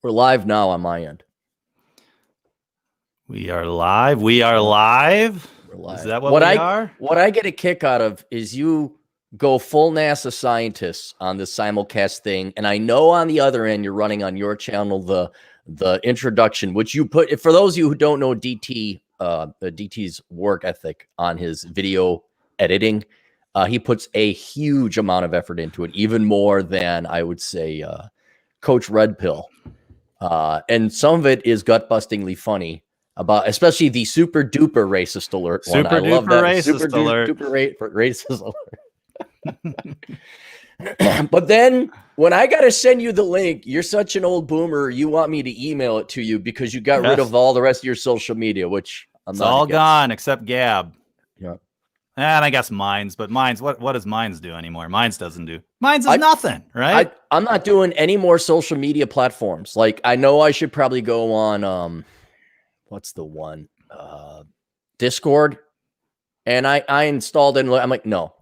We're live now on my end. We are live. We are live. We're live. Is that what we are? What I get a kick out of is you go full NASA scientists on this simulcast thing, and I know on the other end you're running on your channel the introduction, which you put. For those of you who don't know DT's work ethic on his video editing, he puts a huge amount of effort into it, even more than I would say Coach Red Pill. And some of it is gut-bustingly funny, about especially the super duper racist alert one. I love that racist alert. Racist alert. But then when I got to send you the link, you're such an old boomer. You want me to email it to you because you got rid of all the rest of your social media, which it's all gone except Gab. Yeah. And I guess Minds, but Minds, what does Minds do anymore? Minds doesn't do. Minds is nothing, right? I'm not doing any more social media platforms. Like, I know I should probably go on, what's the one? Discord. And I installed it. And I'm like, no,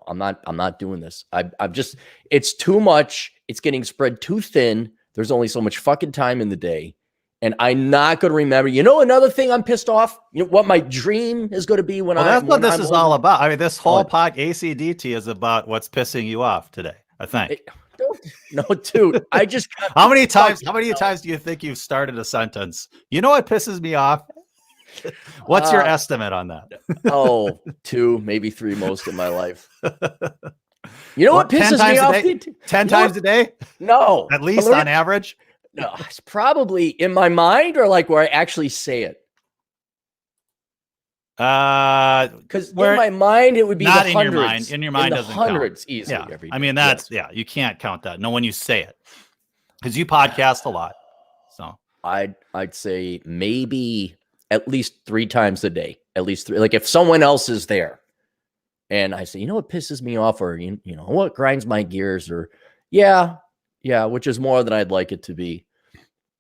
I'm not doing this. I'm just, it's too much. It's getting spread too thin. There's only so much fucking time in the day. And I'm not going to remember. You know, another thing I'm pissed off. You know what my dream is going to be when that's what this is all about. I mean, this whole ACDT is about what's pissing you off today. I think. No, dude. I just. How many times do you think you've started a sentence? You know what pisses me off? What's your estimate on that? 2, maybe 3 most of my life. You know what pisses me off? 10 times a day? No, at least on average. No, it's probably in my mind or like where I actually say it. Because in my mind it would be not the in hundreds. Your mind. In your mind doesn't hundreds count. Easily. Yeah. Every day. I mean that's you can't count that. No, when you say it, because you podcast a lot. So I'd say maybe at least 3 times a day. At least 3. Like if someone else is there, and I say, you know what pisses me off, or you know what grinds my gears, or yeah, which is more than I'd like it to be.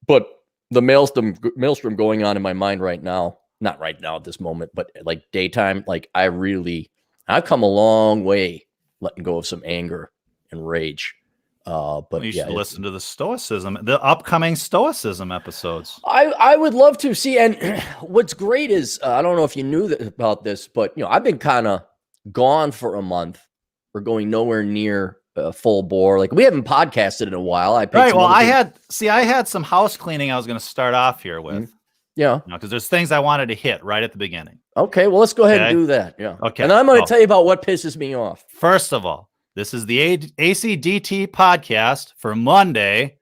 But the maelstrom going on in my mind right now, not right now at this moment, but like daytime, like I've come a long way letting go of some anger and rage. But you should listen to the upcoming Stoicism episodes. I would love to see. And what's great is, I don't know if you knew about this, but you know, I've been kind of gone for a month or going nowhere near full bore. Like we haven't podcasted in a while. I had some house cleaning I was going to start off here with. Mm-hmm. Yeah. Because there's things I wanted to hit right at the beginning. Okay. Well, let's go ahead and do that. Yeah. Okay. And then I'm going to tell you about what pisses me off. First of all, this is the ACDT podcast for Monday,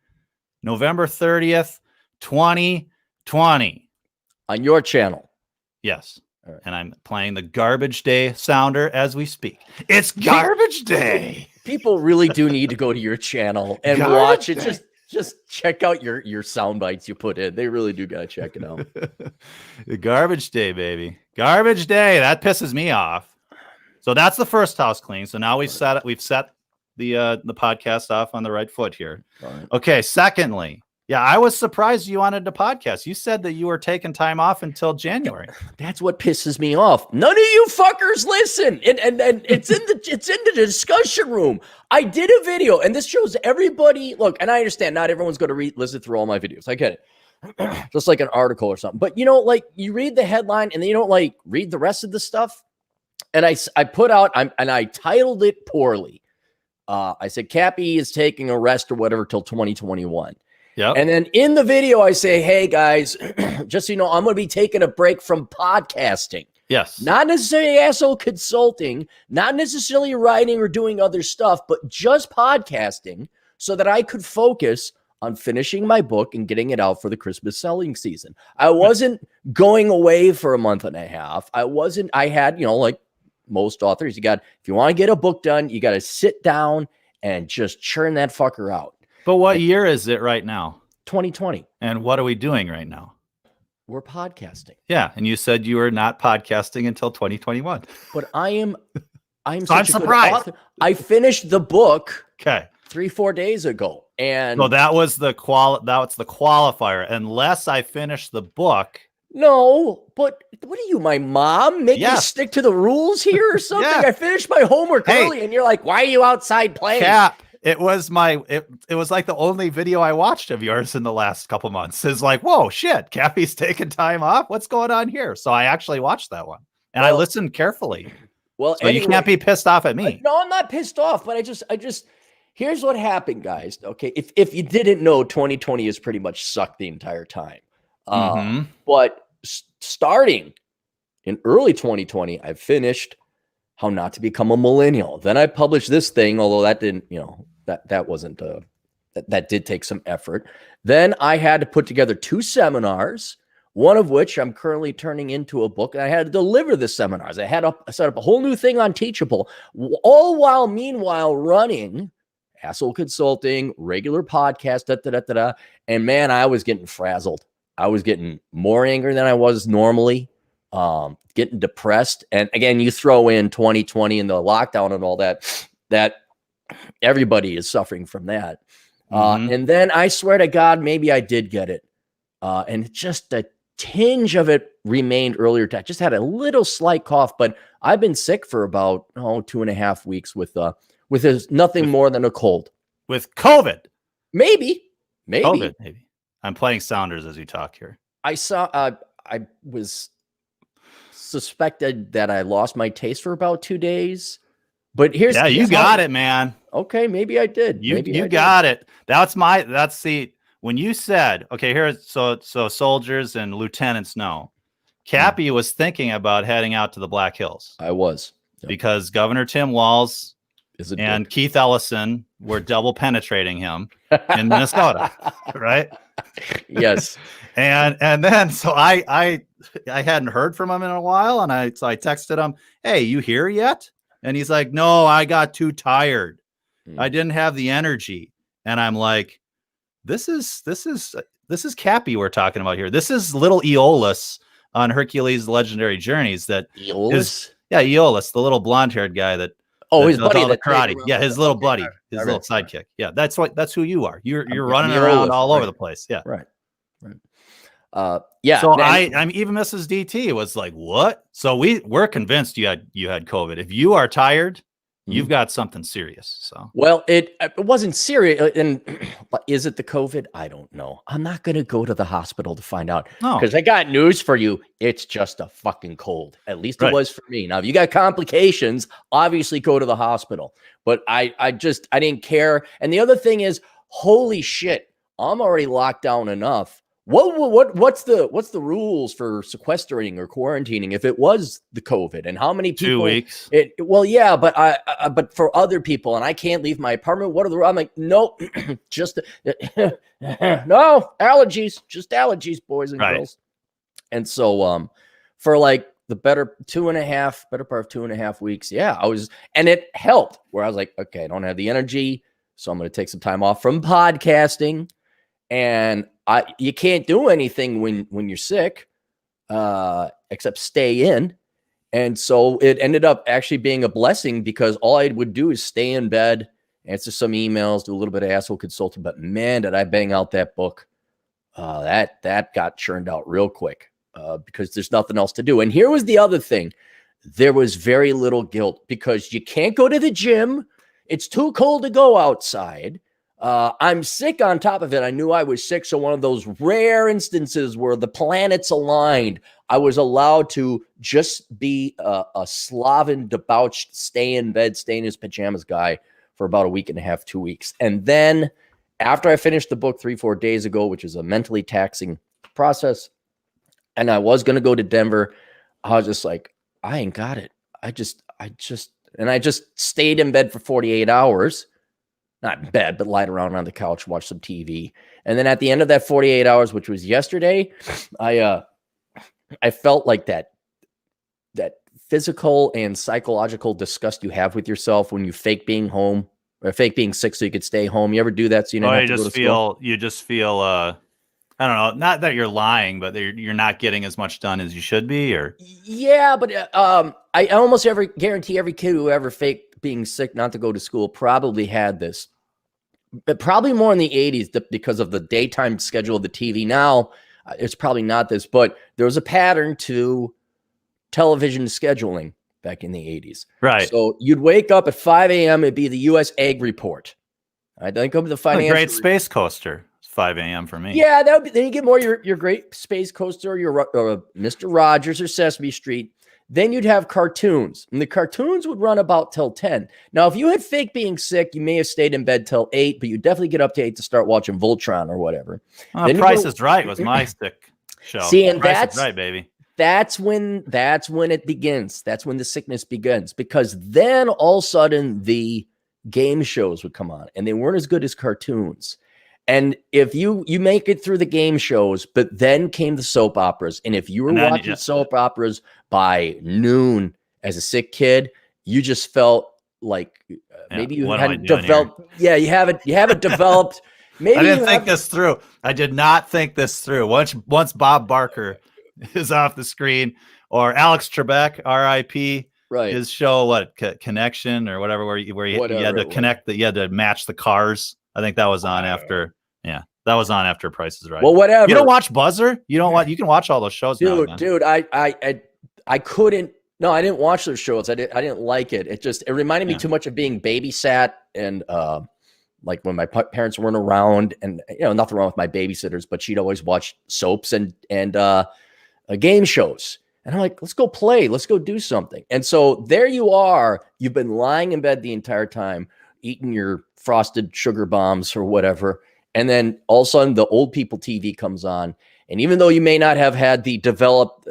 November 30th, 2020. On your channel. Yes. Right. And I'm playing the Garbage Day sounder as we speak. It's Garbage Day. People really do need to go to your channel and watch it. Just check out your sound bites you put in. They really do got to check it out. The Garbage Day, baby. Garbage Day. That pisses me off. So that's the first house clean. So now we've set the podcast off on the right foot here. Right. Okay. Secondly, yeah, I was surprised you wanted to podcast. You said that you were taking time off until January. That's what pisses me off. None of you fuckers listen. And it's in the discussion room. I did a video, and this shows everybody. Look, and I understand not everyone's going to listen through all my videos. I get it. Just like an article or something. But you know, like you read the headline and then you don't like read the rest of the stuff. And I put out and I titled it poorly. I said Cappy is taking a rest or whatever till 2021. Yeah. And then in the video, I say, hey, guys, just so you know, I'm going to be taking a break from podcasting. Yes. Not necessarily asshole consulting, not necessarily writing or doing other stuff, but just podcasting so that I could focus on finishing my book and getting it out for the Christmas selling season. I wasn't going away for a month and a half. I had, you know, like most authors, if you want to get a book done, you got to sit down and just churn that fucker out. But what year is it right now? 2020. And what are we doing right now? We're podcasting. Yeah, and you said you were not podcasting until 2021. But I'm surprised. I finished the book 3-4 days ago. And so that was the qualifier. Unless I finish the book. No, but what are you, my mom? Make me stick to the rules here or something? Yeah. I finished my homework early, and you're like, why are you outside playing? Cap. it was like the only video I watched of yours in the last couple months. Is like, whoa, shit, Cappy's taking time off. What's going on here? So I actually watched that one and I listened carefully. Well, so anyway, you can't be pissed off at me. No, I'm not pissed off, but I just here's what happened, guys. Okay, if you didn't know, 2020 has pretty much sucked the entire time. But starting in early 2020, I finished How Not to Become a Millennial. Then I published this thing, although that didn't, that wasn't that did take some effort. Then I had to put together 2 seminars, one of which I'm currently turning into a book. And I had to deliver the seminars. I set up a whole new thing on Teachable, all while meanwhile running Asshole Consulting, regular podcast, And man, I was getting frazzled. I was getting more angry than I was normally, getting depressed. And again, you throw in 2020 and the lockdown and all that everybody is suffering from that. And then I swear to God, maybe I did get it. And just a tinge of it remained earlier. I just had a little slight cough, but I've been sick for about 2.5 weeks with nothing more than a cold. With COVID. Maybe. COVID, maybe. I'm playing sounders as you talk here. I was suspected that I lost my taste for about 2 days. But you got it, man. Okay, maybe I did. You got it. When you said, okay, here, so soldiers and lieutenants know. Cappy was thinking about heading out to the Black Hills. I was. Yep. Because Governor Tim Walz and Keith Ellison were double penetrating him in Minnesota, right? Yes. and then so I hadn't heard from him in a while, and I texted him, "Hey, you here yet?" And he's like, "No, I got too tired. I didn't have the energy." And I'm like, This is Cappy we're talking about here. This is little Aeolus on Hercules' Legendary Journeys. Aeolus? Aeolus, the little blonde-haired guy that his buddy all the karate. Yeah, his little buddy, his little sidekick. Yeah, that's who you are. You're running around all over the place. Yeah. Right. Yeah. So I'm even Mrs. DT was like, "What?" So we're convinced you had COVID. If you are tired, you've got something serious. So it wasn't serious. And is it the COVID? I don't know. I'm not going to go to the hospital to find out. Because I got news for you. It's just a fucking cold. At least it was for me. Now, if you got complications, obviously go to the hospital. But I didn't care. And the other thing is, holy shit, I'm already locked down enough. What's the rules for sequestering or quarantining if it was the COVID, and how many people? 2 weeks. But for other people, and I can't leave my apartment. What are the rules? I'm like, nope, just no allergies, just allergies, boys and girls. And so, for like the better part of 2.5 weeks, I was, and it helped where I was like, okay, I don't have the energy, so I'm going to take some time off from podcasting. And you can't do anything when you're sick, except stay in. And so it ended up actually being a blessing, because all I would do is stay in bed, answer some emails, do a little bit of asshole consulting. But man, did I bang out that book. That got churned out real quick, because there's nothing else to do. And here was the other thing. There was very little guilt, because you can't go to the gym. It's too cold to go outside. I'm sick on top of it. I knew I was sick. So one of those rare instances where the planets aligned, I was allowed to just be a sloven, debauched, stay in bed, stay in his pajamas guy for about 1.5 weeks, 2 weeks. And then after I finished the book 3-4 days ago, which is a mentally taxing process, and I was going to go to Denver, I was just like, I ain't got it. I just stayed in bed for 48 hours. Not in bed, but lied around on the couch, watch some TV. And then at the end of that 48 hours, which was yesterday, I felt like that physical and psychological disgust you have with yourself when you fake being home or fake being sick so you could stay home. You ever do that? So you just feel I don't know, not that you're lying, but you're not getting as much done as you should be, or but I almost guarantee every kid who ever faked being sick not to go to school probably had this, but probably more in the 80s because of the daytime schedule of the TV. Now it's probably not this, but there was a pattern to television scheduling back in the 80s. Right. So you'd wake up at 5 a.m. It'd be the U.S. Ag Report. I think of the A financial. great space coaster. It's 5 a.m. for me. Yeah, that would be, then you get more your great space coaster, your Mr. Rogers or Sesame Street. Then you'd have cartoons, and the cartoons would run about till 10. Now, if you had fake being sick, you may have stayed in bed till 8, but you definitely get up to 8 to start watching Voltron or whatever. Then Price is Right was my sick show. See, and Price is Right, baby. That's when it begins. That's when the sickness begins, because then all of a sudden the game shows would come on, and they weren't as good as cartoons. And if you make it through the game shows, but then came the soap operas, and if you were watching soap operas by noon as a sick kid, you just felt like maybe you hadn't developed. Yeah, you haven't developed. Maybe I didn't think this through. I did not think this through. Once Bob Barker is off the screen, or Alex Trebek, R.I.P. Right. His show, Connection or whatever, where you had to connect you had to match the cars. I think that was on after. Yeah, that was on after Price is Right. Well, whatever. You don't watch Buzzer? You don't watch? You can watch all those shows, dude. I couldn't. No, I didn't watch those shows. I didn't like it. It reminded me too much of being babysat, and like when my parents weren't around, and nothing wrong with my babysitters, but she'd always watch soaps and game shows. And I'm like, let's go play. Let's go do something. And so there you are. You've been lying in bed the entire time, eating your frosted sugar bombs or whatever. And then all of a sudden the old people TV comes on. And even though you may not have had the developed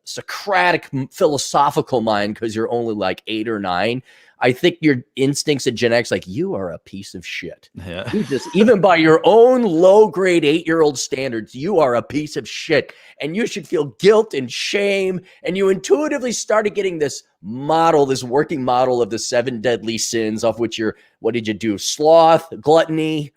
Socratic philosophical mind, because you're only like 8 or 9, I think your instincts at Gen X, like, you are a piece of shit. Yeah. You just, even by your own low grade 8-year-old standards, you are a piece of shit. And you should feel guilt and shame. And you intuitively started getting this working model of the 7 deadly sins, off which what did you do? Sloth, gluttony.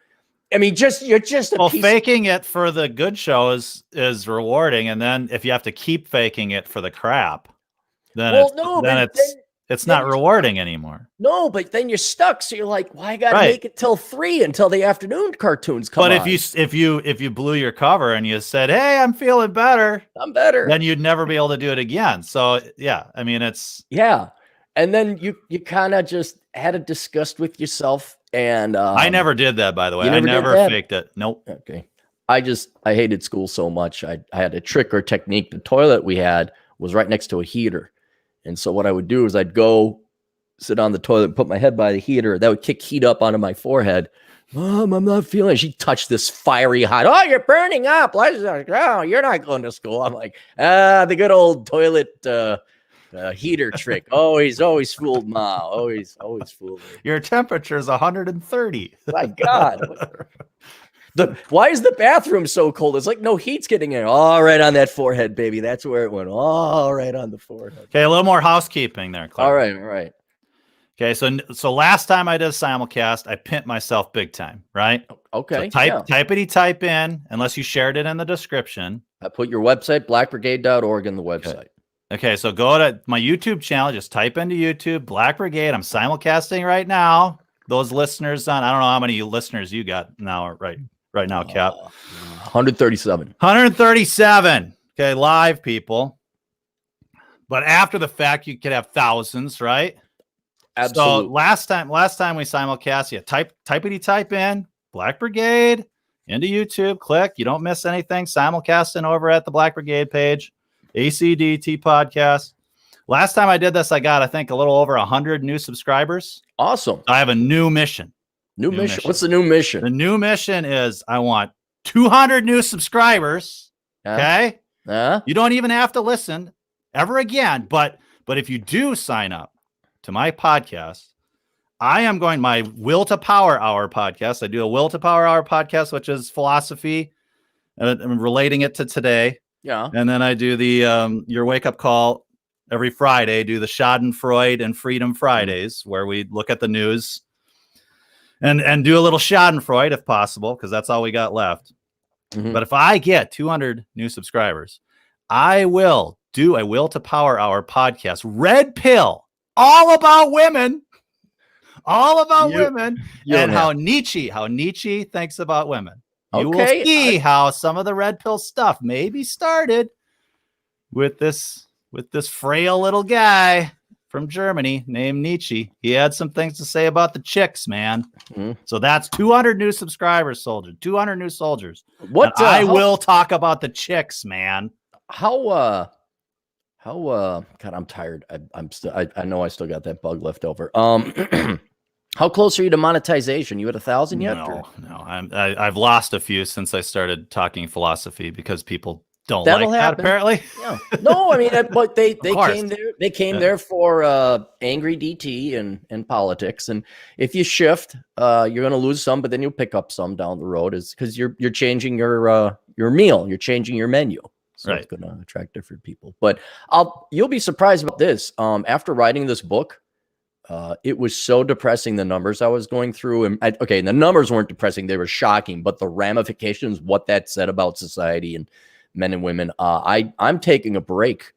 I mean, you're just a piece faking it for the good show is rewarding. And then if you have to keep faking it for the crap, then it's not rewarding anymore. No, but then you're stuck. So you're like, well, I got to make it till 3 until the afternoon cartoons come on. But if you blew your cover and you said, hey, I'm feeling better, then you'd never be able to do it again. So yeah, I mean, and then you kind of just had a disgust with yourself. And I never did that, by the way. I never faked it. Nope. Okay. I hated school so much. I had a trick or technique. The toilet we had was right next to a heater. And so what I would do is I'd go sit on the toilet and put my head by the heater. That would kick heat up onto my forehead. Mom, I'm not feeling it. She touched this fiery hot. Oh, you're burning up. Oh, you're not going to school. I'm like, the good old toilet heater trick. Always fooled Ma. Always fooled her. Your temperature is 130. My God. Why is the bathroom so cold? It's like no heat's getting in. All right on that forehead, baby. That's where it went. All right on the forehead. Okay, a little more housekeeping there, Claire. All right. Okay, so last time I did a simulcast, I pimped myself big time, right? Okay. So type in, unless you shared it in the description. I put your website, blackbrigade.org, in the website. Okay, so go to my YouTube channel. Just type into YouTube, Black Brigade. I'm simulcasting right now. Those listeners I don't know how many listeners you got now, right now, Cap. 137. 137. Okay, live people. But after the fact, you could have thousands, right? Absolutely. So last time we simulcast, you type in Black Brigade into YouTube. Click. You don't miss anything. Simulcasting over at the Black Brigade page. ACDT podcast. Last time I did this, I got, I think, a little over 100 new subscribers. Awesome. I have a new mission. New mission. What's the new mission? The new mission is I want 200 new subscribers. Okay. You don't even have to listen ever again. But if you do sign up to my podcast, I am going my Will to Power Hour podcast. I do a Will to Power Hour podcast, which is philosophy. I'm relating it to today. Yeah. And then I do the your wake up call every Friday, do the Schadenfreude and Freedom Fridays, where we look at the news and do a little Schadenfreude if possible, because that's all we got left. Mm-hmm. But if I get 200 new subscribers, I will do a Will to Power Hour podcast, Red Pill, all about women, women, and how Nietzsche thinks about women. You will see how some of the red pill stuff maybe started with this frail little guy from Germany named Nietzsche. He had some things to say about the chicks, man. So that's 200 new subscribers, soldier. 200 new soldiers. What I will talk about the chicks, man. God, I'm tired. I know I still got that bug left over. How close are you to monetization? You at 1,000 yet? No. I've lost a few since I started talking philosophy because people don't like that, apparently. Yeah. No, I mean, but they came there. They came there for angry DT and politics. And if you shift, you're going to lose some, but then you'll pick up some down the road. Is because you're changing your meal. You're changing your menu. So it's going to attract different people. But you'll be surprised about this. After writing this book, it was so depressing, the numbers I was going through. And the numbers weren't depressing. They were shocking. But the ramifications, what that said about society and men and women, I'm taking a break.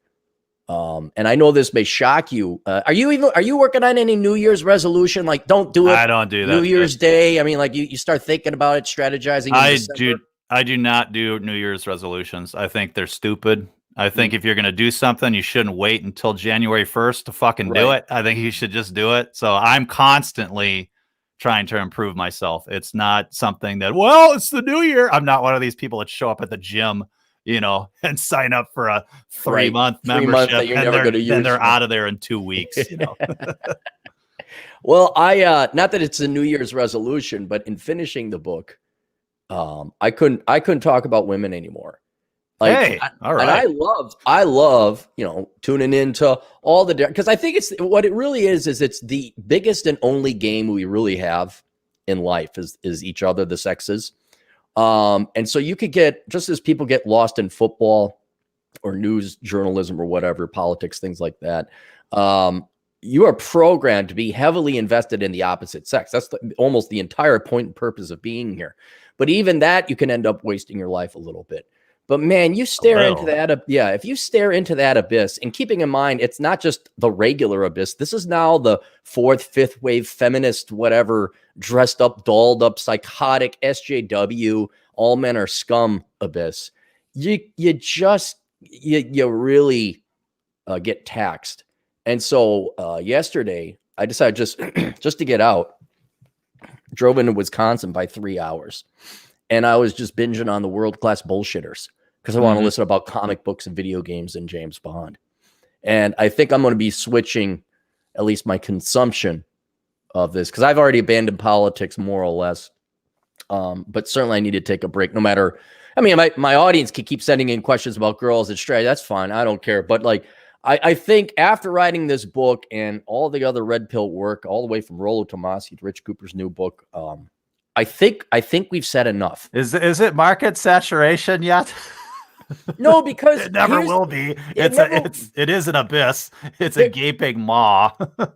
And I know this may shock you. Are you working on any New Year's resolution? Like, don't do it. I don't do that. New Year's Day. I mean, like you start thinking about it, strategizing. I do not do New Year's resolutions. I think they're stupid. I think if you're going to do something, you shouldn't wait until January 1st to fucking do it. I think you should just do it. So I'm constantly trying to improve myself. It's not something that, well, it's the new year. I'm not one of these people that show up at the gym, and sign up for a 3-month membership. That you're never going to use. Then they're out of there in 2 weeks. Well, not that it's a New Year's resolution, but in finishing the book, I couldn't talk about women anymore. All right. And I love, tuning into all the, because I think it's what it really is it's the biggest and only game we really have in life is each other, the sexes. And so you could get, just as people get lost in football or news journalism or whatever, politics, things like that. You are programmed to be heavily invested in the opposite sex. That's almost the entire point and purpose of being here. But even that, you can end up wasting your life a little bit. But man, you stare into that. Yeah, if you stare into that abyss, and keeping in mind, it's not just the regular abyss. This is now the 4th, 5th wave feminist, whatever, dressed up, dolled up, psychotic SJW, all men are scum abyss. You really get taxed. And so yesterday, I decided just to get out, drove into Wisconsin by 3 hours. And I was just binging on the world-class bullshitters because I want to listen about comic books and video games and James Bond. And I think I'm going to be switching at least my consumption of this because I've already abandoned politics more or less. But certainly I need to take a break no matter. I mean, my audience can keep sending in questions about girls and stray. That's fine. I don't care. But like, I think after writing this book and all the other red pill work, all the way from Rollo Tomassi to Rich Cooper's new book, I think we've said enough. Is it market saturation yet? No, because it never will be. It is an abyss. It's a gaping maw.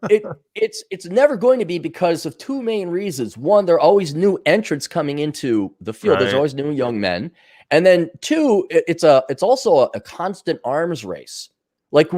It's never going to be because of two main reasons. One, there are always new entrants coming into the field. Right. There's always new young men, and then two, it's also a constant arms race. Like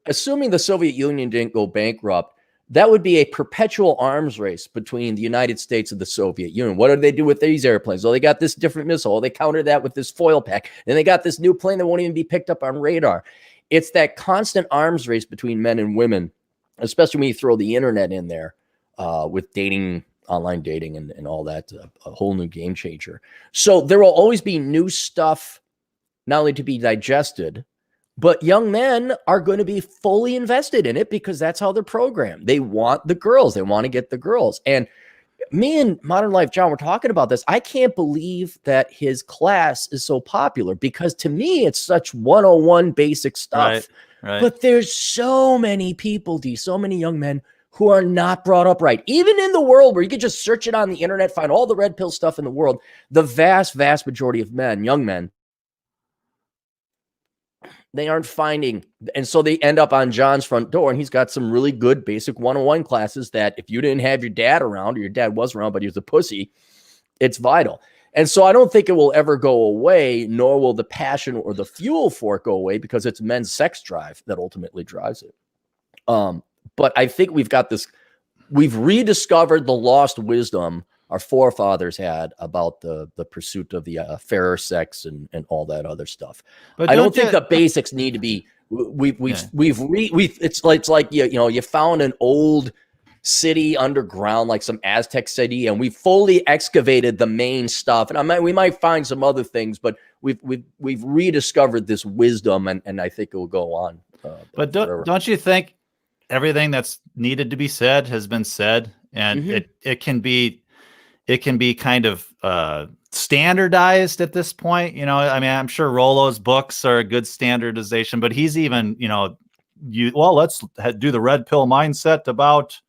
assuming the Soviet Union didn't go bankrupt, that would be a perpetual arms race between the United States and the Soviet Union. What do they do with these airplanes? Oh, they got this different missile. Oh, they countered that with this foil pack. And they got this new plane that won't even be picked up on radar. It's that constant arms race between men and women, especially when you throw the internet in there with dating, online dating and all that, a whole new game changer. So there will always be new stuff, not only to be digested, but young men are going to be fully invested in it because that's how they're programmed. They want the girls. They want to get the girls. And me and Modern Life John were talking about this. I can't believe that his class is so popular because to me, it's such 101 basic stuff. Right. But there's so many people, so many young men who are not brought up right. Even in the world where you could just search it on the internet, find all the red pill stuff in the world, the vast, vast majority of men, young men, they aren't finding, and so they end up on John's front door, and he's got some really good basic 101 classes that if you didn't have your dad around, or your dad was around, but he was a pussy, it's vital. And so I don't think it will ever go away, nor will the passion or the fuel for it go away because it's men's sex drive that ultimately drives it. But I think we've rediscovered the lost wisdom our forefathers had about the pursuit of the fairer sex and all that other stuff. But I don't think the basics need to be It's like you found an old city underground, like some Aztec city, and we fully excavated the main stuff. And we might find some other things, but we've rediscovered this wisdom, and I think it will go on. But don't you think everything that's needed to be said has been said, and it can be kind of standardized at this point? I mean, I'm sure Rollo's books are a good standardization, but he's even, let's do the red pill mindset about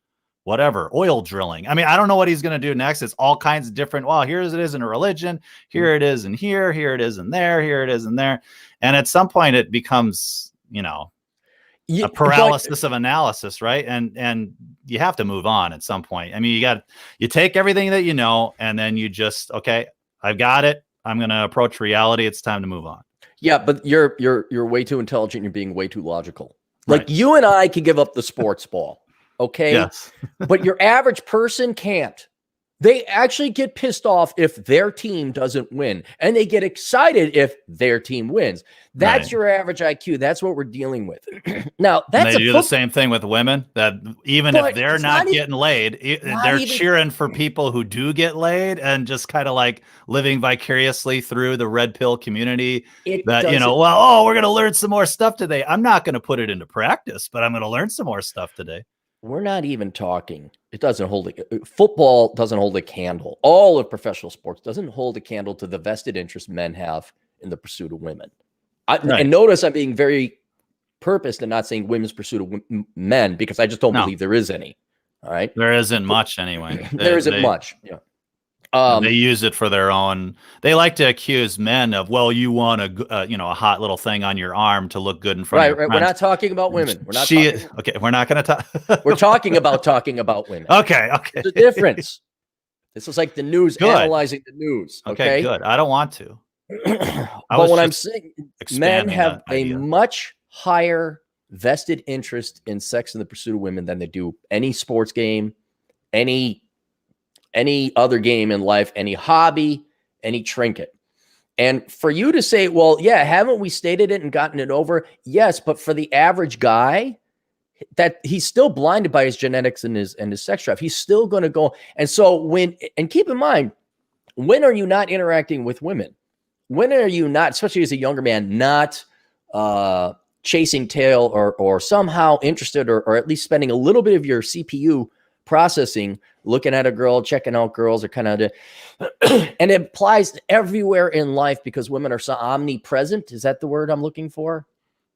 whatever, oil drilling. I mean, I don't know what he's going to do next. It's all kinds of different, well, here it is in a religion, here it is in here it is in there, here it is in there. And at some point it becomes, a paralysis of analysis, right? And you have to move on at some point. I mean, you take everything that and then you just, okay, I've got it. I'm going to approach reality. It's time to move on. Yeah, but you're way too intelligent. You're being way too logical. Like you and I can give up the sports ball. Okay. Yes. But your average person can't. They actually get pissed off if their team doesn't win, and they get excited if their team wins. That's your average IQ. That's what we're dealing with. Now, they do the same thing with women, that even if they're not getting laid, they're cheering for people who do get laid, and just kind of like living vicariously through the red pill community. We're going to learn some more stuff today. I'm not going to put it into practice, but I'm going to learn some more stuff today. We're not even talking. It doesn't hold football doesn't hold a candle. All of professional sports doesn't hold a candle to the vested interest men have in the pursuit of women. And notice I'm being very purposed and not saying women's pursuit of men, because I just don't believe there is any. All right. There isn't much anyway. There isn't much. Yeah. They use it for their own. They like to accuse men of, well, you want a hot little thing on your arm to look good in front of your friends. We're not talking about women. We're not. Okay, we're not going to talk. We're talking about women. Okay. There's a difference. This is like the news, analyzing the news. Okay, good. I don't want to. But what I'm saying, men have a much higher vested interest in sex and the pursuit of women than they do any sports game, any other game in life, any hobby, any trinket. And for you to say, well, yeah, haven't we stated it and gotten it over? Yes, but for the average guy, that he's still blinded by his genetics and his sex drive. He's still going to go. And so keep in mind, when are you not interacting with women? When are you not, especially as a younger man, not chasing tail or somehow interested or at least spending a little bit of your CPU processing, looking at a girl, checking out girls, or kind of, and it applies everywhere in life because women are so omnipresent. Is that the word I'm looking for?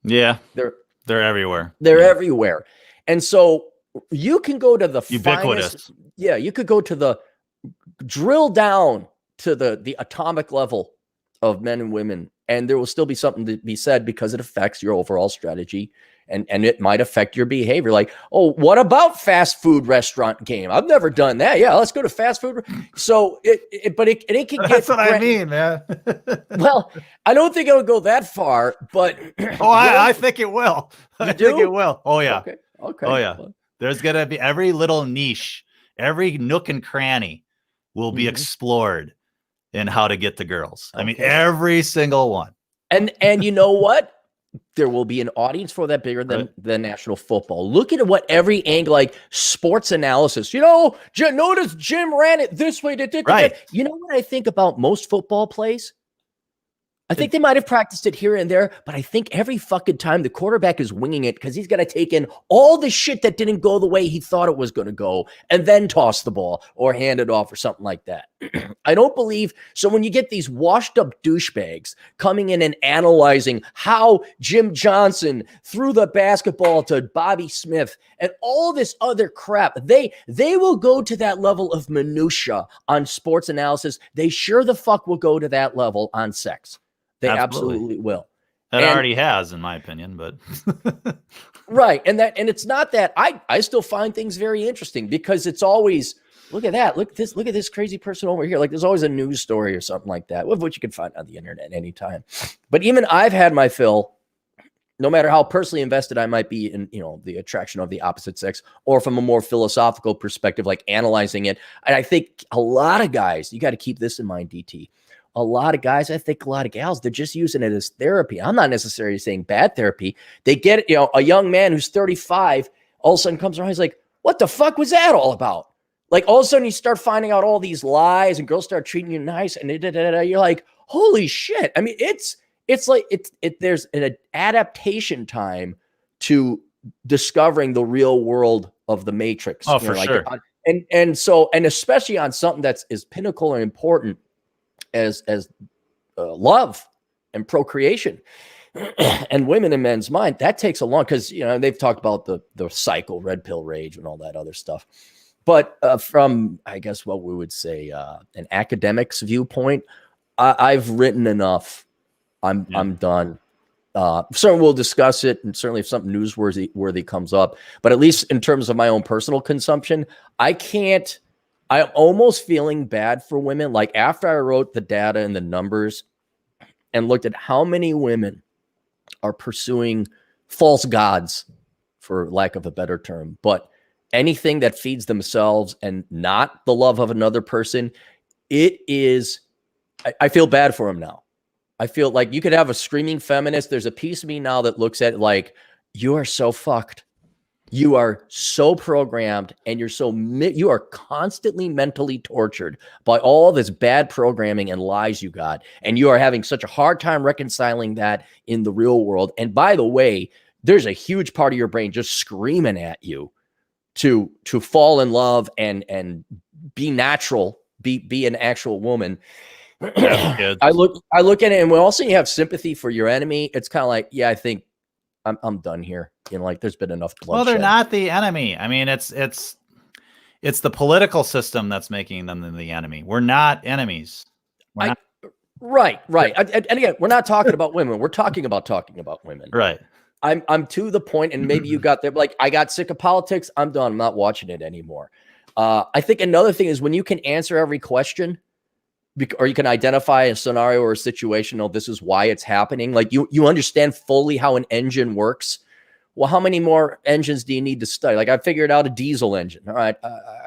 Yeah, they're everywhere. They're everywhere, and so you can go to the ubiquitous. You could go to the drill down to the atomic level of men and women, and there will still be something to be said because it affects your overall strategy. And it might affect your behavior. Like, oh, what about fast food restaurant game? I've never done that. Yeah, let's go to fast food. So it can get. That's what I mean, man. Well, I don't think it would go that far, but I think it will. I think it will. Oh yeah. Okay. Oh yeah. There's gonna be every little niche, every nook and cranny will be explored in how to get the girls. I mean, every single one. And you know what? There will be an audience for that bigger than national football. Look at what every angle, like sports analysis. Notice Jim ran it this way. Right. You know what I think about most football plays? I think they might have practiced it here and there, but I think every fucking time the quarterback is winging it because he's got to take in all the shit that didn't go the way he thought it was going to go and then toss the ball or hand it off or something like that. I don't believe. So when you get these washed up douchebags coming in and analyzing how Jim Johnson threw the basketball to Bobby Smith and all this other crap, they will go to that level of minutia on sports analysis. They sure the fuck will go to that level on sex. They absolutely will. That already has, in my opinion, but right. And it's not that I still find things very interesting because it's always, look at that. Look at this crazy person over here. Like there's always a news story or something like that, which you can find on the internet anytime. But even I've had my fill, no matter how personally invested I might be in, the attraction of the opposite sex, or from a more philosophical perspective, like analyzing it. And I think a lot of guys, you got to keep this in mind, DT. a lot of guys, I think a lot of gals, they're just using it as therapy. I'm not necessarily saying bad therapy. They get it, a young man who's 35 all of a sudden comes around, he's like, what the fuck was that all about? Like all of a sudden you start finding out all these lies and girls start treating you nice and you're like, holy shit. I mean, it's like there's an adaptation time to discovering the real world of the Matrix. Oh, for sure. And especially on something that's as pinnacle and important as love and procreation and women in men's mind, that takes a long, because they've talked about the cycle, red pill rage and all that other stuff. But from, I guess, what we would say an academic's viewpoint, I've written enough. I'm done. Certainly we'll discuss it, and certainly if something newsworthy comes up. But at least in terms of my own personal consumption, I'm almost feeling bad for women. Like after I wrote the data and the numbers and looked at how many women are pursuing false gods, for lack of a better term, but anything that feeds themselves and not the love of another person, I feel bad for them now. I feel like you could have a screaming feminist. There's a piece of me now that looks at it like, you are so fucked. You are so programmed, and you are constantly mentally tortured by all this bad programming and lies you got. And you are having such a hard time reconciling that in the real world. And by the way, there's a huge part of your brain just screaming at you to fall in love and be natural, be an actual woman. I look at it, and when also you have sympathy for your enemy, it's kind of like, yeah, I think I'm done here. Like there's been enough bloodshed. Well, they're not the enemy. I mean, it's the political system that's making them the enemy. We're not enemies. Right. And again, we're not talking about women. We're talking about women. Right. I'm to the point, and maybe you got there. Like I got sick of politics. I'm done. I'm not watching it anymore. I think another thing is when you can answer every question, or you can identify a scenario or a situation. Oh, this is why it's happening. Like you understand fully how an engine works. Well, how many more engines do you need to study? Like I figured out a diesel engine. All right.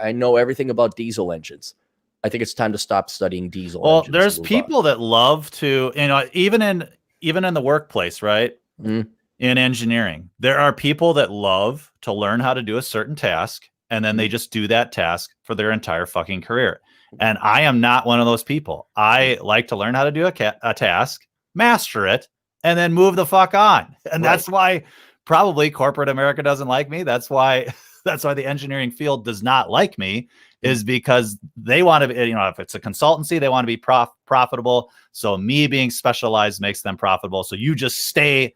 I know everything about diesel engines. I think it's time to stop studying diesel engines. Well, there's people that love to, even in the workplace, right? Mm. In engineering, there are people that love to learn how to do a certain task, and then they just do that task for their entire fucking career. And I am not one of those people. I like to learn how to do a task, master it, and then move the fuck on. And that's why probably corporate America doesn't like me. That's why the engineering field does not like me, is because they want to be, if it's a consultancy, they want to be profitable. So me being specialized makes them profitable. So you just stay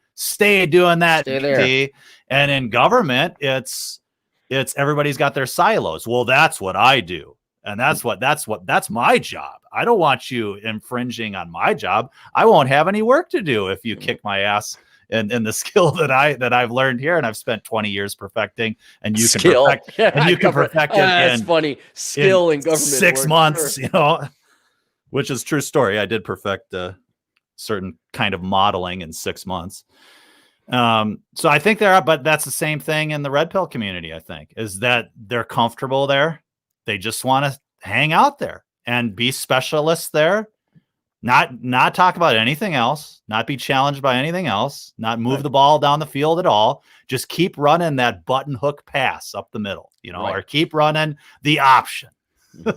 doing that. Stay there. And in government, it's everybody's got their silos. Well, that's what I do. And that's my job. I don't want you infringing on my job. I won't have any work to do if you kick my ass in the skill that I've learned here, and I've spent 20 years perfecting. And you can perfect it. That's funny. Skill in government 6 months, which is true story. I did perfect a certain kind of modeling in 6 months. So I think but that's the same thing in the red pill community. I think is that they're comfortable there. They just want to hang out there and be specialists there, not talk about anything else, not be challenged by anything else, not move the ball down the field at all. Just keep running that button hook pass up the middle, or keep running the option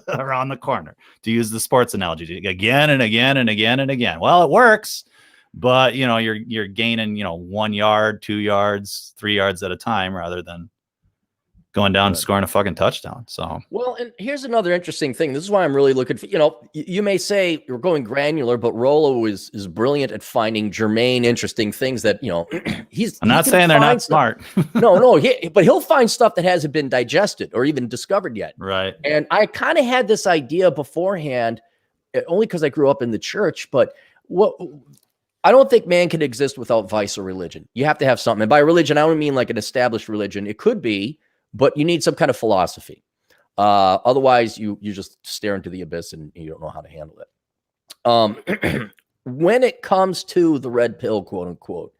around the corner, to use the sports analogy, again and again and again and again. Well, it works, but you're gaining, 1 yard, 2 yards, 3 yards at a time, rather than going down and scoring a fucking touchdown. So, well, and here's another interesting thing. This is why I'm really looking for, you may say you're going granular, but Rollo is brilliant at finding germane, interesting things that, I'm not saying they're not smart. No, but he'll find stuff that hasn't been digested or even discovered yet. Right. And I kind of had this idea beforehand, only because I grew up in the church, but I don't think man can exist without vice or religion. You have to have something. And by religion, I don't mean like an established religion. It could be, but you need some kind of philosophy. Otherwise, you just stare into the abyss and you don't know how to handle it. When it comes to the red pill, quote unquote,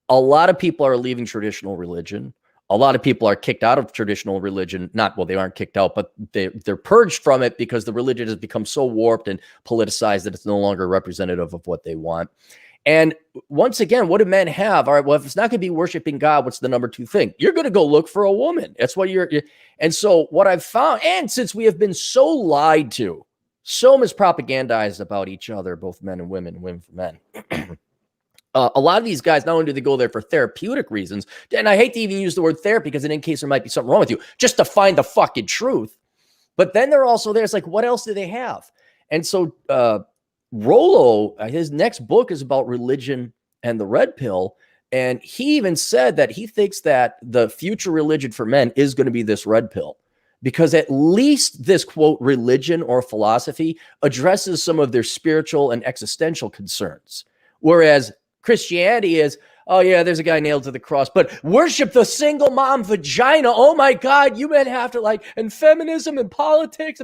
a lot of people are leaving traditional religion. A a lot of people are kicked out of traditional religion. Well, they aren't kicked out, but they're purged from it because the religion has become so warped and politicized that it's no longer representative of what they want. And once again, what do men have? All right, well, if it's not going to be worshiping God, what's the number 2 thing? You're going to go look for a woman. That's what and so what I've found, and since we have been so lied to, so mispropagandized about each other, both men and women for men, a lot of these guys, not only do they go there for therapeutic reasons, and I hate to even use the word therapy because in case there might be something wrong with you, just to find the fucking truth. But then they're also there. It's like, what else do they have? And so, Rollo, his next book is about religion and the red pill. And he even said that he thinks that the future religion for men is going to be this red pill, because at least this, quote, religion or philosophy addresses some of their spiritual and existential concerns. Whereas Christianity is, oh yeah, there's a guy nailed to the cross, but worship the single mom vagina. Oh my God, you men have to and feminism and politics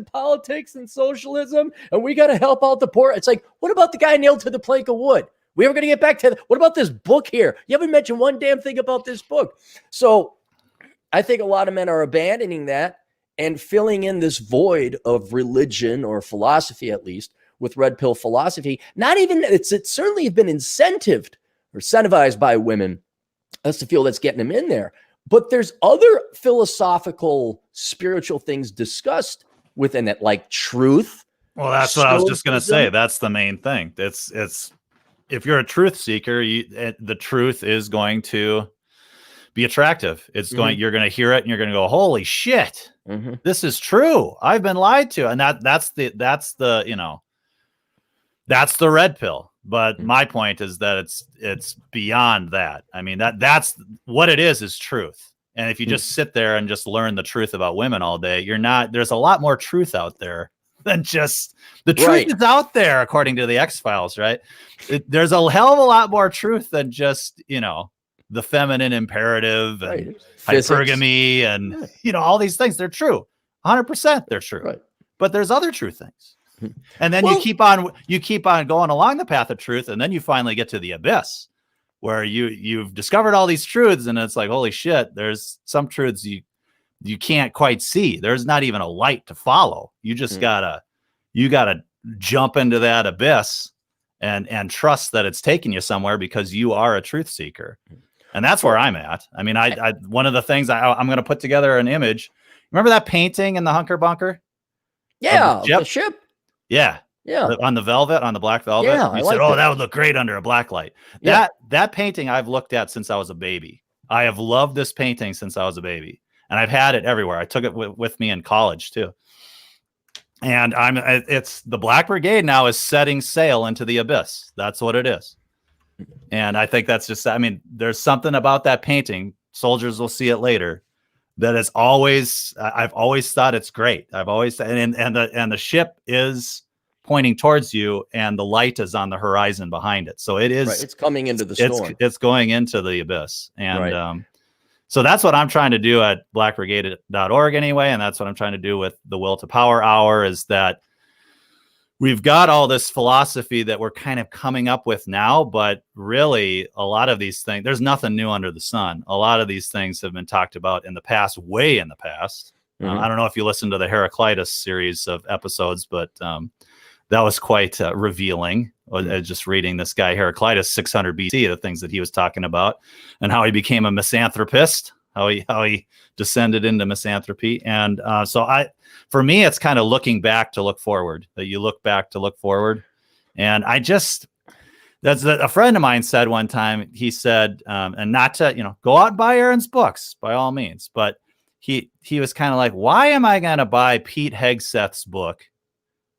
and socialism, and we got to help out the poor. It's like, what about the guy nailed to the plank of wood? We ever going to get back to what about this book here? You haven't mentioned one damn thing about this book. So I think a lot of men are abandoning that and filling in this void of religion or philosophy, at least, with red pill philosophy. Not even, it's certainly been incentivized by women. That's the feel that's getting them in there. But there's other philosophical, spiritual things discussed within it, like truth. Well, that's what I was just going to say. That's the main thing. It's if you're a truth seeker, the truth is going to be attractive. It's going, you're going to hear it and you're going to go, holy shit, this is true. I've been lied to. And that's the red pill. But my point is that it's beyond that. I mean, that's what it is truth. And if you just sit there and just learn the truth about women all day, there's a lot more truth out there than just the truth is out there, according to the X-Files, right? There's a hell of a lot more truth than just, the feminine imperative and hypergamy and, all these things. They're true. 100% they're true. Right. But there's other true things. And then you keep on going along the path of truth, and then you finally get to the abyss where you've discovered all these truths, and it's like, holy shit, there's some truths you can't quite see. There's not even a light to follow. You just gotta jump into that abyss and trust that it's taking you somewhere, because you are a truth seeker. And that's where I'm at. I mean, I one of the things I'm going to put together an image. Remember that painting in the Hunker Bunker? Yeah, the ship. Yeah. On the black velvet. Yeah, you said, that would look great under a black light. Yeah. That painting I've looked at since I was a baby. I have loved this painting since I was a baby. And I've had it everywhere. I took it with me in college too. And it's the Black Brigade now is setting sail into the abyss. That's what it is. And I think that's just, there's something about that painting. Soldiers will see it later. That is always, I've always thought it's great. I've always, and the ship is pointing towards you, and the light is on the horizon behind it. So it is, it's coming into the storm. It's going into the abyss. And so that's what I'm trying to do at blackbrigade.org anyway. And that's what I'm trying to do with the Will to Power Hour, is that we've got all this philosophy that we're kind of coming up with now, but really a lot of these things, there's nothing new under the sun. A lot of these things have been talked about in the past, way in the past. I don't know if you listened to the Heraclitus series of episodes, but that was quite revealing. Just reading this guy Heraclitus, 600 BC, the things that he was talking about, and how he became a misanthropist, how he descended into misanthropy. And for me, it's kind of looking back to look forward. That you look back to look forward. And a friend of mine said one time. He said, and not to go out and buy Aaron's books by all means, but he was kind of like, why am I going to buy Pete Hegseth's book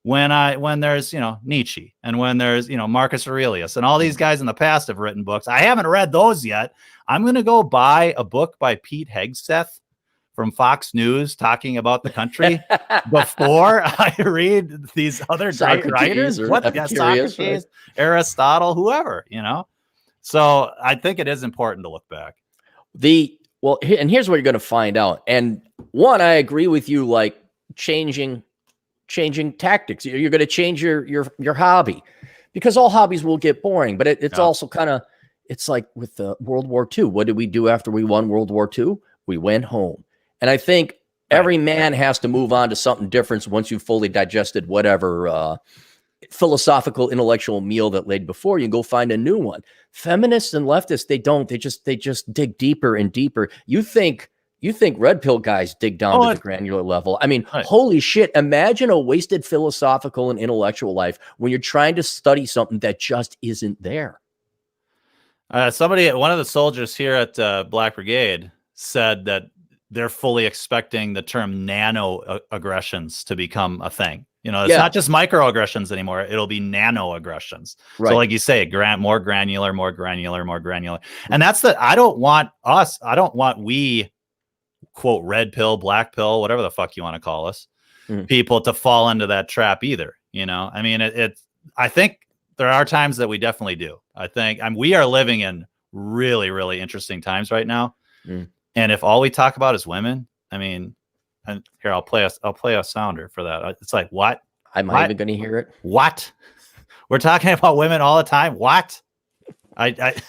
when there's Nietzsche, and when there's Marcus Aurelius, and all these guys in the past have written books? I haven't read those yet. I'm going to go buy a book by Pete Hegseth from Fox News talking about the country before I read these other great writers. Socrates, right? Aristotle, whoever, So I think it is important to look back. And here's what you're going to find out. And one, I agree with you, like changing tactics. You're going to change your hobby, because all hobbies will get boring. But it's also kind of, it's like with World War II. What did we do after we won World War II? We went home. And I think every man has to move on to something different once you've fully digested whatever philosophical, intellectual meal that laid before you, and go find a new one. Feminists and leftists, they don't. They just dig deeper and deeper. You think red pill guys dig down to the granular level. I mean, holy shit. Imagine a wasted philosophical and intellectual life when you're trying to study something that just isn't there. One of the soldiers here at Black Brigade said that they're fully expecting the term nano aggressions to become a thing. It's not just microaggressions anymore. It'll be nano aggressions. Right. So like you say, more granular. And that's I don't want we, quote, red pill, black pill, whatever the fuck you want to call us, people to fall into that trap either. I mean, I think there are times that we definitely do. We are living in really, really interesting times right now. And if all we talk about is women, I mean, and here, I'll play a sounder for that. It's like, what? I'm not even going to hear it. What? We're talking about women all the time. What? And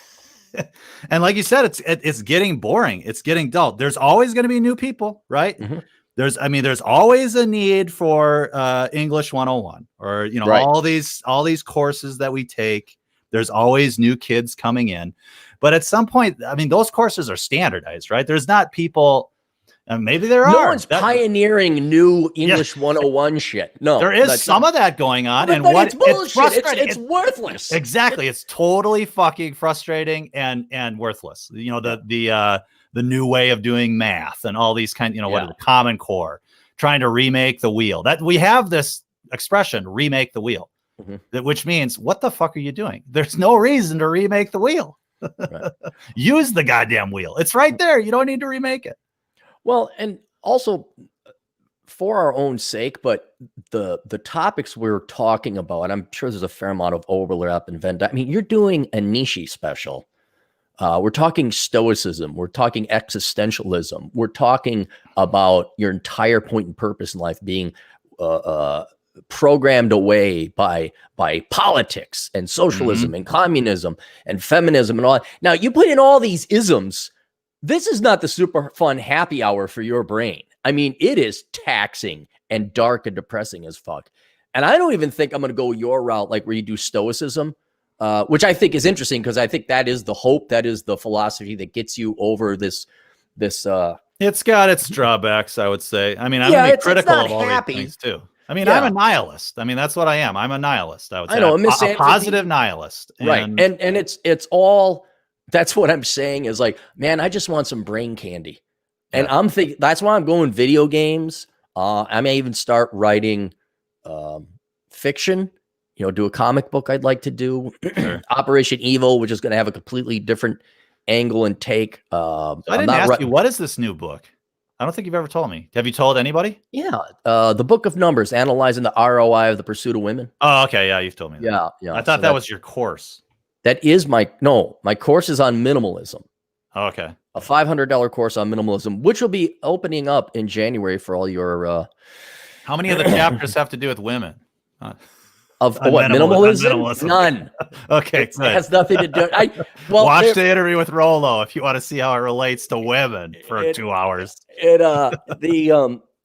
like you said, it's getting boring. It's getting dull. There's always going to be new people, right? Mm-hmm. There's always a need for English 101 or, all these courses that we take. There's always new kids coming in. But at some point, I mean, those courses are standardized, right? There's not people, and maybe there are. No one's pioneering new English 101 shit. No, there is some of of that going on. But it's bullshit. It's worthless. Exactly. It's totally fucking frustrating and worthless. The new way of doing math and all these kind, what are the Common Core, trying to remake the wheel. That we have this expression, remake the wheel, which means, what the fuck are you doing? There's no reason to remake the wheel. Right. Use the goddamn wheel. It's right there. You don't need to remake it. Well, and also for our own sake, but the topics we're talking about, I'm sure there's a fair amount of overlap and Venn. I mean, you're doing a Nietzsche special. We're talking stoicism. We're talking existentialism. We're talking about your entire point and purpose in life being programmed away by politics and socialism and communism and feminism and all that. Now, you put in all these isms. This is not the super fun happy hour for your brain. I mean, it is taxing and dark and depressing as fuck. And I don't even think I'm going to go your route, like where you do stoicism, which I think is interesting because I think that is the hope, that is the philosophy that gets you over this. It's got its drawbacks, I would say. I mean, I'm going to be critical of all these things too. I mean, I'm a nihilist. I mean, that's what I am. I'm a nihilist. I would say. I know, a positive nihilist. Right. And it's all, that's what I'm saying is like, man, I just want some brain candy. And I'm thinking, that's why I'm going video games. I may even start writing fiction, do a comic book I'd like to do. Operation Evil, which is going to have a completely different angle and take. I didn't ask you, what is this new book? I don't think you've ever told me. Have you told anybody? Yeah. The Book of Numbers, analyzing the ROI of the pursuit of women. Oh, okay. Yeah, you've told me that. Yeah. I thought that was your course. That is my course is on minimalism. Oh, okay. A $500 course on minimalism, which will be opening up in January for all your. How many of the chapters have to do with women? Of what, minimalism? None. Okay, it has nothing to do. Watch the interview with Rolo if you want to see how it relates to women for 2 hours.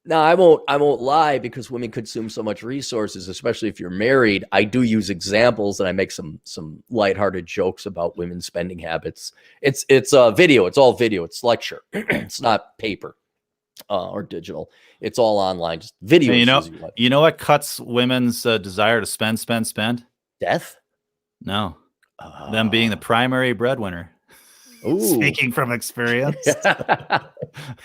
Now I won't lie, because women consume so much resources, especially if you're married. I do use examples and I make some lighthearted jokes about women's spending habits. It's video. It's all video. It's lecture. It's not paper or digital. It's all online. Just video. You know what cuts women's desire to spend? Death? No. Them being the primary breadwinner. Ooh. Speaking from experience.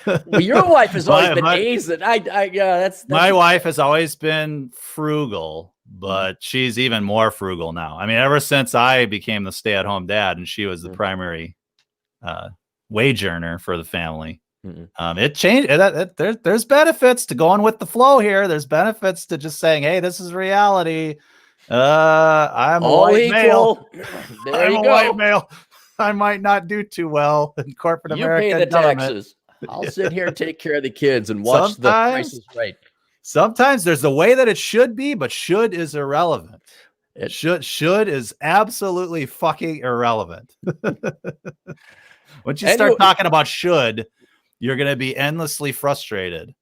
Well, your wife has always been amazing. That's my wife has always been frugal, but she's even more frugal now. I mean, ever since I became the stay-at-home dad and she was the primary wage earner for the family, it changed. There's benefits to going with the flow here. There's benefits to just saying, "Hey, this is reality. I'm a white male. There you go. White male. I might not do too well in corporate America. You pay the taxes. I'll sit here and take care of the kids and watch the Price is Right." Sometimes there's a way that it should be, but should is irrelevant. It should is absolutely fucking irrelevant. Once you start talking about should, You're going to be endlessly frustrated.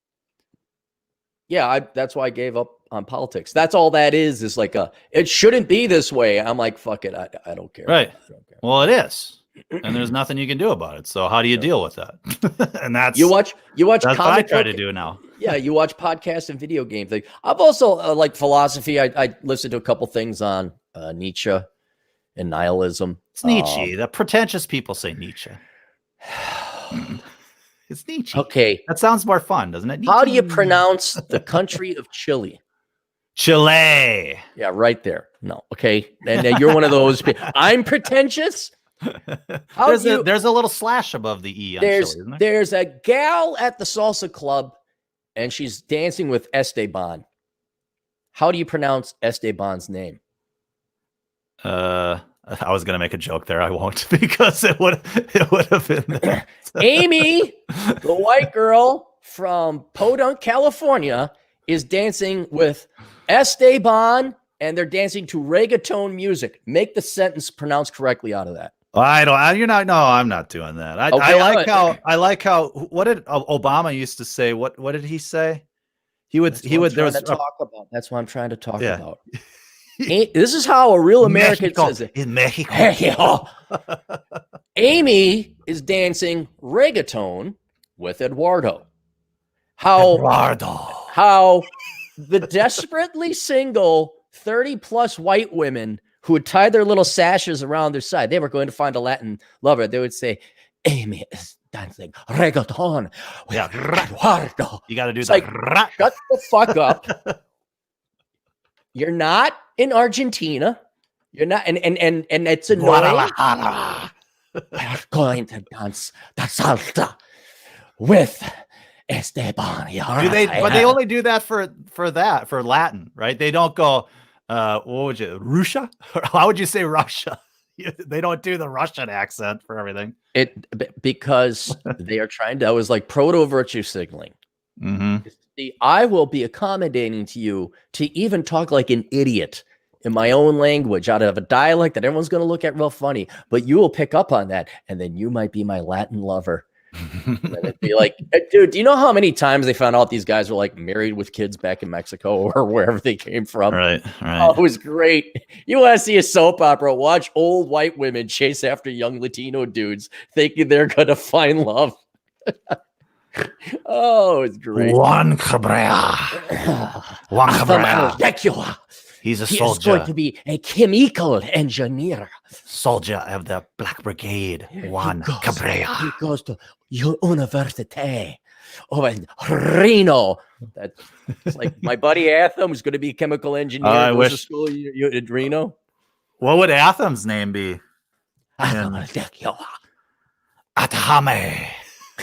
Yeah, that's why I gave up on politics. That's all that is like it shouldn't be this way. I'm like, fuck it. I don't care. Right. Don't care. Well, it is. And there's nothing you can do about it. So how do you deal with that? And that's you watch that's what I comic try book, to do now. Yeah, you watch podcasts and video games. Like I've also like philosophy. I listened to a couple things on Nietzsche and nihilism. It's Nietzsche. The pretentious people say Nietzsche. It's Nietzsche. Okay. That sounds more fun, doesn't it? Nietzsche. How do you pronounce the country of Chile? Chile. Yeah, right there. No. Okay. And you're one of those people. I'm pretentious. There's a little slash above the E on Chile, isn't there? There's a gal at the salsa club and she's dancing with Esteban. How do you pronounce Esteban's name? I was gonna make a joke there. I won't because it would have been there. Amy, the white girl from Podunk, California, is dancing with Esteban, and they're dancing to reggaeton music. Make the sentence pronounced correctly out of that. You're not. No, I'm not doing that. I like how. What did Obama used to say? What did he say? That's what I'm trying to talk about. This is how a real American says it. In Mexico. Amy is dancing reggaeton with Eduardo. How the desperately single 30-plus white women who would tie their little sashes around their side, they were going to find a Latin lover. They would say, Amy is dancing reggaeton with Eduardo. You got to do it's that. Like, shut the fuck up. You're not in Argentina. You're not, and it's annoying. We're going to dance the salsa with Esteban. But they only do that for Latin, right? They don't go, what would you, Russia? How would you say Russia? They don't do the Russian accent for everything. Because they are trying to, that was like proto virtue signaling. Mm-hmm. I will be accommodating to you to even talk like an idiot in my own language out of a dialect that everyone's going to look at real funny, but you will pick up on that. And then you might be my Latin lover. And then it'd be like, dude, do you know how many times they found out these guys were like married with kids back in Mexico or wherever they came from? Right. Oh, it was great. You want to see a soap opera? Watch old white women chase after young Latino dudes thinking they're going to find love. Oh, it's great. Juan Cabrera. He's a soldier. He's going to be a chemical engineer. Soldier of the Black Brigade. Juan Cabrera. He goes to University of Reno. That's like my buddy Atham was going to be a chemical engineer. I wish. To school at Reno. What would Atham's name be? Atahame.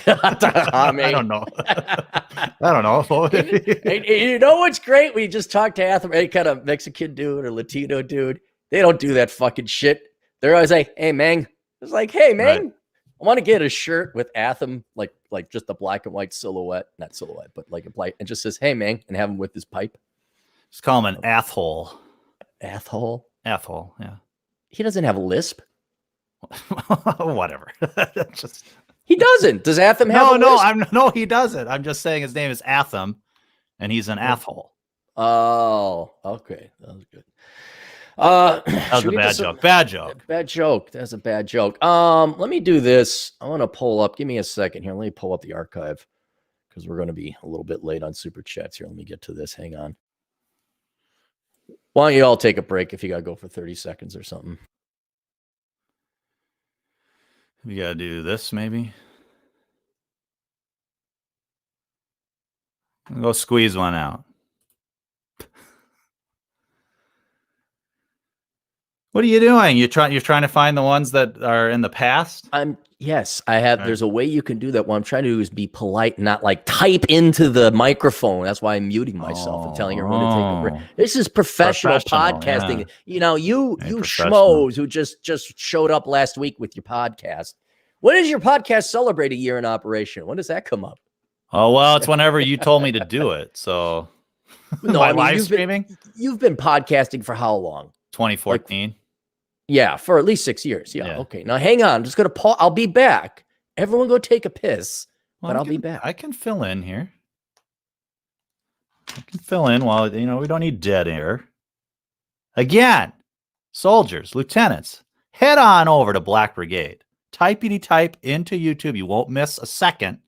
I don't know. You know what's great? We just talked to Atham, any kind of Mexican dude or Latino dude. They don't do that fucking shit. They're always like, "Hey, man." It's like, "Hey, man, right. I want to get a shirt with Atham, like just a black and white silhouette, not silhouette, but like a black, and just says, 'Hey, man,' and have him with his pipe." Just call him an athole. Athole. Athole. Yeah. He doesn't have a lisp. Whatever. Just. He doesn't. Does Atham have a lisp? No, he doesn't. I'm just saying his name is Atham, and he's an athole. Oh, okay. That was good. That was a bad joke. Bad joke. Bad joke. That's a bad joke. Let me do this. I want to pull up. Give me a second here. Let me pull up the archive because we're going to be a little bit late on super chats here. Let me get to this. Hang on. Why don't you all take a break if you got to go for 30 seconds or something? We got to do this, maybe. Go squeeze one out. What are you doing? You're trying to find the ones that are in the past? Yes, I have. There's a way you can do that. What I'm trying to do is be polite, not like type into the microphone. That's why I'm muting myself and telling everyone to take a break. This is professional podcasting. Yeah. You know, you schmoes who just showed up last week with your podcast. When does your podcast celebrate a year in operation? When does that come up? Oh, well, it's whenever you told me to do it. So no, I mean, live streaming? You've been podcasting for how long? 2014. Yeah, for at least 6 years. Yeah. Okay. Now hang on. I'm just going to pause. I'll be back. Everyone go take a piss. but I'll be back. I can fill in here. I can fill in while, we don't need dead air. Again, soldiers, lieutenants, head on over to Black Brigade. Typey-type into YouTube. You won't miss a second.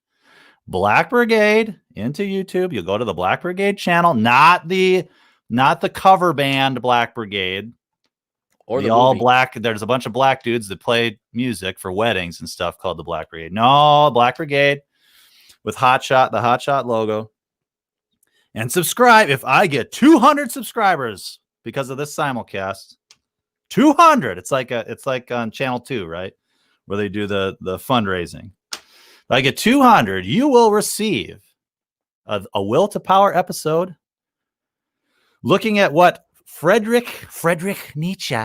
Black Brigade into YouTube. You'll go to the Black Brigade channel, not the cover band Black Brigade. Or the all black. There's a bunch of black dudes that play music for weddings and stuff called the Black Brigade. No, Black Brigade with the Hotshot logo. And subscribe. If I get 200 subscribers because of this simulcast, 200. It's like on Channel 2, right? Where they do the fundraising. If I get 200, you will receive a Will to Power episode looking at what Friedrich Nietzsche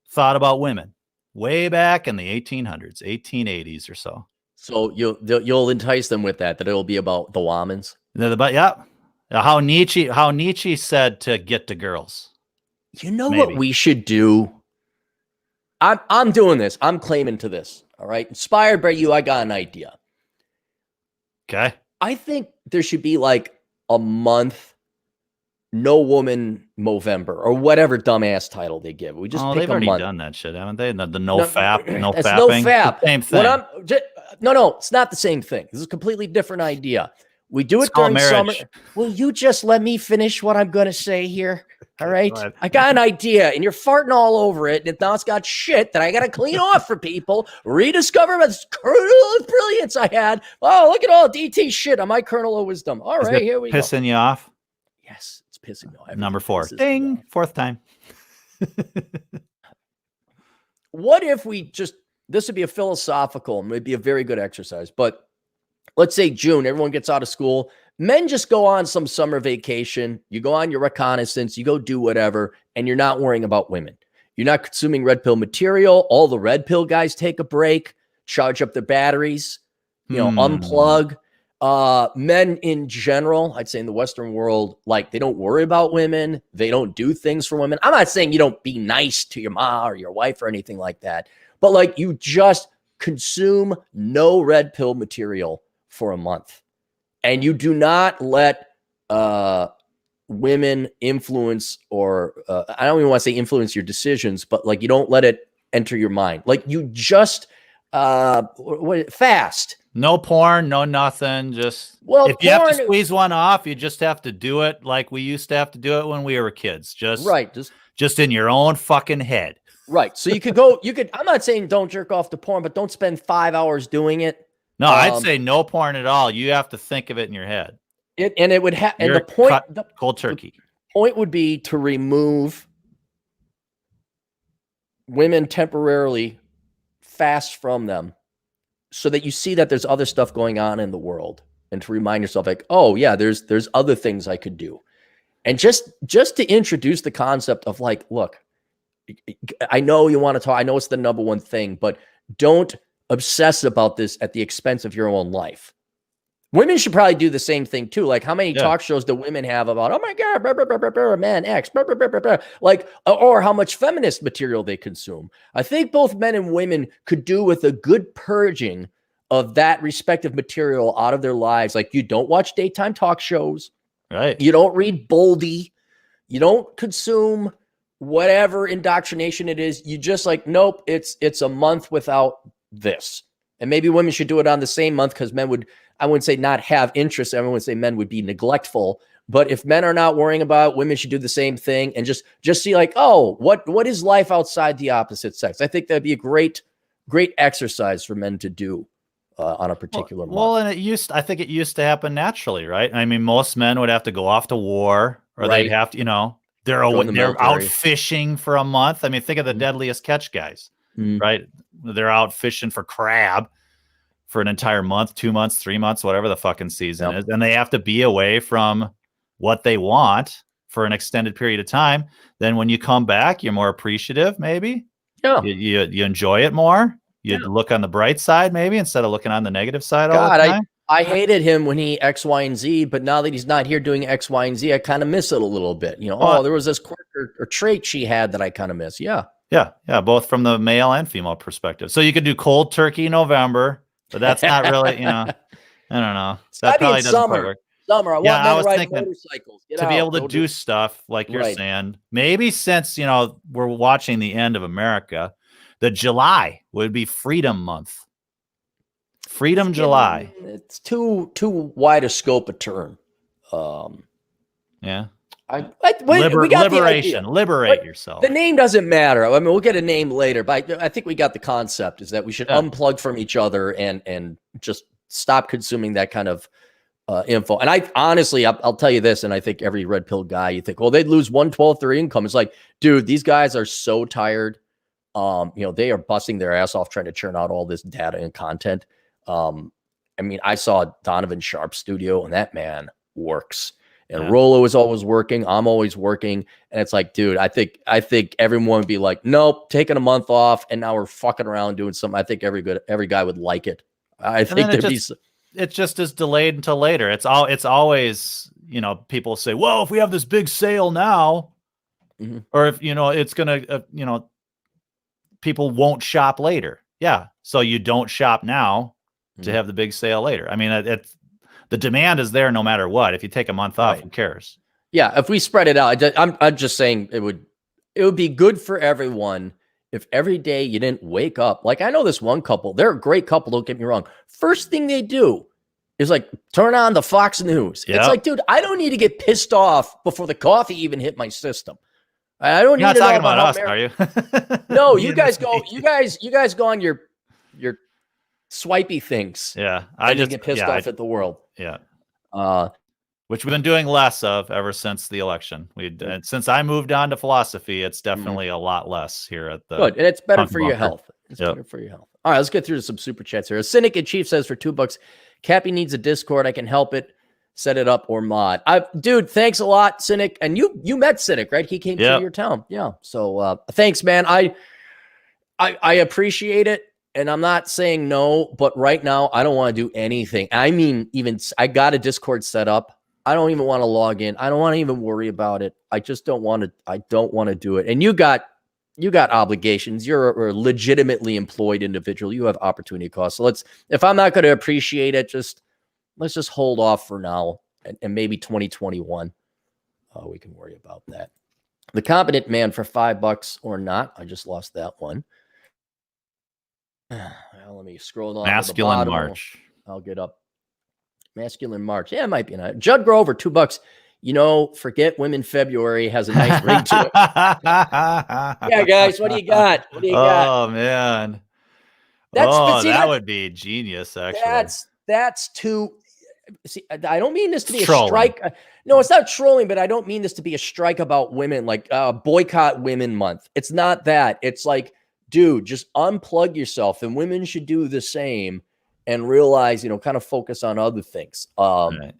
thought about women way back in the 1800s, 1880s or so. So you'll entice them with that it'll be about the womans. How Nietzsche said to get to girls. You know what we should do? I'm doing this. I'm claiming to this. All right. Inspired by you, I got an idea. Okay. I think there should be like a month No Woman Movember or whatever dumbass title they give. We just pick they've a already month. done that shit, haven't they? The no fap, no that's fapping. No fap. Same thing. No, it's not the same thing. This is a completely different idea. We do it during summer. Will you just let me finish what I'm going to say here? All right. I got an idea and you're farting all over it. And now it's got shit that I got to clean off for people. Rediscover this kernel of brilliance I had. Oh, look at all DT shit on my kernel of wisdom. All right, here we go. Pissing you off? Yes, it's pissing me off. Number 4. Ding. 4th time. What if this would be a philosophical, maybe a very good exercise, but let's say June, everyone gets out of school. Men just go on some summer vacation. You go on your reconnaissance. You go do whatever, and you're not worrying about women. You're not consuming red pill material. All the red pill guys take a break, charge up their batteries, unplug. Men in general, I'd say in the Western world, like they don't worry about women. They don't do things for women. I'm not saying you don't be nice to your mom or your wife or anything like that, but like you just consume no red pill material for a month. And you do not let women influence or I don't even want to say influence your decisions, but like you don't let it enter your mind. Like you just fast. No porn, no nothing. Just if you have to squeeze one off, you just have to do it like we used to have to do it when we were kids. Just in your own fucking head. Right. So I'm not saying don't jerk off to porn, but don't spend 5 hours doing it. No, I'd say no porn at all. You have to think of it in your head. Cold turkey. The point would be to remove women temporarily fast from them so that you see that there's other stuff going on in the world and to remind yourself like, oh yeah, there's other things I could do. And just to introduce the concept of like, look, I know you want to talk. I know it's the number one thing, but don't obsess about this at the expense of your own life. Women should probably do the same thing too. Like how many talk shows do women have about, oh my God, blah, blah, blah, blah, blah, man X, blah, blah, blah, blah, blah. Like, or how much feminist material they consume. I think both men and women could do with a good purging of that respective material out of their lives. Like you don't watch daytime talk shows. Right. You don't read Boldy. You don't consume whatever indoctrination it is. You just like, nope, it's a month without this. And maybe women should do it on the same month because men would, I wouldn't say not have interest. Everyone would say men would be neglectful. But if men are not worrying about it, women should do the same thing and just see like, oh, what is life outside the opposite sex? I think that'd be a great exercise for men to do on a particular month. Well, and I think it used to happen naturally, right? I mean, most men would have to go off to war or they'd have to, they're out fishing for a month. I mean, think of the deadliest catch guys, right? They're out fishing for crab for an entire month, 2 months, 3 months, whatever the fucking season is. And they have to be away from what they want for an extended period of time. Then when you come back, you're more appreciative, maybe. Yeah. You enjoy it more. You look on the bright side, maybe, instead of looking on the negative side all the time. I hated him when he X, Y, and Z, but now that he's not here doing X, Y, and Z, I kind of miss it a little bit. There was this quirk or trait she had that I kind of miss. Yeah. Yeah, both from the male and female perspective. So you could do cold turkey November, but that's not really, I don't know. It's That gotta be in probably doesn't quite summer. work. Summer. I Yeah, want I men was riding thinking motorcycles. Get to be out. able to Go do stuff like you're Right. saying. Maybe since, you know, we're watching the end of America, the July would be Freedom Month. Freedom July. It's too wide a scope of term. Yeah. We got the idea. Liberation. Liberate But yourself. the name doesn't matter. I mean, we'll get a name later, but I think we got the concept is that we should unplug from each other and just stop consuming that kind of info. And I honestly, I'll tell you this, and I think every red pill guy, you think, well, they'd lose 1/12 their income. It's like, dude, these guys are so tired. You know, they are busting their ass off trying to churn out all this data and content. I mean, I saw Donovan Sharp's studio, and that man works. And Rolo is always working. I'm always working. And it's like, dude, I think everyone would be like, nope, taking a month off, and now we're fucking around doing something. I think every guy would like it. I think it just is delayed until later. It's always, you know, people say, well, if we have this big sale now, or if, you know, it's gonna, you know, people won't shop later. Yeah, so you don't shop now to have the big sale later. I mean, it's the demand is there no matter what. If you take a month off, who cares? Yeah, if we spread it out, I'm just saying it would be good for everyone if every day you didn't wake up. Like, I know this one couple, they're a great couple, don't get me wrong. First thing they do is like turn on the Fox News. It's like, dude, I don't need to get pissed off before the coffee even hit my system. I don't need to talking about us, are you? No, you guys go on your swipey things. Yeah, I just get pissed off at the world. Yeah, which we've been doing less of ever since the election. Since I moved on to philosophy, it's definitely a lot less here at the. Good, and it's better for your health. It's better for your health. All right, let's get through to some super chats here. A Cynic in Chief says for $2, Cappy needs a Discord. I can help it, set it up, or mod. Dude, thanks a lot, Cynic. And you met Cynic, right? He came to your town. Yeah. So thanks, man. I appreciate it. And I'm not saying no, but right now I don't want to do anything. I mean, I got a Discord set up. I don't even want to log in. I don't want to even worry about it. I just don't want to. I don't want to do it. And you got obligations. You're a legitimately employed individual. You have opportunity costs. So if I'm not going to appreciate it, let's just hold off for now. And maybe 2021, we can worry about that. The Competent Man for $5 or not. I just lost that one. Well, let me scroll down. Masculine March. I'll get up. Masculine March. Yeah, it might be nice. Judd Grover, $2. You know, forget Women February has a nice ring to it. Yeah, guys, what do you got? Oh man. That would be genius, actually. That's too. See, I don't mean this to be a strike. No, it's not trolling, but I don't mean this to be a strike about women, like boycott Women Month. It's not that. It's like, dude, just unplug yourself, and women should do the same and realize, kind of focus on other things. Right.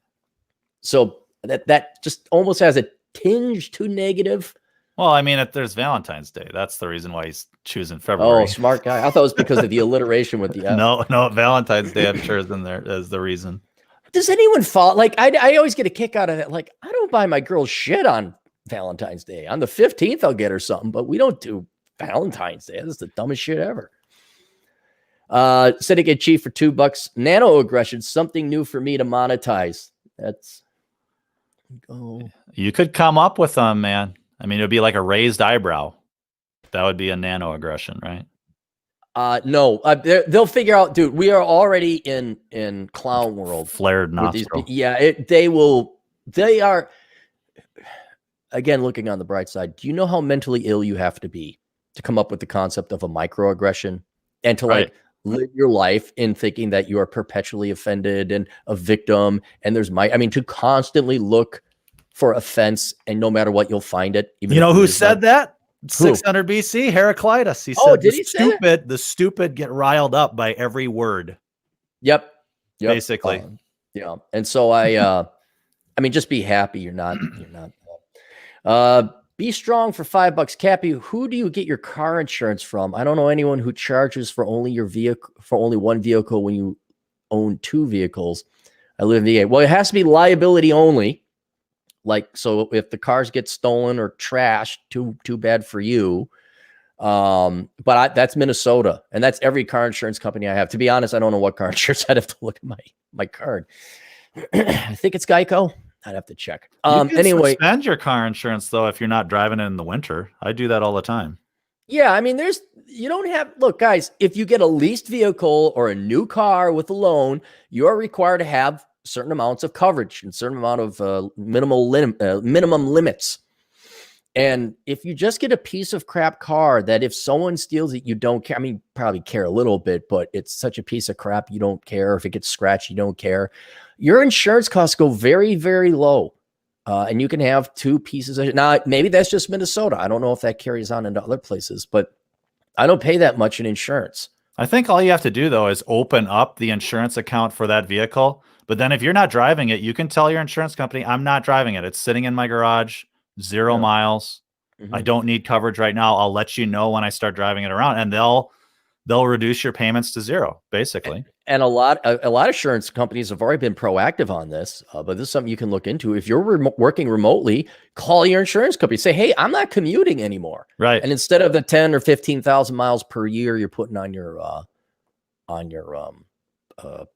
So that just almost has a tinge too negative. Well, I mean, there's Valentine's Day. That's the reason why he's choosing February. Oh, smart guy. I thought it was because of the alliteration with the F. No, Valentine's Day, I'm sure, is in there as the reason. Does anyone follow? Like, I always get a kick out of that. Like, I don't buy my girl shit on Valentine's Day. On the 15th, I'll get her something, but we don't do Valentine's Day. That's the dumbest shit ever. Syndicate Chief for $2. Nano aggression, something new for me to monetize. You could come up with them, man. I mean, it would be like a raised eyebrow. That would be a nano aggression, right? No, they'll figure out, dude. We are already in clown world. Flared nostril. They are. Again, looking on the bright side, do you know how mentally ill you have to be to come up with the concept of a microaggression and to live your life in thinking that you are perpetually offended and a victim? And to constantly look for offense, and no matter what, you'll find it. Even who said that? 600 BC, Heraclitus. He said, the stupid get riled up by every word. Yep. Basically. Yeah. And so just be happy. You're not. Be strong for $5. Cappy, who do you get your car insurance from? I don't know anyone who charges for only one vehicle when you own two vehicles. I live in VA. Well, it has to be liability only. Like, so if the cars get stolen or trashed, too bad for you. But that's Minnesota, and that's every car insurance company I have. To be honest, I don't know what car insurance. I'd have to look at my card. I think it's Geico. I'd have to check. You can Anyway, suspend your car insurance though if you're not driving it in the winter. I do that all the time. yeah, I mean, you don't have, look, guys, if you get a leased vehicle or a new car with a loan, you're required to have certain amounts of coverage and certain amount of minimum limits. And if you just get a piece of crap car that if someone steals it, you don't care. I mean, probably care a little bit, but it's such a piece of crap, you don't care. If it gets scratched, you don't care. Your insurance costs go very, very low. And you can have two pieces of, now maybe that's just Minnesota. I don't know if that carries on into other places, but I don't pay that much in insurance. I think all you have to do though is open up the insurance account for that vehicle. But then if you're not driving it, you can tell your insurance company, I'm not driving it. It's sitting in my garage, 0 miles. I don't need coverage right now. I'll let you know when I start driving it around, and they'll reduce your payments to 0, basically. And a lot of insurance companies have already been proactive on this, but this is something you can look into. If you're working remotely, call your insurance company. Say, hey, I'm not commuting anymore. Right. And instead of the 10 or 15,000 miles per year you're putting on your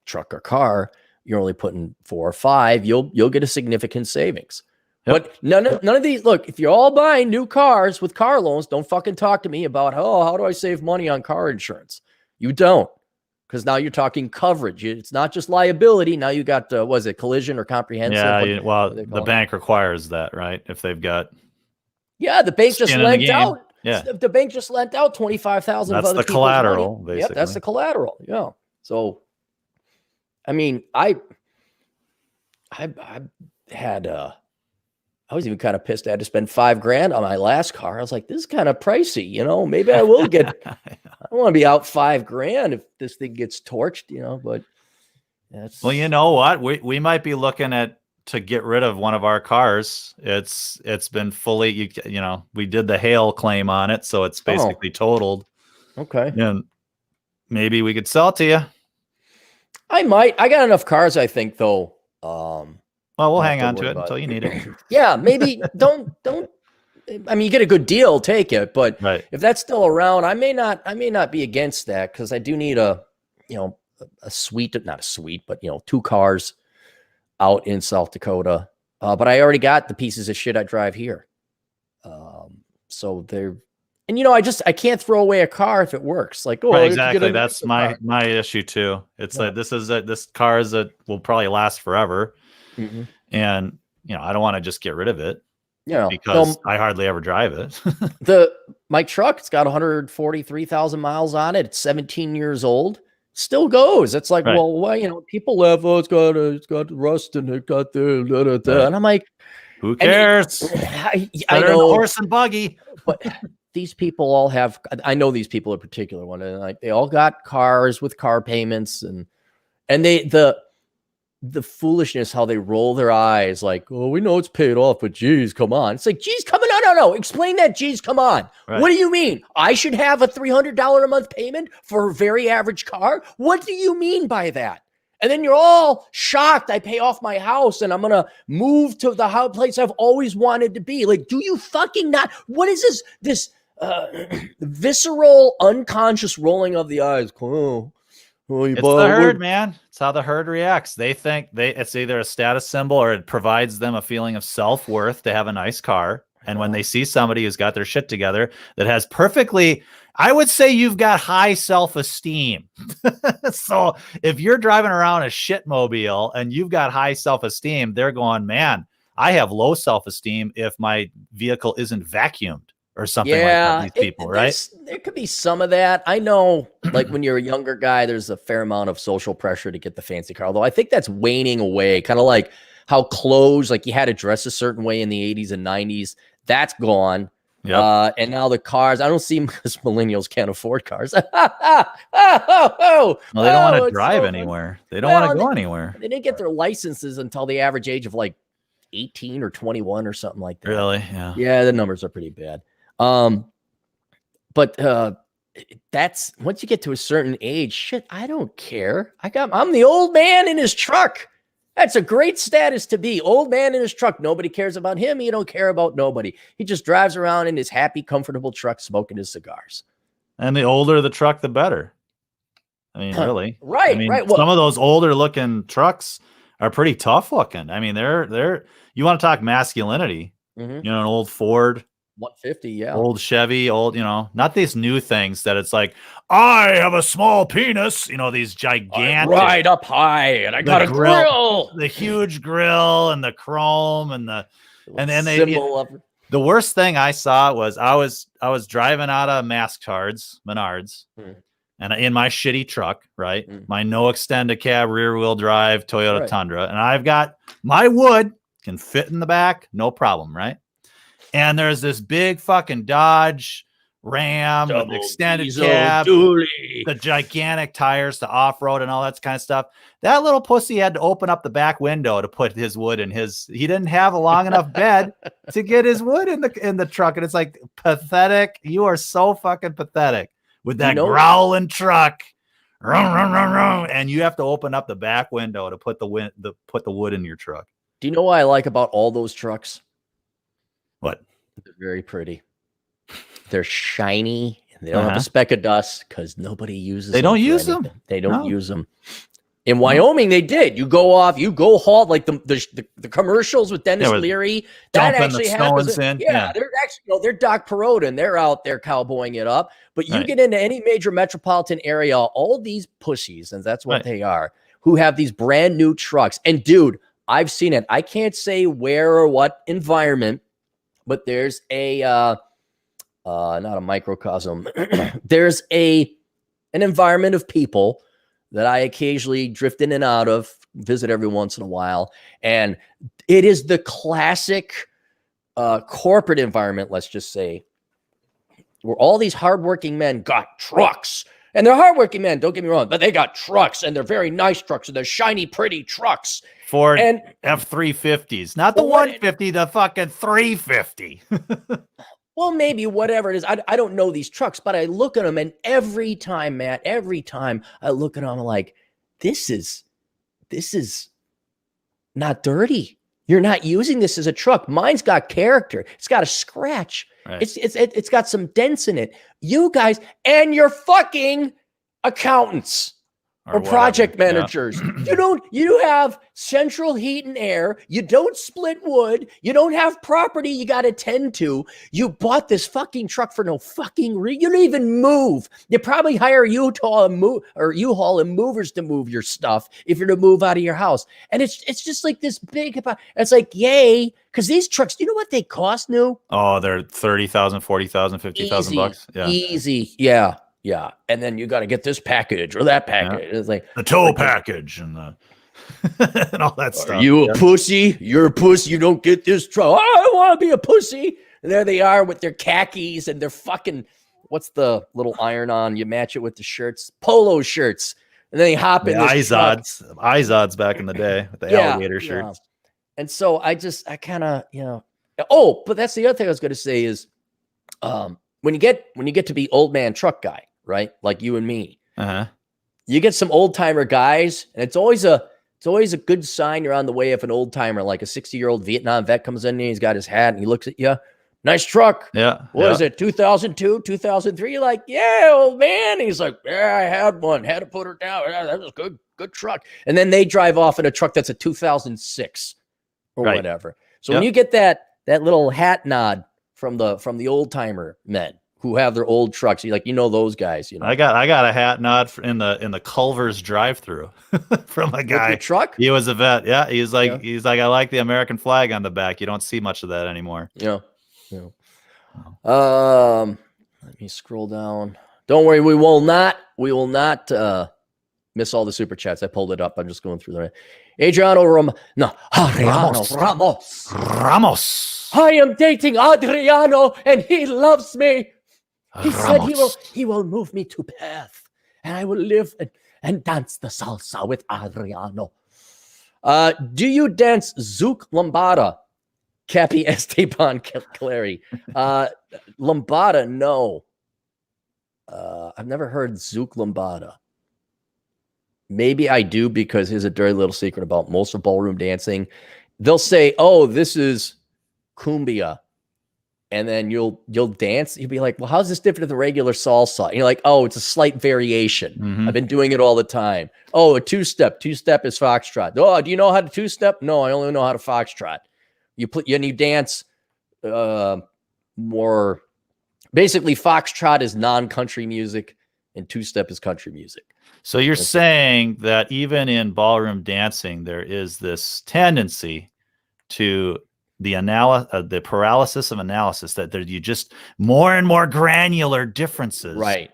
truck or car, you're only putting 4 or 5. You'll get a significant savings. Yep. But none of these, look, if you're all buying new cars with car loans, don't fucking talk to me about, how do I save money on car insurance? You don't, because now you're talking coverage. It's not just liability. Now you got, was it collision or comprehensive? Yeah, well, the bank requires that, right? If they've got. Yeah, the bank just lent out. Yeah. The bank just lent out 25,000 of other people's collateral, money. basically. Yep, that's the collateral. Yeah. So, I mean, I was even kind of pissed. I had to spend $5,000 on my last car. I was like, this is kind of pricey, maybe I will get, I don't want to be out $5,000 if this thing gets torched, but that's. Well, you know what? We might be looking to get rid of one of our cars. It's been fully, we did the hail claim on it. So it's basically totaled. Okay. And maybe we could sell it to you. I got enough cars, I think, though. Well, we'll hang on to it until you need it. Yeah, maybe don't. I mean, you get a good deal, take it. But if that's still around, I may not be against that, because I do need a suite, not a suite, but 2 cars out in South Dakota. But I already got the pieces of shit I drive here. So they're, and I can't throw away a car if it works. Like, exactly. That's my issue too. It's like this car will probably last forever. Mm-hmm. And I don't want to just get rid of it, because I hardly ever drive it. My truck, it's got 143,000 miles on it. It's 17 years old. Still goes. It's like, well, why? People laugh. Oh, it's got rust and it got there. And I'm like, who cares? I know, horse and buggy. But these people all have. I know these people in particular one, and like they all got cars with car payments, and the foolishness, how they roll their eyes like, oh, we know it's paid off, but geez, come on. It's like, geez, come on. No. Explain that. Geez, come on. Right. What do you mean? I should have a $300 a month payment for a very average car? What do you mean by that? And then you're all shocked. I pay off my house and I'm going to move to the place I've always wanted to be. Like, do you fucking not? What is this visceral, unconscious rolling of the eyes? Oh. It's the herd, man. It's how the herd reacts. They think it's either a status symbol or it provides them a feeling of self-worth to have a nice car. And when they see somebody who's got their shit together that has I would say you've got high self-esteem. So if you're driving around a shitmobile and you've got high self-esteem, they're going, man, I have low self-esteem if my vehicle isn't vacuumed. Or something like that, these people, right? There could be some of that. I know, like when you're a younger guy, there's a fair amount of social pressure to get the fancy car. Although I think that's waning away, kind of like how clothes, like you had to dress a certain way in the 80s and 90s. That's gone. Yep. And now the cars, I don't see because millennials can't afford cars. Well, they don't want to drive anywhere. They don't want to go anywhere. They didn't get their licenses until the average age of like 18 or 21 or something like that. Really? Yeah. Yeah, the numbers are pretty bad. But that's once you get to a certain age, shit, I don't care. I'm the old man in his truck. That's a great status to be. Old man in his truck. Nobody cares about him. He don't care about nobody. He just drives around in his happy, comfortable truck smoking his cigars. And the older the truck, the better. I mean, really. Right, I mean, right. Well, some of those older looking trucks are pretty tough looking. I mean, you want to talk masculinity, mm-hmm. you know, an old Ford, 150, yeah. Old Chevy, old, you know, not these new things that it's like, I have a small penis, you know, these gigantic. I ride up high and I got a grill. The huge grill and the chrome and the worst thing I saw was I was driving out of Menards, and in my shitty truck, right? My no extended cab, rear wheel drive Toyota Tundra, and I've got my wood can fit in the back, no problem, right? And there's this big fucking Dodge Ram with extended cab, the gigantic tires to off-road and all that kind of stuff. That little pussy had to open up the back window to put his wood in he didn't have a long enough bed to get his wood in the truck. And it's like, pathetic. You are so fucking pathetic with that growling truck. And you have to open up the back window to put the wood in your truck. Do you know what I like about all those trucks? What? They're very pretty. They're shiny. And they don't have a speck of dust because nobody uses them. They don't use them. They don't use them. In Wyoming, they did. You go haul like the commercials with Dennis Leary. That actually happens. Yeah, they're actually they're Doc Perot and they're out there cowboying it up. But you get into any major metropolitan area, all these pussies, and that's what they are, who have these brand new trucks. And dude, I've seen it. I can't say where or what environment, but there's a not a microcosm. There's an environment of people that I occasionally drift in and out of, visit every once in a while. And it is the classic corporate environment, let's just say, where all these hardworking men got trucks. And they're hardworking men, don't get me wrong, but they got trucks, and they're very nice trucks, and they're shiny, pretty trucks. Ford F-350s, not the 150, the fucking 350. Well, maybe whatever it is. I don't know these trucks, but I look at them, and every time, Matt, I look at them, I'm like, this is not dirty. You're not using this as a truck. Mine's got character. It's got a scratch. Right. It's got some dents in it. You guys and your fucking accountants or project managers. Yeah. You have central heat and air. You don't split wood. You don't have property you got to tend to. You bought this fucking truck for no fucking reason. You don't even move. You probably hire U-Haul and movers to move your stuff if you're to move out of your house. And it's just like this big, it's like, yay. Because these trucks, you know what they cost new? Oh, they're $30,000, $40,000, $50,000. Yeah. Easy. Yeah. Yeah, and then you got to get this package or that package. Yeah. It's like the tow package and and all that stuff. Are you a pussy? You're a pussy. You don't get this truck. I don't want to be a pussy. And there they are with their khakis and their fucking, what's the little iron-on? You match it with the shirts, polo shirts, and then they hop in this Izods back in the day with the alligator shirts. And so I kind of, Oh, but that's the other thing I was going to say is, when you get to be old man truck guy. Right? Like you and me. You get some old timer guys, and it's always a good sign you're on the way if an old timer, like a 60-year-old Vietnam vet comes in and he's got his hat and he looks at you. Nice truck. Yeah. What is it? 2002, 2003? You're like, yeah, old man. And he's like, yeah, I had one. Had to put her down. Yeah, that was a good truck. And then they drive off in a truck that's a 2006 or whatever. So when you get that little hat nod from the old timer men who have their old trucks, you're like, those guys. I got a hat nod in the Culver's drive-through from a guy. With your truck? He was a vet. Yeah, he's like, I like the American flag on the back. You don't see much of that anymore. Yeah. Let me scroll down. Don't worry, we will not miss all the super chats. I pulled it up. I'm just going through them. Adriano Ramos. I am dating Adriano, and he loves me. He said he will move me to Perth, and I will live and dance the salsa with Adriano. Do you dance Zouk Lambada? Cappy Esteban Clary. Lambada, no. I've never heard Zouk Lambada. maybe I do, because here's a dirty little secret about most of ballroom dancing. They'll say, "Oh, this is cumbia," and then you'll dance. You'll be like, "Well, how's this different than the regular salsa?" And you're like, "Oh, it's a slight variation. I've been doing it all the time." Oh, a two-step. Two-step is foxtrot. Oh, do you know how to two-step? No, I only know how to foxtrot. You dance more. Basically, foxtrot is non-country music, and two-step is country music. So you're saying that even in ballroom dancing, there is this tendency to the paralysis of analysis, that you just more and more granular differences. Right.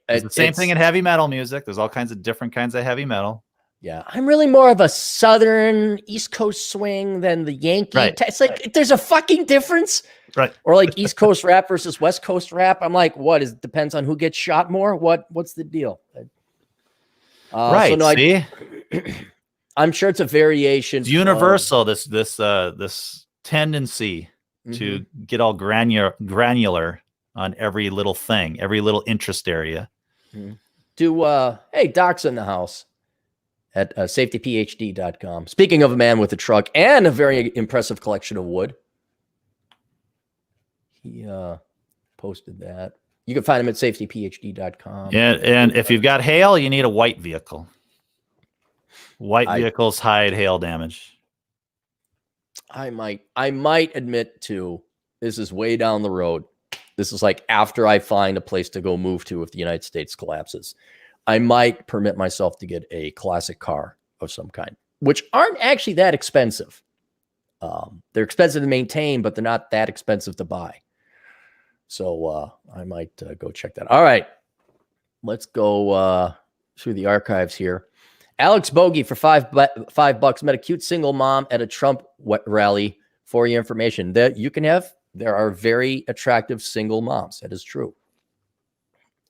It's the same thing in heavy metal music. There's all kinds of different kinds of heavy metal. Yeah, I'm really more of a Southern East Coast swing than the Yankee. Right. It's like there's a fucking difference. Right. Or like East Coast rap versus West Coast rap. I'm like, what? It depends on who gets shot more. What's the deal? Right. So no, see? I'm sure it's a variation. It's universal. This tendency to get all granular on every little thing, every little interest area. Hey, Doc's in the house at safetyphd.com. Speaking of a man with a truck and a very impressive collection of wood, he posted that. You can find him at safetyphd.com. Yeah, and if you've got hail, you need a white vehicle. White vehicles hide hail damage. I might admit to, this is way down the road. This is like after I find a place to go move to if the United States collapses. I might permit myself to get a classic car of some kind, which aren't actually that expensive. They're expensive to maintain, but they're not that expensive to buy. So I might go check that. All right, let's go through the archives here. Alex Bogey for $5 met a cute single mom at a Trump rally. For your information, that you can have, there are very attractive single moms. That is true.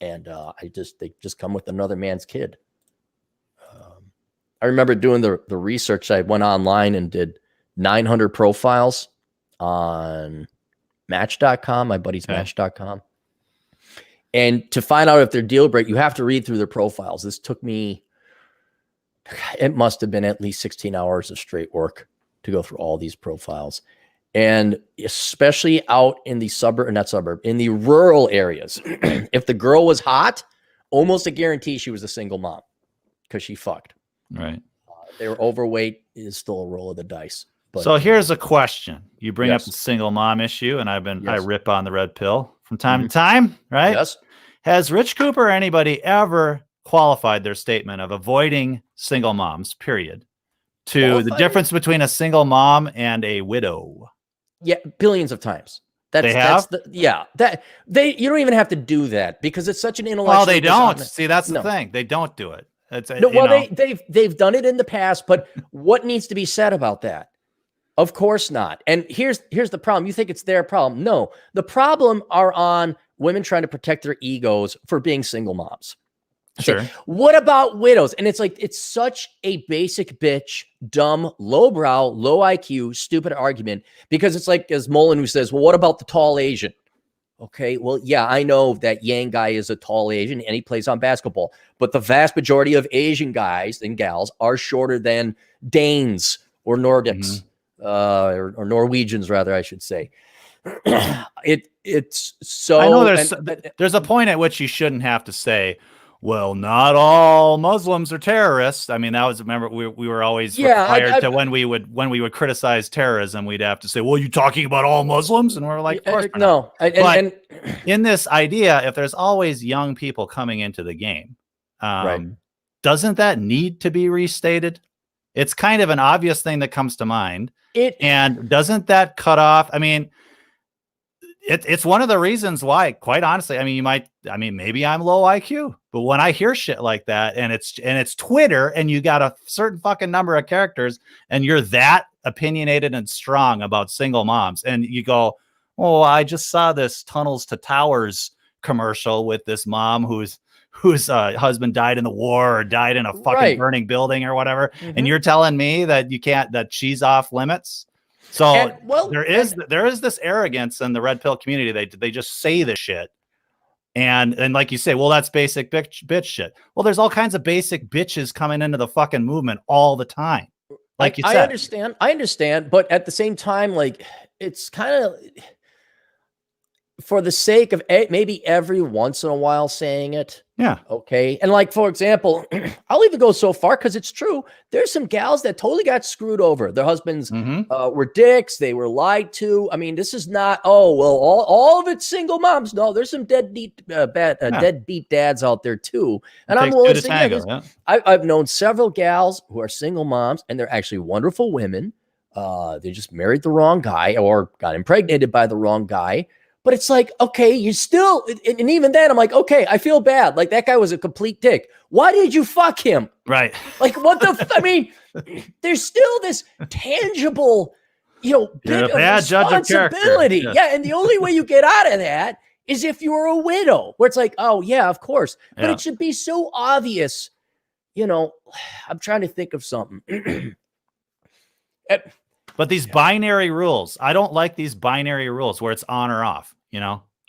And they just come with another man's kid. I remember doing the research. I went online and did 900 profiles on Match.com, my buddy's Match.com. And to find out if they're deal break, you have to read through their profiles. This took me, it must have been at least 16 hours of straight work to go through all these profiles. And especially out in the in the rural areas, if the girl was hot, almost a guarantee she was a single mom because she fucked. Right. They were overweight is still a roll of the dice. But, so here's a question. You bring up the single mom issue, and I rip on the red pill from time to time, right? Yes. Has Rich Cooper or anybody ever qualified their statement of avoiding single moms, period, to the difference between a single mom and a widow? Yeah, billions of times. You don't even have to do that because it's such an intellectual. Well, they don't. See, that's the thing. They don't do it. They've done it in the past, but what needs to be said about that? Of course not. And here's the problem. You think it's their problem. No, the problem are on women trying to protect their egos for being single moms. Sure. What about widows? And it's like, it's such a basic bitch, dumb, lowbrow, low IQ, stupid argument, because it's like, as Mullen who says, well, what about the tall Asian? Okay, well, yeah, I know that Yang guy is a tall Asian and he plays on basketball, but the vast majority of Asian guys and gals are shorter than Danes or Nordics, or Norwegians, rather, I should say. It's so. I know there's a point at which you shouldn't have to say, well, not all Muslims are terrorists. I mean, that was, remember, we were always required to, when we would criticize terrorism, we'd have to say, well, you talking about all Muslims? And we're like, of course no. But in this idea, if there's always young people coming into the game, doesn't that need to be restated? It's kind of an obvious thing that comes to mind. And doesn't that cut off? I mean, it's one of the reasons why, quite honestly, maybe I'm low IQ, but when I hear shit like that and it's Twitter and you got a certain fucking number of characters and you're that opinionated and strong about single moms and you go, oh, I just saw this Tunnels to Towers commercial with this mom whose husband died in the war or died in a fucking burning building or whatever. And you're telling me that that she's off limits. So there is this arrogance in the red pill community. They just say this shit. And like you say, well, that's basic bitch shit. Well, there's all kinds of basic bitches coming into the fucking movement all the time. Like you said. I understand. But at the same time, like, it's kind of for the sake of maybe every once in a while saying it. Yeah. Okay. And like, for example, I'll even go so far because it's true. There's some gals that totally got screwed over. Their husbands were dicks. They were lied to. I mean, this is not, oh, well, all of it's single moms. No, there's some deadbeat dads out there too. And I'm willing to say, I've known several gals who are single moms and they're actually wonderful women. They just married the wrong guy or got impregnated by the wrong guy. But it's like, okay, you still, and even then I'm like, okay, I feel bad. Like that guy was a complete dick. Why did you fuck him? Right. Like what the, I mean, there's still this tangible, bit of responsibility. Yeah. And the only way you get out of that is if you're a widow where it's like, oh yeah, of course. But it should be so obvious. I'm trying to think of something. But these binary rules, I don't like these binary rules where it's on or off,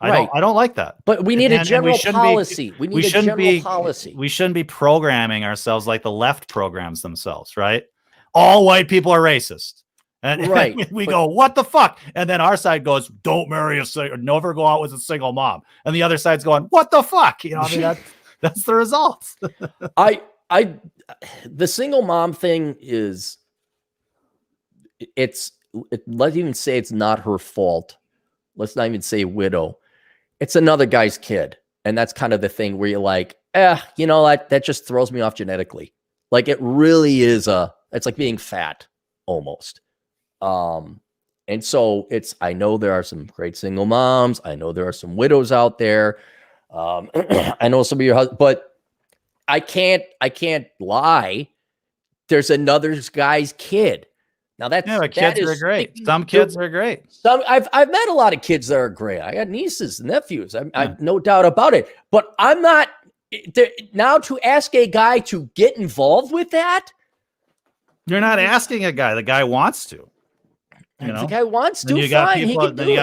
I don't like that. But we need a general policy. We need a general policy. We shouldn't be programming ourselves like the left programs themselves, right? All white people are racist. And we go, what the fuck? And then our side goes, don't marry never go out with a single mom. And the other side's going, what the fuck? That's the results. The single mom thing is, let's even say it's not her fault. Let's not even say widow. It's another guy's kid. And that's kind of the thing where you're like, that just throws me off genetically. Like it really is it's like being fat almost. And so I know there are some great single moms. I know there are some widows out there. I know some of your husbands, but I can't lie. There's another guy's kid. Now kids are great. Some kids are great. I've met a lot of kids that are great. I got nieces and nephews. I've no doubt about it. But I'm not now to ask a guy to get involved with that. You're not asking a guy. The guy wants to. The guy wants to. You got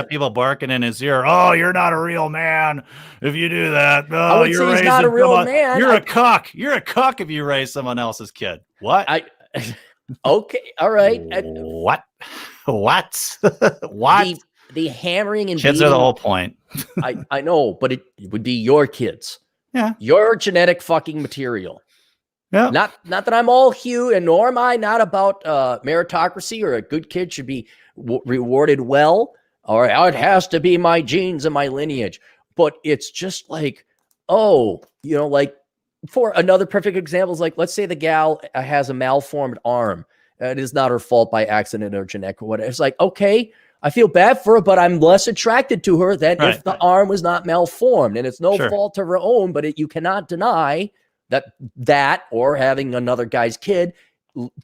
people barking in his ear. Oh, you're not a real man if you do that. Oh, he's not a real man. You're a cuck. You're a cuck if you raise someone else's kid. What? Okay. All right. What? What? The hammering and kids are the whole point. I know, but it would be your kids. Yeah. Your genetic fucking material. Yeah. Not that I'm all Hugh, and nor am I not about meritocracy or a good kid should be rewarded well. Or it has to be my genes and my lineage. But it's just like, like, for another perfect example is like, let's say the gal has a malformed arm. It is not her fault by accident or genetic or whatever. It's like, okay, I feel bad for her, but I'm less attracted to her than if the arm was not malformed. And it's no fault of her own, but you cannot deny that or having another guy's kid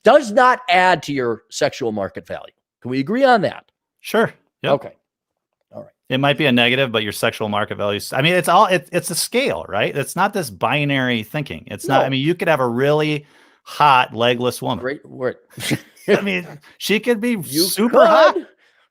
does not add to your sexual market value. Can we agree on that? Sure. Yep. Okay. All right. It might be a negative, but your sexual market value. I mean, it's a scale, right? It's not this binary thinking. It's not. I mean, you could have a really hot legless woman. Great word. I mean, she could be super hot.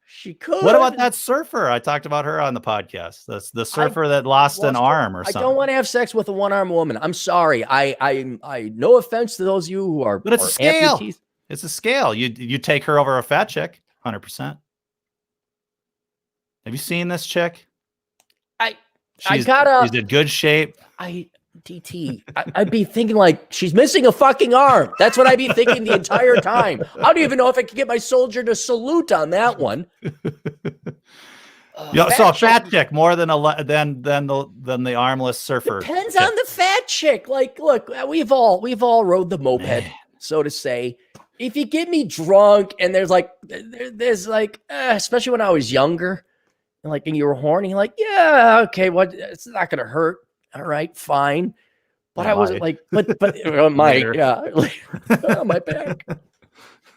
She could. What about that surfer? I talked about her on the podcast. That's the surfer that lost an arm or something. I don't want to have sex with a one-armed woman. I'm sorry. I no offense to those of you who are. But it's a scale. Amputees. It's a scale. You take her over a fat chick, 100%. Have you seen this chick? She's in good shape. I'd be thinking like she's missing a fucking arm. That's what I'd be thinking the entire time. I don't even know if I could get my soldier to salute on that one. So a fat chick more than the armless surfer. Depends on the fat chick. Like, look, we've all rode the moped, so to say. If you get me drunk and there's like, especially when I was younger. Like, and you were horny, like, yeah, okay, what? It's not gonna hurt. All right, fine. But I wasn't like, but my my back.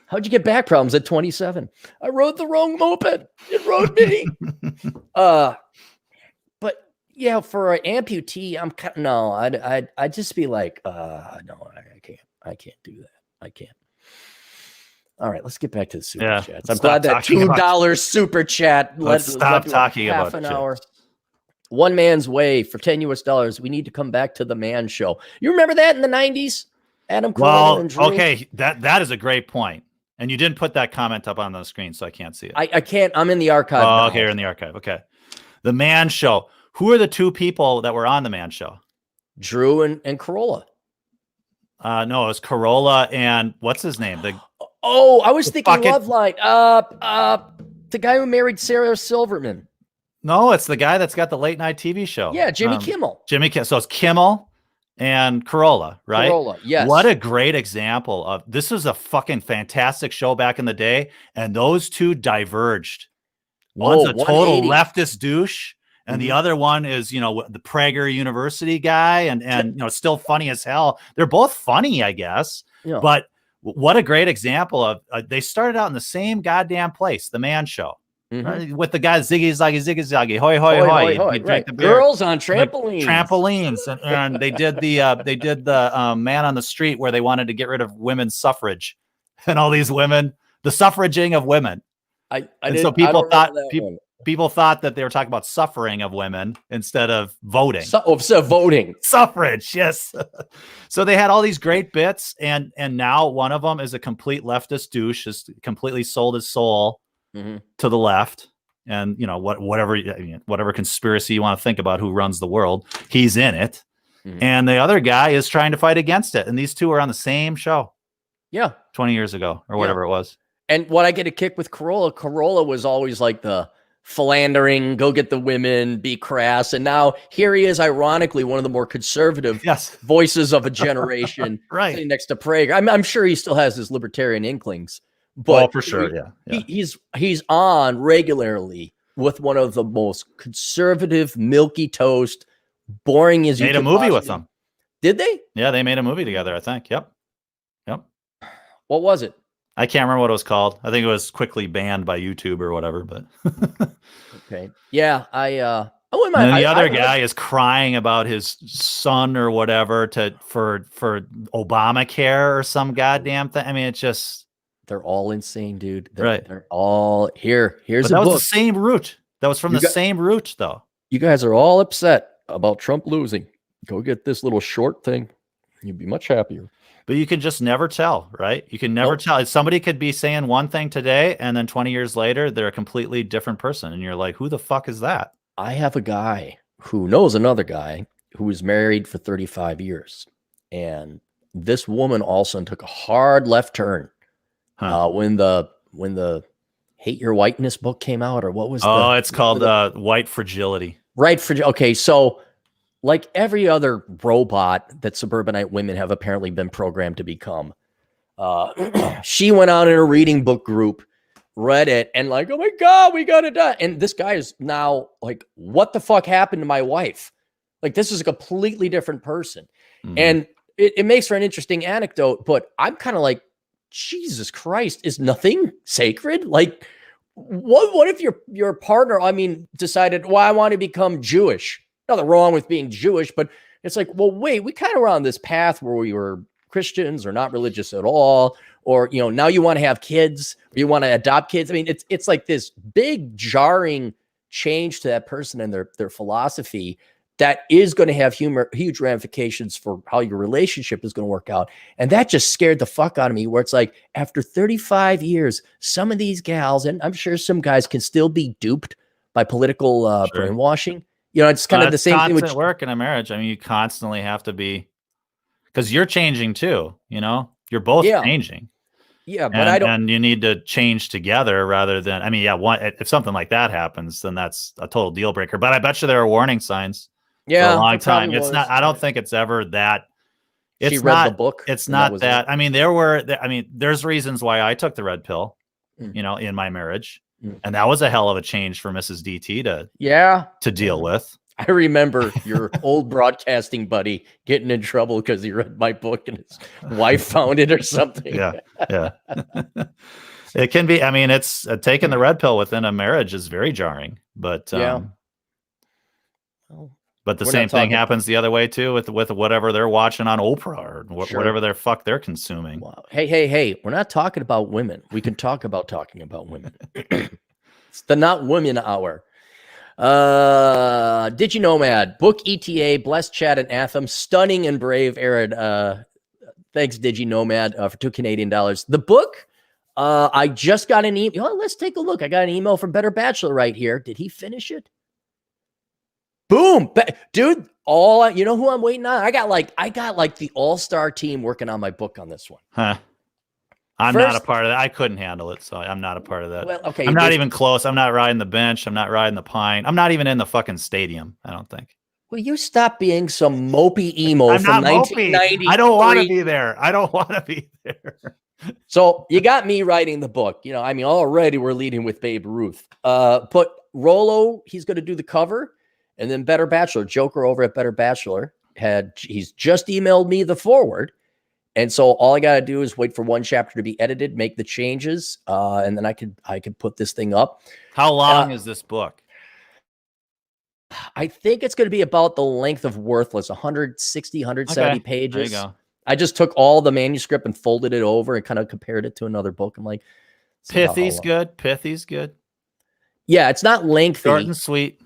How'd you get back problems at 27? I rode the wrong moped. It rode me. But yeah, for an amputee, I'd just be like, no, I can't do that. I can't. All right, let's get back to the super chats. I'm glad that $2 super chat. Let's stop talking about half an hour. One Man's Way for $10 US. We need to come back to the Man Show. You remember that in the 90s? Adam Carolla and Drew? Okay, that is a great point. And you didn't put that comment up on the screen, so I can't see it. I can't. I'm in the archive. Oh, okay, you're in the archive. Okay. The Man Show. Who are the two people that were on the Man Show? Drew and Carolla. No, it was Carolla and what's his name? I was thinking Loveline. The guy who married Sarah Silverman. No, it's the guy that's got the late night TV show. Yeah, Jimmy Kimmel. Jimmy Kimmel. So it's Kimmel and Carolla, right? Carolla, yes. What a great example of this was a fucking fantastic show back in the day, and those two diverged. One's a total leftist douche, and the other one is, the Prager University guy, and still funny as hell. They're both funny, I guess. Yeah. But what a great example of they started out in the same goddamn place, the Man Show. Right? With the guy ziggy zaggy, hoy hoy hoy. Right. Girls on trampolines. And they did the Man on the Street where they wanted to get rid of women's suffrage and all these women, the suffraging of women. So people thought that they were talking about suffering of women instead of voting. Voting. Suffrage, yes. So they had all these great bits, and now one of them is a complete leftist douche, has completely sold his soul to the left, and whatever conspiracy you want to think about who runs the world, he's in it, and the other guy is trying to fight against it, and these two are on the same show 20 years ago or whatever it was. And what I get a kick with Carolla was always like the philandering, go get the women, be crass, and now here he is, ironically one of the more conservative voices of a generation, right, sitting next to Prager. I'm sure he still has his libertarian inklings. But for sure, he's on regularly with one of the most conservative, milky toast, boring as you made a movie with them. Did they? Yeah, they made a movie together, I think. Yep. What was it? I can't remember what it was called. I think it was quickly banned by YouTube or whatever. But okay, yeah, and then the other guy is crying about his son or whatever for Obamacare or some goddamn thing. I mean, it's just. They're all insane, dude. Right. They're all here. Here's that a book. Was the same root. That was from the same root, though. You guys are all upset about Trump losing. Go get this little short thing. You'd be much happier. But you can just never tell, right? You can never tell. Somebody could be saying one thing today, and then 20 years later, they're a completely different person. And you're like, who the fuck is that? I have a guy who knows another guy who was married for 35 years. And this woman also took a hard left turn. When the Hate Your Whiteness book came out, or what was it's called White Fragility. Right. Okay. So like every other robot that suburbanite women have apparently been programmed to become, she went out in a reading book group, read it, and like, oh my God, we got to die. And this guy is now like, what the fuck happened to my wife? Like, this is a completely different person. And it makes for an interesting anecdote, but I'm kind of like, Jesus Christ, is nothing sacred? Like, what if your partner, decided, well, I want to become Jewish. Nothing wrong with being Jewish, but it's like, well, wait, we kind of were on this path where we were Christians or not religious at all, or, now you want to have kids, or you want to adopt kids. I mean, it's like this big jarring change to that person and their philosophy that is going to have huge ramifications for how your relationship is going to work out. And that just scared the fuck out of me, where it's like, after 35 years, some of these gals, and I'm sure some guys, can still be duped by political brainwashing. It's kind of the same thing with work in a marriage. I mean, you constantly have to be, because you're changing too, you're both changing. Yeah, but and you need to change together rather than, if something like that happens, then that's a total deal breaker. But I bet you there are warning signs. Yeah, for a long time. It's not. I don't think it's ever that. She read the book. It's not that. There's reasons why I took the red pill, in my marriage, and that was a hell of a change for Mrs. DT to deal with. I remember your old broadcasting buddy getting in trouble because he read my book and his wife found it or something. Yeah. It can be. It's taking the red pill within a marriage is very jarring, but But the same thing happens the other way too with whatever they're watching on Oprah or whatever their fuck they're consuming. Wow. Hey, we're not talking about women. We can talk about talking about women. It's the Not Women Hour. DigiNomad, Book ETA, Blessed Chat and Atham, stunning and brave, Aaron. Thanks, DigiNomad, for $2 Canadian. The book, I just got an email. Well, let's take a look. I got an email from Better Bachelor right here. Did he finish it? Boom, dude. You know who I'm waiting on? I got like the all-star team working on my book on this one. Huh. I'm not a part of that. I couldn't handle it, so I'm not a part of that. Well, okay. I'm not even close. I'm not riding the bench. I'm not riding the pine. I'm not even in the fucking stadium, I don't think. Will you stop being some mopey emo I'm from not 1993? I don't want to be there. I don't want to be there. So you got me writing the book. You know, I mean, already we're leading with Babe Ruth. But Rolo, he's going to do the cover. And then Better Bachelor, Joker over at Better Bachelor, he's just emailed me the forward. And so all I got to do is wait for one chapter to be edited, make the changes, and then I could put this thing up. How long is this book? I think it's going to be about the length of Worthless, 160, 170 pages. There you go. I just took all the manuscript and folded it over and kind of compared it to another book. I'm like, Pithy's good. Pithy's good. Yeah, it's not lengthy. Short and sweet.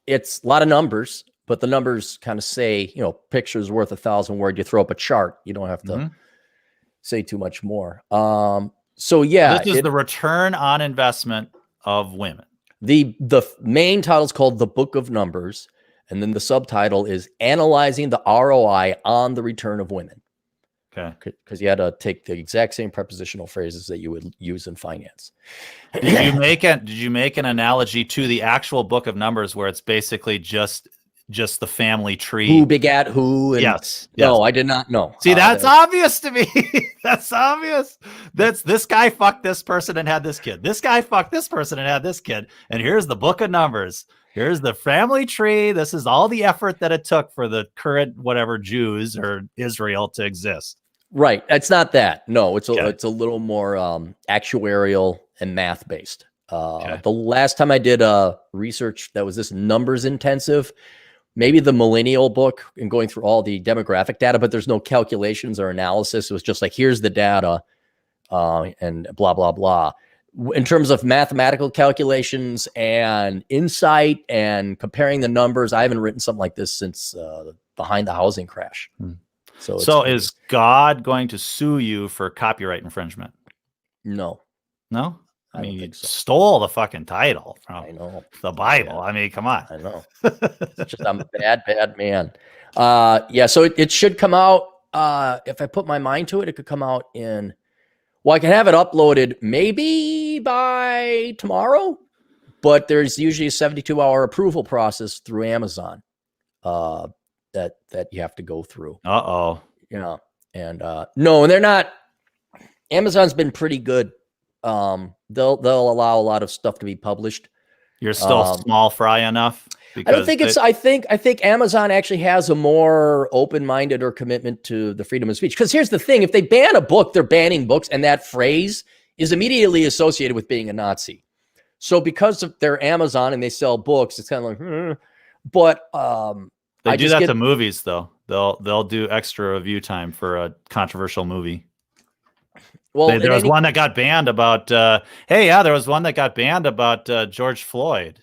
It's a lot of numbers, but the numbers kind of say, you know, picture's worth 1,000 words. You throw up a chart. You don't have to say too much more. So yeah, this is the return on investment of women. The main title is called The Book of Numbers, and then the subtitle is Analyzing the ROI on the Return of Women. Okay. Because you had to take the exact same prepositional phrases that you would use in finance. Did you make an analogy to the actual Book of Numbers where it's basically just the family tree? Who begat who? And yes. No, I did not know. See, that's obvious to me. That's obvious. This guy fucked this person and had this kid. This guy fucked this person and had this kid. And here's the Book of Numbers. Here's the family tree. This is all the effort that it took for the current whatever Jews or Israel to exist. Right. It's not that. No, it's a little more actuarial and math based. The last time I did research that was this numbers intensive, maybe the millennial book and going through all the demographic data, but there's no calculations or analysis. It was just like, here's the data and blah, blah, blah. In terms of mathematical calculations and insight and comparing the numbers, I haven't written something like this since behind the housing crash. So is God going to sue you for copyright infringement? No. No? I mean, you stole the fucking title from the Bible. Yeah. I mean, come on. I know. It's just, I'm a bad man. Yeah, so it should come out. If I put my mind to it, it could come out I can have it uploaded maybe by tomorrow, but there's usually a 72-hour approval process through Amazon that you have to go through. Yeah. And no, and they're not. Amazon's been pretty good. They'll allow a lot of stuff to be published. You're still small fry enough. I don't think I think Amazon actually has a more open-minded or commitment to the freedom of speech. Because here's the thing: if they ban a book, they're banning books, and that phrase is immediately associated with being a Nazi. So because of their Amazon and they sell books, it's kind of like, but they do that to movies though. They'll do extra review time for a controversial movie. Well, there was one that got banned about. There was one that got banned about George Floyd.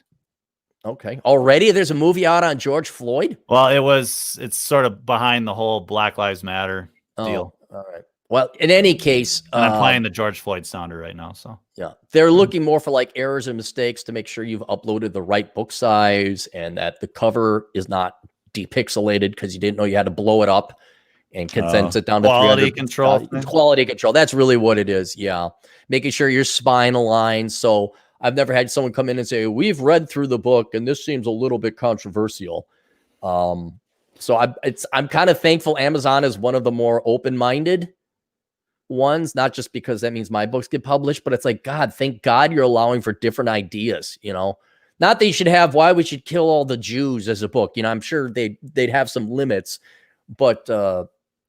Okay, already there's a movie out on George Floyd. Well, it's sort of behind the whole Black Lives Matter deal. All right. Well, in any case, I'm playing the George Floyd sounder right now. So yeah, they're looking more for like errors and mistakes to make sure you've uploaded the right book size and that the cover is not depixelated because you didn't know you had to blow it up and condense it down to quality control. Quality control. That's really what it is. Yeah, making sure your spine aligns. So I've never had someone come in and say, we've read through the book and this seems a little bit controversial. So I'm kind of thankful Amazon is one of the more open-minded ones, not just because that means my books get published, but it's like, God, thank God you're allowing for different ideas, you know, not that you should have why we should kill all the Jews as a book. You know, I'm sure they'd have some limits, but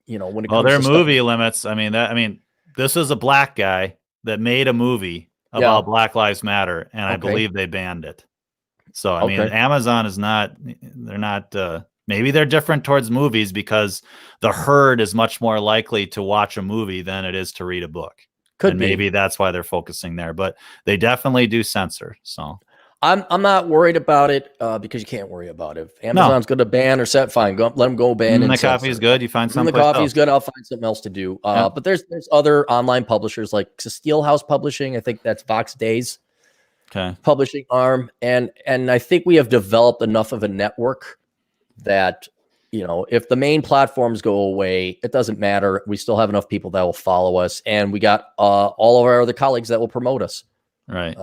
you know, when it comes their to movie limits, I mean, this is a black guy that made a movie about Black Lives Matter, and I believe they banned it. So, I mean, Amazon is they're not, maybe they're different towards movies because the herd is much more likely to watch a movie than it is to read a book. Maybe that's why they're focusing there, but they definitely do censor. So I'm not worried about it because you can't worry about it. If No. Amazon's going to ban or set, fine. Go, let them go ban. And and the coffee is good. You find the someplace coffee else. is good. I'll find something else to do. Yeah. But there's other online publishers like Steelhouse Publishing. I think that's Vox Days publishing arm, and I think we have developed enough of a network that, you know, if the main platforms go away, it doesn't matter. We still have enough people that will follow us, and we got all of our other colleagues that will promote us. Right.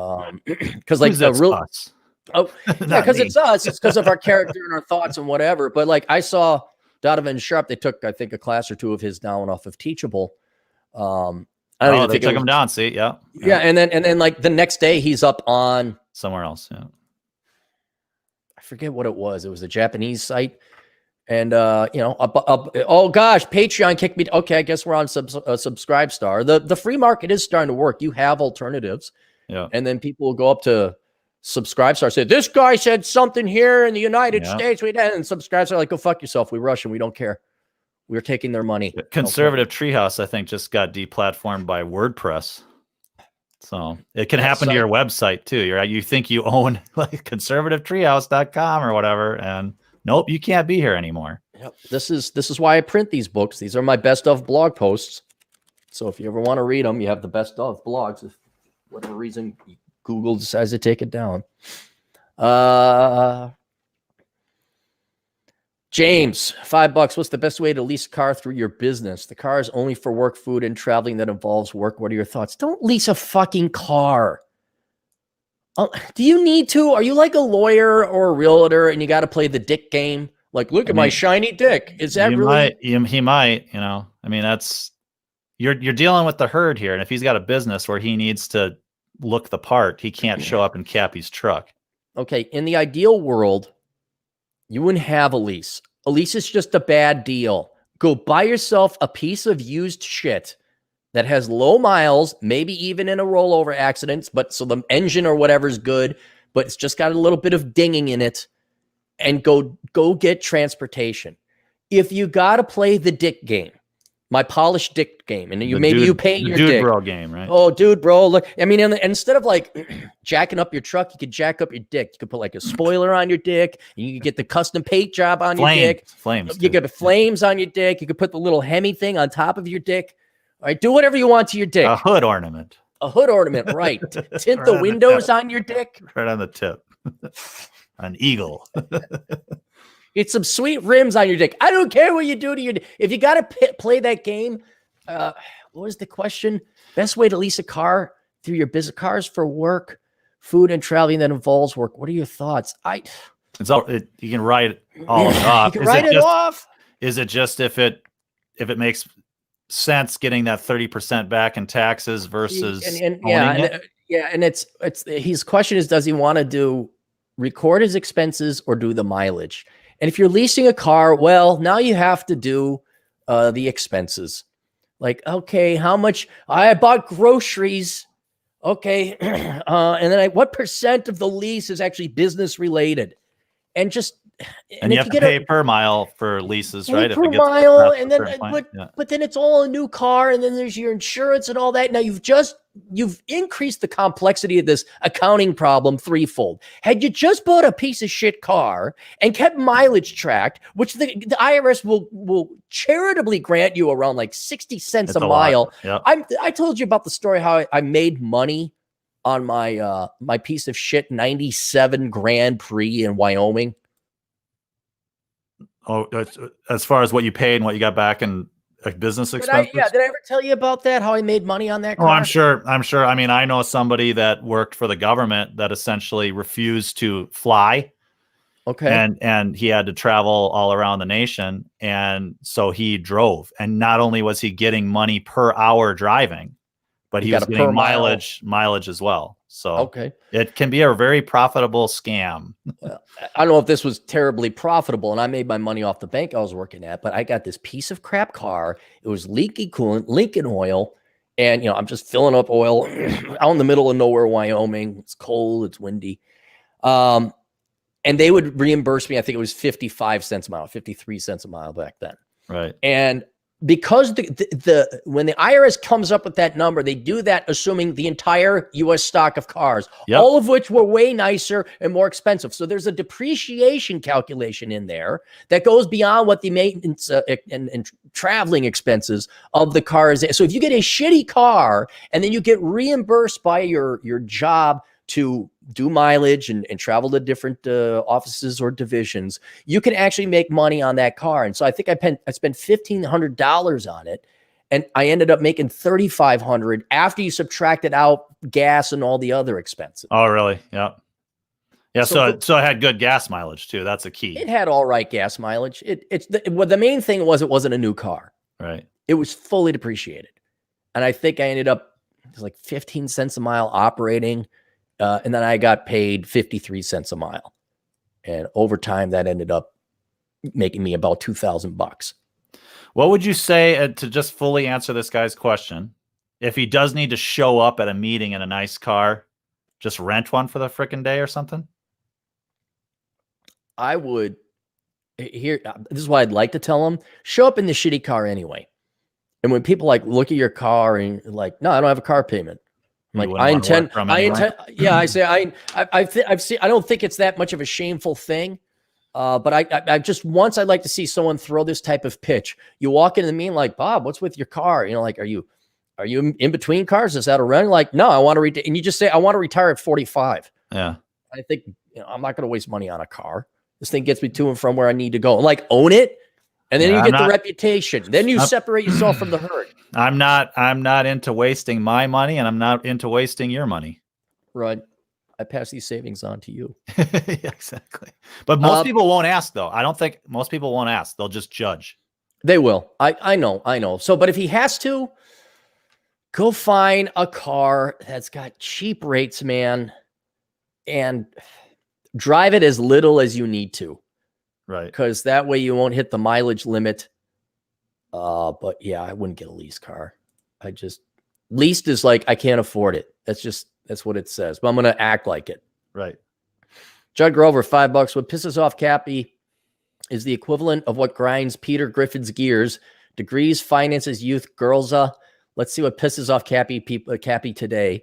Because like a real, us? oh yeah, because it's us. It's because of our character and our thoughts and whatever. But like I saw Donovan Sharp, they took I think a class or two of his down off of Teachable. I don't even they think took him down. See, yeah, and then like the next day he's up on somewhere else. Yeah, I forget what it was. It was a Japanese site. And, you know, oh gosh, Patreon kicked me. Okay, I guess we're on Subscribe Star. The free market is starting to work. You have alternatives. Yeah. And then people will go up to Subscribe Star, say, this guy said something here in the United States. And Subscribe Star like, go fuck yourself. We Russian. We don't care. We're taking their money. Conservative Treehouse, I think, just got deplatformed by WordPress. So it can happen to your website too. You think you own like conservativetreehouse.com or whatever, and nope, you can't be here anymore. Yep. This is why I print these books. These are my best of blog posts. So if you ever want to read them, you have the best of blogs. If for whatever reason Google decides to take it down. James, $5. What's the best way to lease a car through your business? The car is only for work, food, and traveling that involves work. What are your thoughts? Don't lease a fucking car. Do you need to? Are you like a lawyer or a realtor and you got to play the dick game? Like, look at my shiny dick. Is that really? He might, you know, I mean, that's, you're dealing with the herd here. And if he's got a business where he needs to look the part, he can't show up in Cappy's truck. Okay. In the ideal world, you wouldn't have a lease. A lease is just a bad deal. Go buy yourself a piece of used shit that has low miles, maybe even in a rollover accident, but so the engine or whatever is good, but it's just got a little bit of dinging in it, and go get transportation. If you got to play the dick game, my polished dick game, and you you paint your dude dick. Bro game, right? Oh, dude, bro, look. I mean, and instead of like jacking up your truck, you could jack up your dick. You could put like a spoiler on your dick. You could get the custom paint job on your dick. Flames. You could put flames on your dick. You could put the little Hemi thing on top of your dick. All right, do whatever you want to your dick. A hood ornament. A hood ornament, right. Tint the windows on your dick. Right on the tip. An eagle. Get some sweet rims on your dick. I don't care what you do to your dick. If you got to play that game, what was the question? Best way to lease a car through your business. Cars for work, food, and traveling that involves work. What are your thoughts? You can write all of it off. You can write it off. Is it just if it makes sense getting that 30% back in taxes versus and it's his question is, does he want to record his expenses or do the mileage? And if you're leasing a car, well, now you have to do the expenses. Like, okay, how much I bought groceries. Okay. And then what percent of the lease is actually business related? And you have to pay per mile for leases, right? Per mile, and then but then it's all a new car, and then there's your insurance and all that. Now you've increased the complexity of this accounting problem threefold. Had you just bought a piece of shit car and kept mileage tracked, which the IRS will charitably grant you around like 60 cents a mile. Yep. I told you about the story how I made money on my my piece of shit 97 Grand Prix in Wyoming. Oh, as far as what you paid and what you got back in business expenses? Did I ever tell you about that? How I made money on that car? Oh, I'm sure. I mean, I know somebody that worked for the government that essentially refused to fly. Okay. And he had to travel all around the nation. And so he drove. And not only was he getting money per hour driving, but he was getting mileage as well. So it can be a very profitable scam. Well, I don't know if this was terribly profitable, and I made my money off the bank I was working at, but I got this piece of crap car. It was leaky coolant, Lincoln oil. And, you know, I'm just filling up oil out in the middle of nowhere, Wyoming. It's cold. It's windy. And they would reimburse me. I think it was 55 cents a mile, 53 cents a mile back then. Right. And because when the IRS comes up with that number, they do that assuming the entire U.S. stock of cars, all of which were way nicer and more expensive. So there's a depreciation calculation in there that goes beyond what the maintenance and traveling expenses of the car is. So if you get a shitty car and then you get reimbursed by your job to do mileage and travel to different offices or divisions, you can actually make money on that car. And so I think I spent $1,500 on it, and I ended up making $3,500 after you subtracted out gas and all the other expenses. Oh, really? Yeah. Yeah. So it had good gas mileage too. That's a key. It had all right gas mileage. The main thing was it wasn't a new car. Right. It was fully depreciated. And I think I ended up, it was like 15 cents a mile operating. And then I got paid 53 cents a mile. And over time, that ended up making me about $2,000. What would you say to just fully answer this guy's question? If he does need to show up at a meeting in a nice car, just rent one for the frickin' day or something? I would this is what I'd like to tell him. Show up in the shitty car anyway. And when people look at your car and like, no, I don't have a car payment. Like I intend, yeah, I say, I've seen, I don't think it's that much of a shameful thing. But I just, once I'd like to see someone throw this type of pitch. You walk into the meeting like, Bob, what's with your car? Like, are you in between cars? Is that a run? Like, no, I want to retire. And you just say, I want to retire at 45. Yeah. I think, I'm not going to waste money on a car. This thing gets me to and from where I need to go. Like, own it. And then you get the reputation. Then you separate yourself from the herd. I'm not into wasting my money, and I'm not into wasting your money. Right. I pass these savings on to you. Yeah, exactly. But most people won't ask, though. I don't think most people won't ask. They'll just judge. They will. I know. So, but if he has to, go find a car that's got cheap rates, man, and drive it as little as you need to. Right. Because that way you won't hit the mileage limit. But yeah, I wouldn't get a lease car. Leased is like, I can't afford it. That's what it says. But I'm going to act like it. Right. Judd Grover, $5. What pisses off Cappy is the equivalent of what grinds Peter Griffin's gears. Degrees, finances, youth, girls. Let's see what pisses off Cappy today.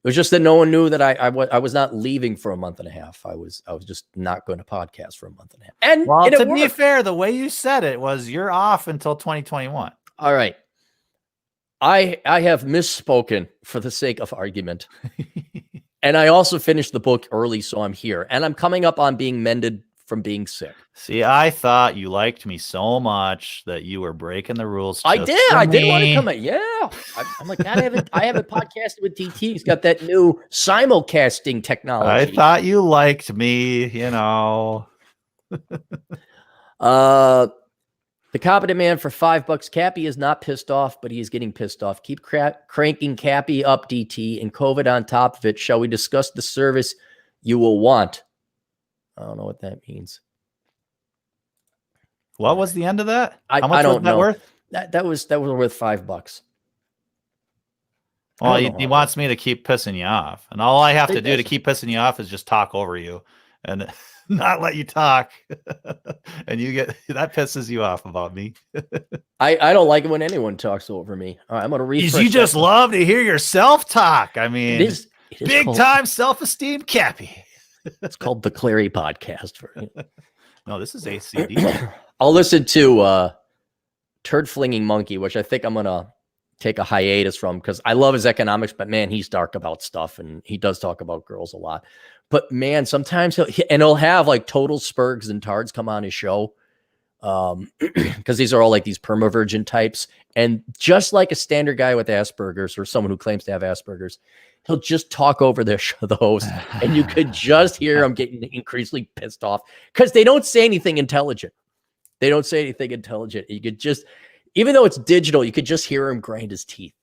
It was just that no one knew that I was not leaving for a month and a half. I was just not going to podcast for a month and a half. And well, to be fair, the way you said it was you're off until 2021. All right. I have misspoken for the sake of argument. And I also finished the book early, so I'm here. And I'm coming up on being mended from being sick. See, I thought you liked me so much that you were breaking the rules. I did. I did want to come in. Yeah. I'm like, I haven't podcasted with DT. He's got that new simulcasting technology. I thought you liked me, The competent man for $5. Cappy is not pissed off, but he is getting pissed off. Keep cranking Cappy up, DT, and COVID on top of it. Shall we discuss the service you will want? I don't know what that means. What was the end of that? How much was that worth? That was worth $5. Well, he wants me to keep pissing you off, and all I have to do to keep pissing you off is just talk over you and not let you talk. And that pisses you off about me. I don't like it when anyone talks over me. All right, I'm going to refresh. You just love to hear yourself talk. I mean, it is big time self-esteem, Cappy. It's called the Clary Podcast. No, this is ACD. I'll listen to Turd Flinging Monkey, which I think I'm going to take a hiatus from because I love his economics, but man, he's dark about stuff and he does talk about girls a lot. But man, sometimes he'll have like total spurgs and tards come on his show because these are all like these permavirgin types. And just like a standard guy with Asperger's or someone who claims to have Asperger's, he'll just talk over the host, and you could just hear him getting increasingly pissed off because they don't say anything intelligent. You could just, even though it's digital, you could just hear him grind his teeth.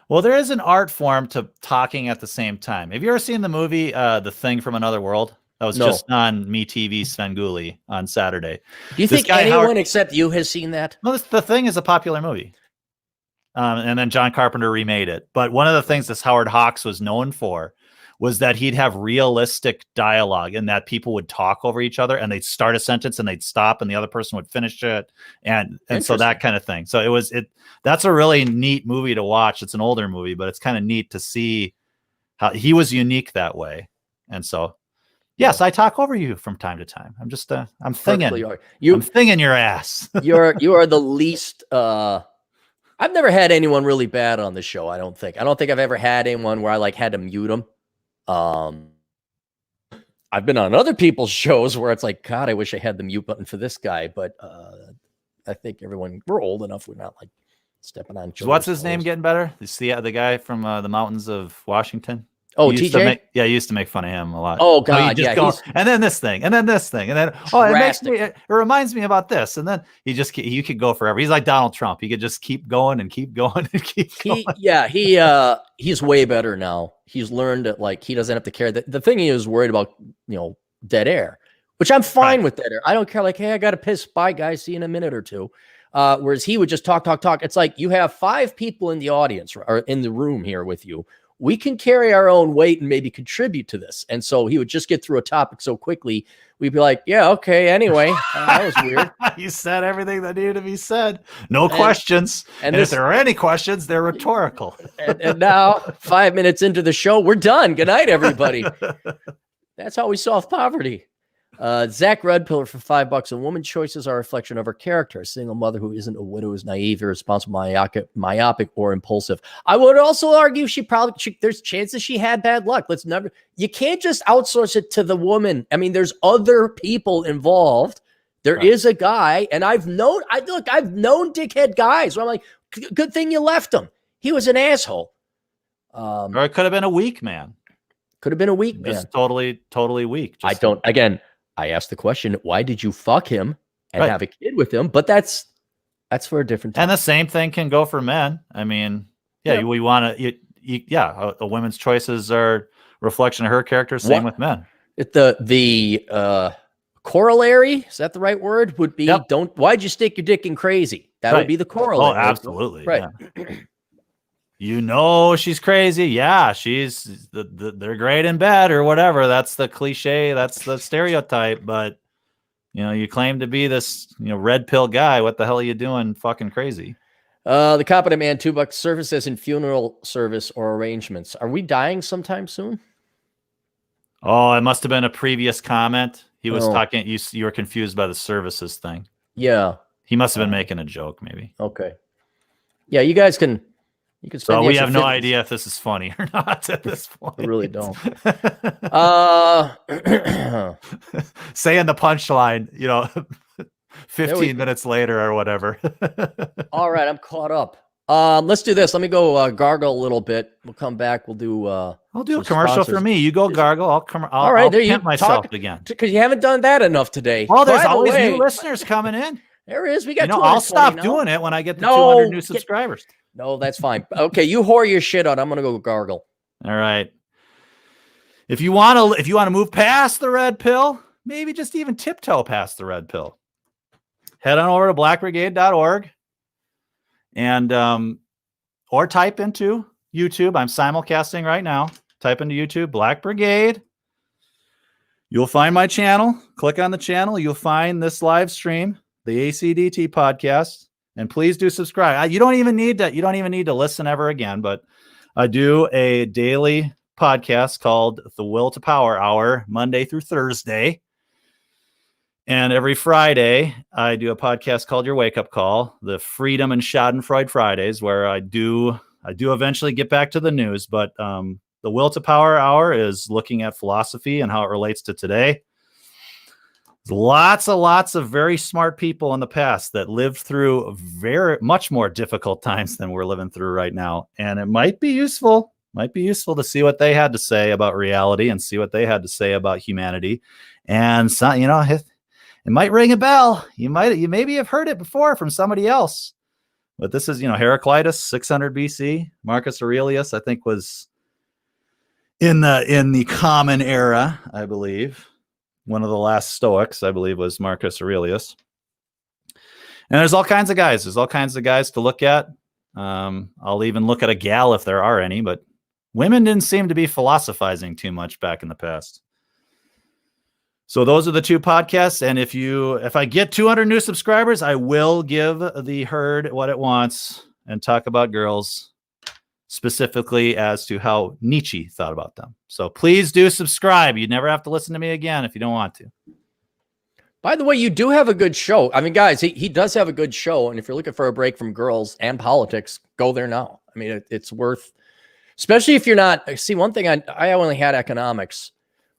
Well, there is an art form to talking at the same time. Have you ever seen the movie The Thing from Another World? That was just on MeTV Svengoolie on Saturday. Do you think anyone except you has seen that? Well, The Thing is a popular movie. And then John Carpenter remade it. But one of the things that Howard Hawks was known for was that he'd have realistic dialogue and that people would talk over each other and they'd start a sentence and they'd stop and the other person would finish it. And so that kind of thing. So that's a really neat movie to watch. It's an older movie, but it's kind of neat to see how he was unique that way. And so, yes, I talk over you from time to time. I'm just, I'm thinging. I'm thinging your ass. You are the least, I've never had anyone really bad on the show. I don't think I've ever had anyone where I like had to mute them. I've been on other people's shows where it's like, God, I wish I had the mute button for this guy. But I think we're old enough. We're not like stepping on. So what's his name getting better? Is the guy from the mountains of Washington? Oh, TJ? He used to make fun of him a lot. Oh, God, and then this thing, and then this thing, and then, it reminds me about this. And then you could go forever. He's like Donald Trump. He could just keep going and keep going and keep going. He's way better now. He's learned that, like, he doesn't have to care. The thing he was worried about, dead air, which I'm fine with dead air. I don't care. Like, hey, I got to piss. Bye, guys. See you in a minute or two. Whereas he would just talk. It's like you have 5 people in the audience or in the room here with you. We can carry our own weight and maybe contribute to this. And so he would just get through a topic so quickly. We'd be like, yeah, okay. Anyway, that was weird. You said everything that needed to be said. No questions. And if there are any questions, they're rhetorical. And now 5 minutes into the show, we're done. Good night, everybody. That's how we solve poverty. Zach Redpiller for $5. A woman's choices are a reflection of her character. A single mother who isn't a widow is naive, irresponsible, myopic, or impulsive. I would also argue there's chances she had bad luck. You can't just outsource it to the woman. I mean, there's other people involved. There is a guy, and I've known dickhead guys where I'm like, good thing you left him. He was an asshole. Or it could have been a weak man. Could have been a weak man. Just totally weak. I asked the question, why did you fuck him and have a kid with him? But that's for a different time. And the same thing can go for men. I mean, we want to, a woman's choices are reflection of her character. Same with men. The corollary, is that the right word? Would be, why'd you stick your dick in crazy? That would be the corollary. Oh, absolutely. Right. Yeah. She's crazy. Yeah, they're great in bed or whatever. That's the cliche. That's the stereotype. But you claim to be this red pill guy. What the hell are you doing? Fucking crazy. The Competent Man, $2 services in funeral service or arrangements. Are we dying sometime soon? Oh, it must have been a previous comment. He was talking. You were confused by the services thing. Yeah, he must have been making a joke, maybe. Okay. Yeah, you guys can. So we have no idea if this is funny or not at this point. I really don't. Saying the punchline, 15 minutes later or whatever. All right, I'm caught up. Let's do this. Let me go gargle a little bit. We'll come back. We'll do. I'll do a commercial for me. You go gargle. I'll pimp myself again. Because you haven't done that enough today. Oh, there's always new listeners coming in. There is. We got. I'll stop doing it when I get to 200 new subscribers. No, that's fine. Okay, you whore your shit out. I'm gonna go gargle. All right. If you want to move past the red pill, maybe just even tiptoe past the red pill, head on over to blackbrigade.org and or type into YouTube. I'm simulcasting right now. Type into YouTube Black Brigade. You'll find my channel. Click on the channel. You'll find this live stream, the ACDT podcast. And please do subscribe. You don't even need to listen ever again, but I do a daily podcast called The Will to Power Hour, Monday through Thursday. And every Friday, I do a podcast called Your Wake Up Call, the Freedom and Schadenfreude Fridays, where I do eventually get back to the news. But The Will to Power Hour is looking at philosophy and how it relates to today. Lots of very smart people in the past that lived through very much more difficult times than we're living through right now. And it might be useful to see what they had to say about reality and see what they had to say about humanity. And so, it might ring a bell. You maybe have heard it before from somebody else. But this is, Heraclitus, 600 BC. Marcus Aurelius, I think, was in the Common Era, I believe. One of the last Stoics, I believe, was Marcus Aurelius. And there's all kinds of guys. There's all kinds of guys to look at. I'll even look at a gal if there are any, but women didn't seem to be philosophizing too much back in the past. So those are the 2 podcasts. And if I get 200 new subscribers, I will give the herd what it wants and talk about girls, specifically as to how Nietzsche thought about them. So please do subscribe. You never have to listen to me again if you don't want to. By the way, you do have a good show. I mean, guys, he does have a good show. And if you're looking for a break from girls and politics, go there now. I mean, it's worth, especially if you're not, see, one thing, I only had economics,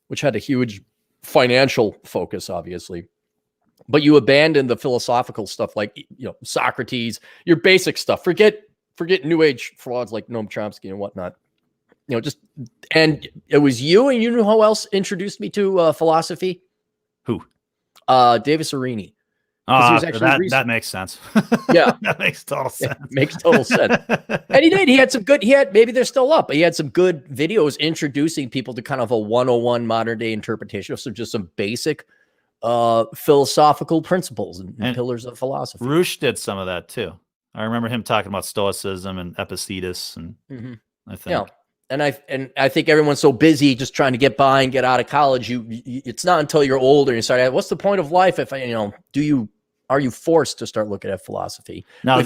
which had a huge financial focus, obviously, but you abandon the philosophical stuff like, Socrates, your basic stuff. Forget new age frauds like Noam Chomsky and whatnot. And it was you, and you knew who else introduced me to philosophy? Who? Davis Arini. That makes sense. Yeah. That makes total sense. It makes total sense. And he did. Maybe they're still up, but he had some good videos introducing people to kind of a 101 modern day interpretation of just some basic philosophical principles and pillars of philosophy. Roosh did some of that too. I remember him talking about Stoicism and Epictetus, and I think. Yeah. And I think everyone's so busy just trying to get by and get out of college. It's not until you're older and you start, what's the point of life? If are you forced to start looking at philosophy? Now,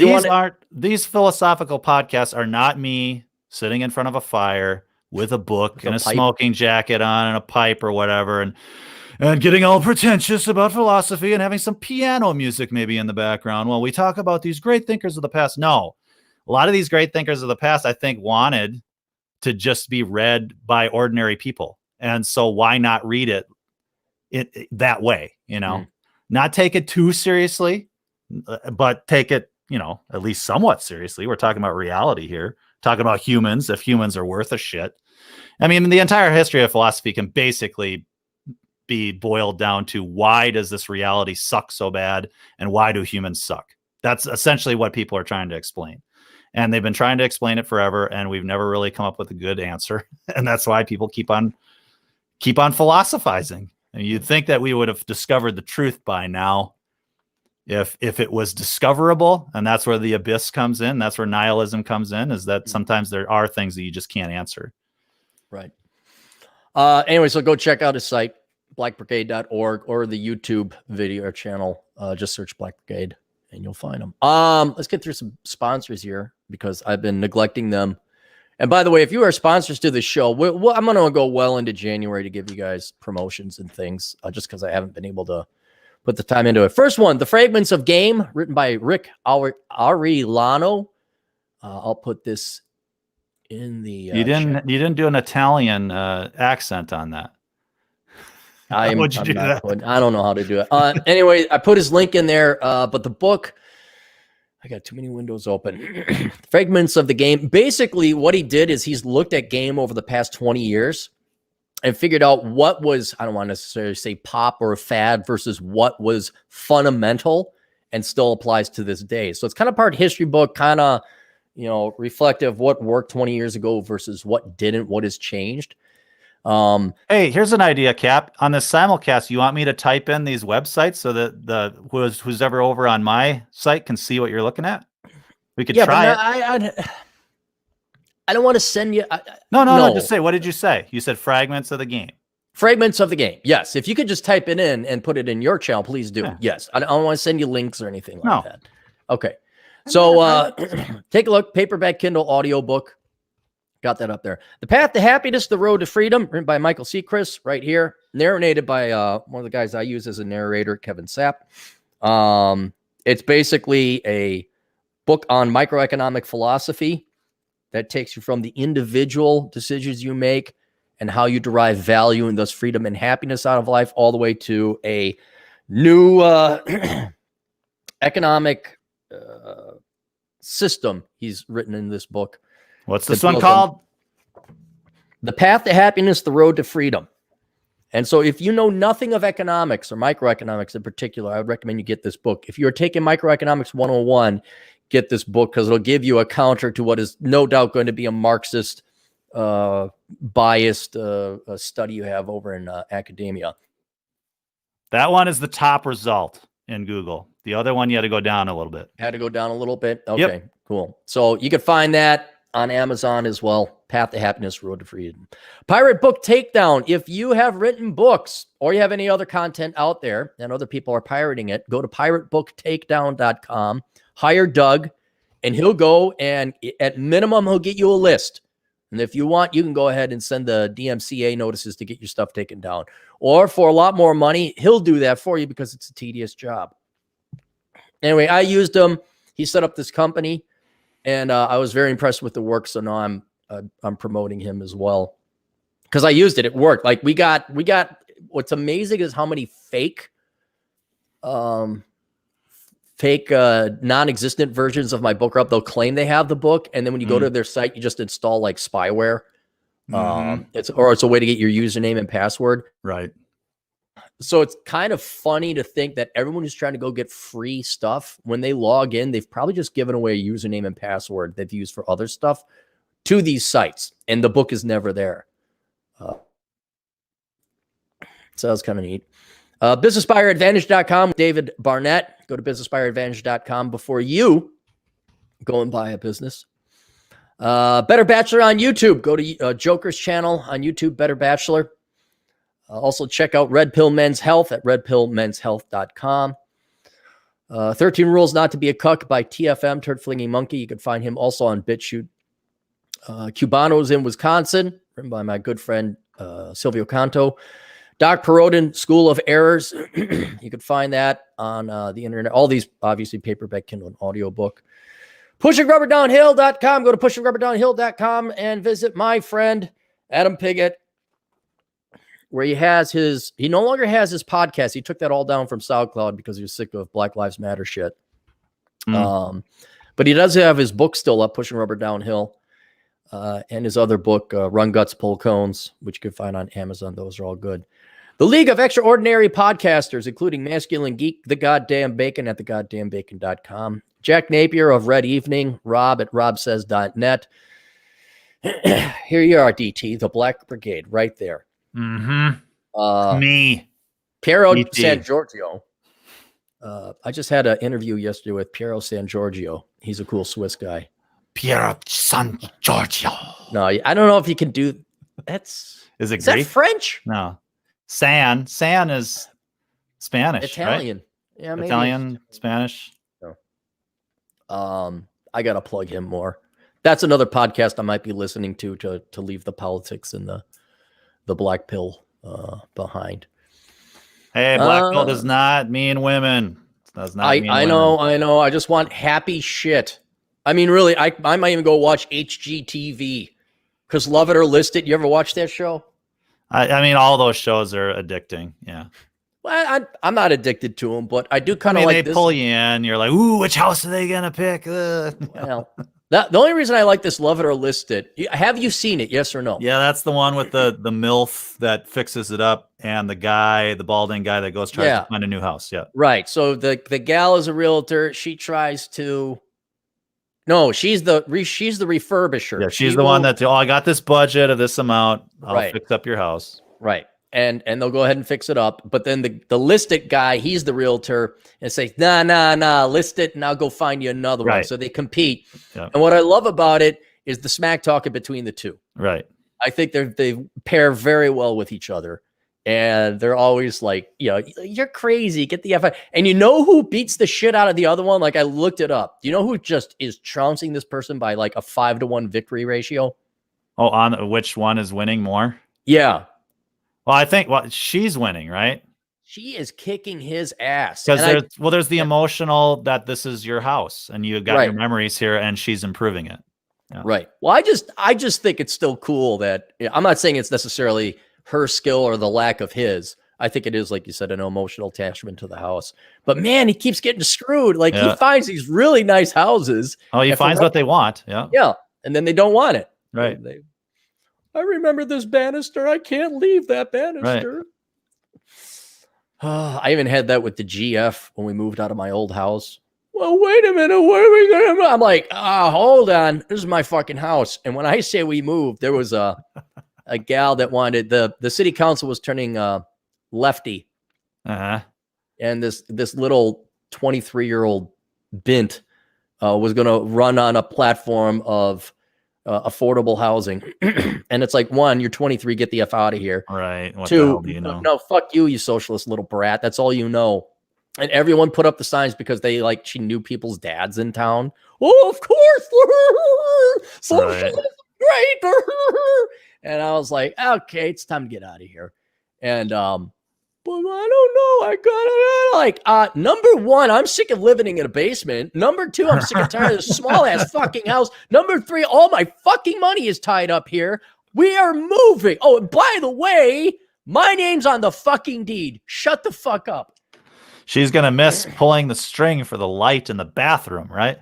these philosophical podcasts are not me sitting in front of a fire with a book and a smoking jacket on and a pipe or whatever, and getting all pretentious about philosophy and having some piano music maybe in the background while we talk about these great thinkers of the past. No, a lot of these great thinkers of the past, I think, wanted to just be read by ordinary people. And so why not read it that way, not take it too seriously, but take it, at least somewhat seriously. We're talking about reality here, talking about humans, if humans are worth a shit. I mean, the entire history of philosophy can basically be boiled down to, why does this reality suck so bad? And why do humans suck? That's essentially what people are trying to explain. And they've been trying to explain it forever, and we've never really come up with a good answer. And that's why people keep on philosophizing. And you'd think that we would have discovered the truth by now if it was discoverable. And that's where the abyss comes in. That's where nihilism comes in, is that sometimes there are things that you just can't answer. Right. Anyway, so go check out his site, blackbrigade.org, or the YouTube video channel. Just search Black Brigade and you'll find them. Let's get through some sponsors here, because I've been neglecting them. And by the way, if you are sponsors to the show, I'm going to go well into January to give you guys promotions and things, just because I haven't been able to put the time into it. First one, The Fragments of Game, written by Rick Arilano. I'll put this in the you didn't do an Italian accent on that. I don't know how to do it. Anyway, I put his link in there, but the book, I got too many windows open. Fragments of the Game. Basically, what he did is he's looked at game over the past 20 years and figured out what was, I don't want to necessarily say pop or a fad, versus what was fundamental and still applies to this day. So it's kind of part history book, kind of, reflective of what worked 20 years ago versus what didn't, what has changed. Hey, here's an idea, Cap. On the simulcast, you want me to type in these websites so that who's ever over on my site can see what you're looking at? We could try it. I don't want to send you. No. Just say, what did you say? You said Fragments of the Game. Fragments of the Game. Yes. If you could just type it in and put it in your channel, please do. Yeah. Yes. I don't want to send you links or anything like that. Okay. So take a look. Paperback, Kindle, audiobook. Got that up there. The Path to Happiness, The Road to Freedom, written by Michael Seacrest, right here. Narrated by one of the guys I use as a narrator, Kevin Sapp. It's basically a book on microeconomic philosophy that takes you from the individual decisions you make and how you derive value and thus freedom and happiness out of life, all the way to a new economic system he's written in this book. What's this one called? The Path to Happiness, The Road to Freedom. And so if you know nothing of economics or microeconomics in particular, I would recommend you get this book. If you're taking Microeconomics 101, get this book, because it'll give you a counter to what is no doubt going to be a Marxist biased study you have over in academia. That one is the top result in Google. The other one, you had to go down a little bit. Had to go down a little bit? Okay, yep. Cool. So you can find that. on Amazon as well. Path to Happiness, Road to Freedom. Pirate Book Takedown. If you have written books or you have any other content out there and other people are pirating it, go to piratebooktakedown.com, hire Doug, and he'll go and at minimum, he'll get you a list. And if you want, you can go ahead and send the DMCA notices to get your stuff taken down. Or for a lot more money, he'll do that for you because it's a tedious job. Anyway, I used him. He set up this company, and I was very impressed with the work. So now I'm promoting him as well because I used it. It worked. Like we got. What's amazing is how many fake non-existent versions of my book are up. They'll claim they have the book, and then when you go to their site, you just install like spyware. It's a way to get your username and password. Right. So it's kind of funny to think that everyone who's trying to go get free stuff, when they log in, they've probably just given away a username and password they've used for other stuff to these sites, and the book is never there. So that's kind of neat. BusinessBuyerAdvantage.com, David Barnett. Go to BusinessBuyerAdvantage.com before you go and buy a business. Better Bachelor on YouTube. Go to Joker's channel on YouTube, Better Bachelor. Also check out Red Pill Men's Health at redpillmenshealth.com. 13 Rules Not to Be a Cuck by TFM, Turd Flinging Monkey. You can find him also on BitChute. Cubanos in Wisconsin, written by my good friend Silvio Canto. Doc Perodin, School of Errors. You can find that on the internet. All these, obviously, paperback, Kindle, and audiobook. PushingRubberDownhill.com. Go to PushingRubberDownhill.com and visit my friend Adam Piggott, where he no longer has his podcast. He took that all down from SoundCloud because he was sick of Black Lives Matter shit. But he does have his book still up, Pushing Rubber Downhill, and his other book, Run Guts, Pull Cones, which you can find on Amazon. Those are all good. The League of Extraordinary Podcasters, including Masculine Geek, The Goddamn Bacon at thegoddamnbacon.com. Jack Napier of Red Evening, Rob at robsays.net. Here you are, DT, the Black Brigade, right there. Me. Piero San Giorgio. I just had an interview yesterday with Piero San Giorgio. He's a cool Swiss guy. Piero San Giorgio. No, I don't know if you can do that's. Is that French? No. San is Spanish. Italian. Right? Yeah, maybe. Italian, Spanish. No. I gotta plug him more. That's another podcast I might be listening to leave the politics and the black pill behind. Hey, black pill does not mean women. It does not mean I know. I just want happy shit. I mean, really, I might even go watch HGTV because Love It or List It. You ever watch that show? I mean, all those shows are addicting. Yeah. Well, I'm not addicted to them, but I do kind of like they this. Pull you in. You're like, ooh, which house are they gonna pick? Well, the only reason I like this Love It or List It. Have you seen it? Yes or no? Yeah, that's the one with the MILF that fixes it up, and the balding guy that tries to find a new house. Yeah. Right. So the gal is a realtor. She tries to. No, she's the refurbisher. Yeah, she's the one that's, I got this budget of this amount. I'll fix up your house. Right. And they'll go ahead and fix it up. But then the list it guy, he's the realtor, and say, nah, list it, and I'll go find you another one. So they compete. Yeah. And what I love about it is the smack talking between the two. Right. I think they pair very well with each other. And they're always like, you're crazy. Get the F out. And you know who beats the shit out of the other one? Like, I looked it up. Do you know who just is trouncing this person by like a 5-to-1 victory ratio? Oh, on which one is winning more? Yeah. Well, I think she's winning, right? She is kicking his ass. Because there's the emotional that this is your house and you got your memories here, and she's improving it. Yeah. Right. Well, I just think it's still cool that I'm not saying it's necessarily her skill or the lack of his. I think it is, like you said, an emotional attachment to the house. But man, he keeps getting screwed. Like he finds these really nice houses. Oh, he finds what they want. Yeah. Yeah. And then they don't want it. Right. I remember this banister. I can't leave that banister. Right. I even had that with the GF when we moved out of my old house. Well, wait a minute. Where are we going to move? I'm like, hold on. This is my fucking house. And when I say we moved, there was a gal that wanted the city council was turning lefty. Uh-huh. And this little 23-year-old bint was going to run on a platform of affordable housing. And it's like, one, you're 23, get the F out of here. Right. What the Two, hell do you know? no, fuck you, you socialist little brat. That's all you know. And everyone put up the signs because she knew people's dads in town. Oh, of course. Socialism, right. And I was like, okay, it's time to get out of here. And, but I don't know. I got it. Number one, I'm sick of living in a basement. Number two, I'm sick and tired of this small ass fucking house. Number three, all my fucking money is tied up here. We are moving. Oh, and by the way, my name's on the fucking deed. Shut the fuck up. She's going to miss pulling the string for the light in the bathroom, right?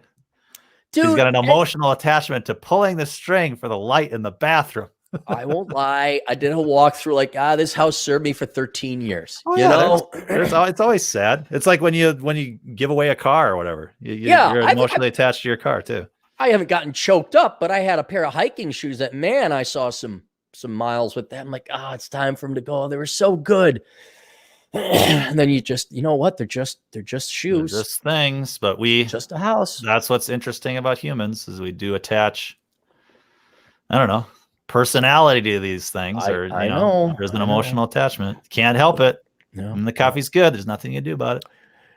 Dude, she's got an emotional attachment to pulling the string for the light in the bathroom. I won't lie. I did a walkthrough like, this house served me for 13 years. Oh, you know, it's always sad. It's like when you give away a car or whatever. You're emotionally attached to your car too. I haven't gotten choked up, but I had a pair of hiking shoes that, man, I saw some miles with them. I'm like, it's time for them to go. They were so good. And then you know what? They're just shoes. They're just things, but just a house. That's what's interesting about humans is we do attach, I don't know, personality to these things, I know there's an emotional attachment. Can't help it. No. And the coffee's good. There's nothing you can do about it.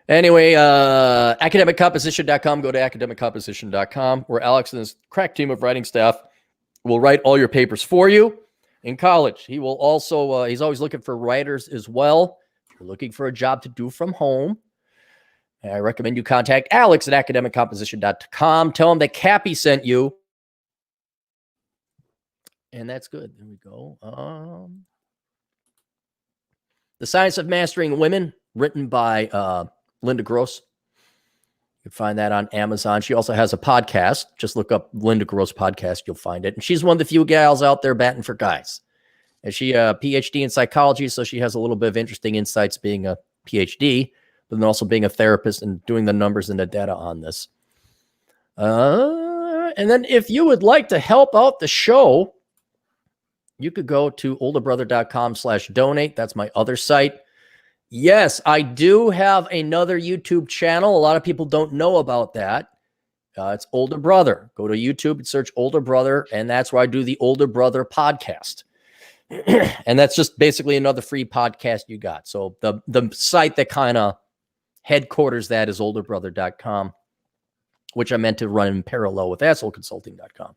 Anyway, academiccomposition.com. Go to academiccomposition.com, where Alex and his crack team of writing staff will write all your papers for you in college. He will also, he's always looking for writers as well. If you're looking for a job to do from home, I recommend you contact Alex at academiccomposition.com. Tell him that Cappy sent you. And that's good. There we go. The Science of Mastering Women, written by Linda Gross. You can find that on Amazon. She also has a podcast. Just look up Linda Gross podcast. You'll find it. And she's one of the few gals out there batting for guys. And she a PhD in psychology, so she has a little bit of interesting insights being a PhD, but then also being a therapist and doing the numbers and the data on this. And then if you would like to help out the show, you could go to olderbrother.com/donate. That's my other site. Yes, I do have another YouTube channel. A lot of people don't know about that. It's Older Brother. Go to YouTube and search Older Brother, and that's where I do the Older Brother podcast. And that's just basically another free podcast you got. So the site that kind of headquarters that is olderbrother.com, which I meant to run in parallel with assholeconsulting.com.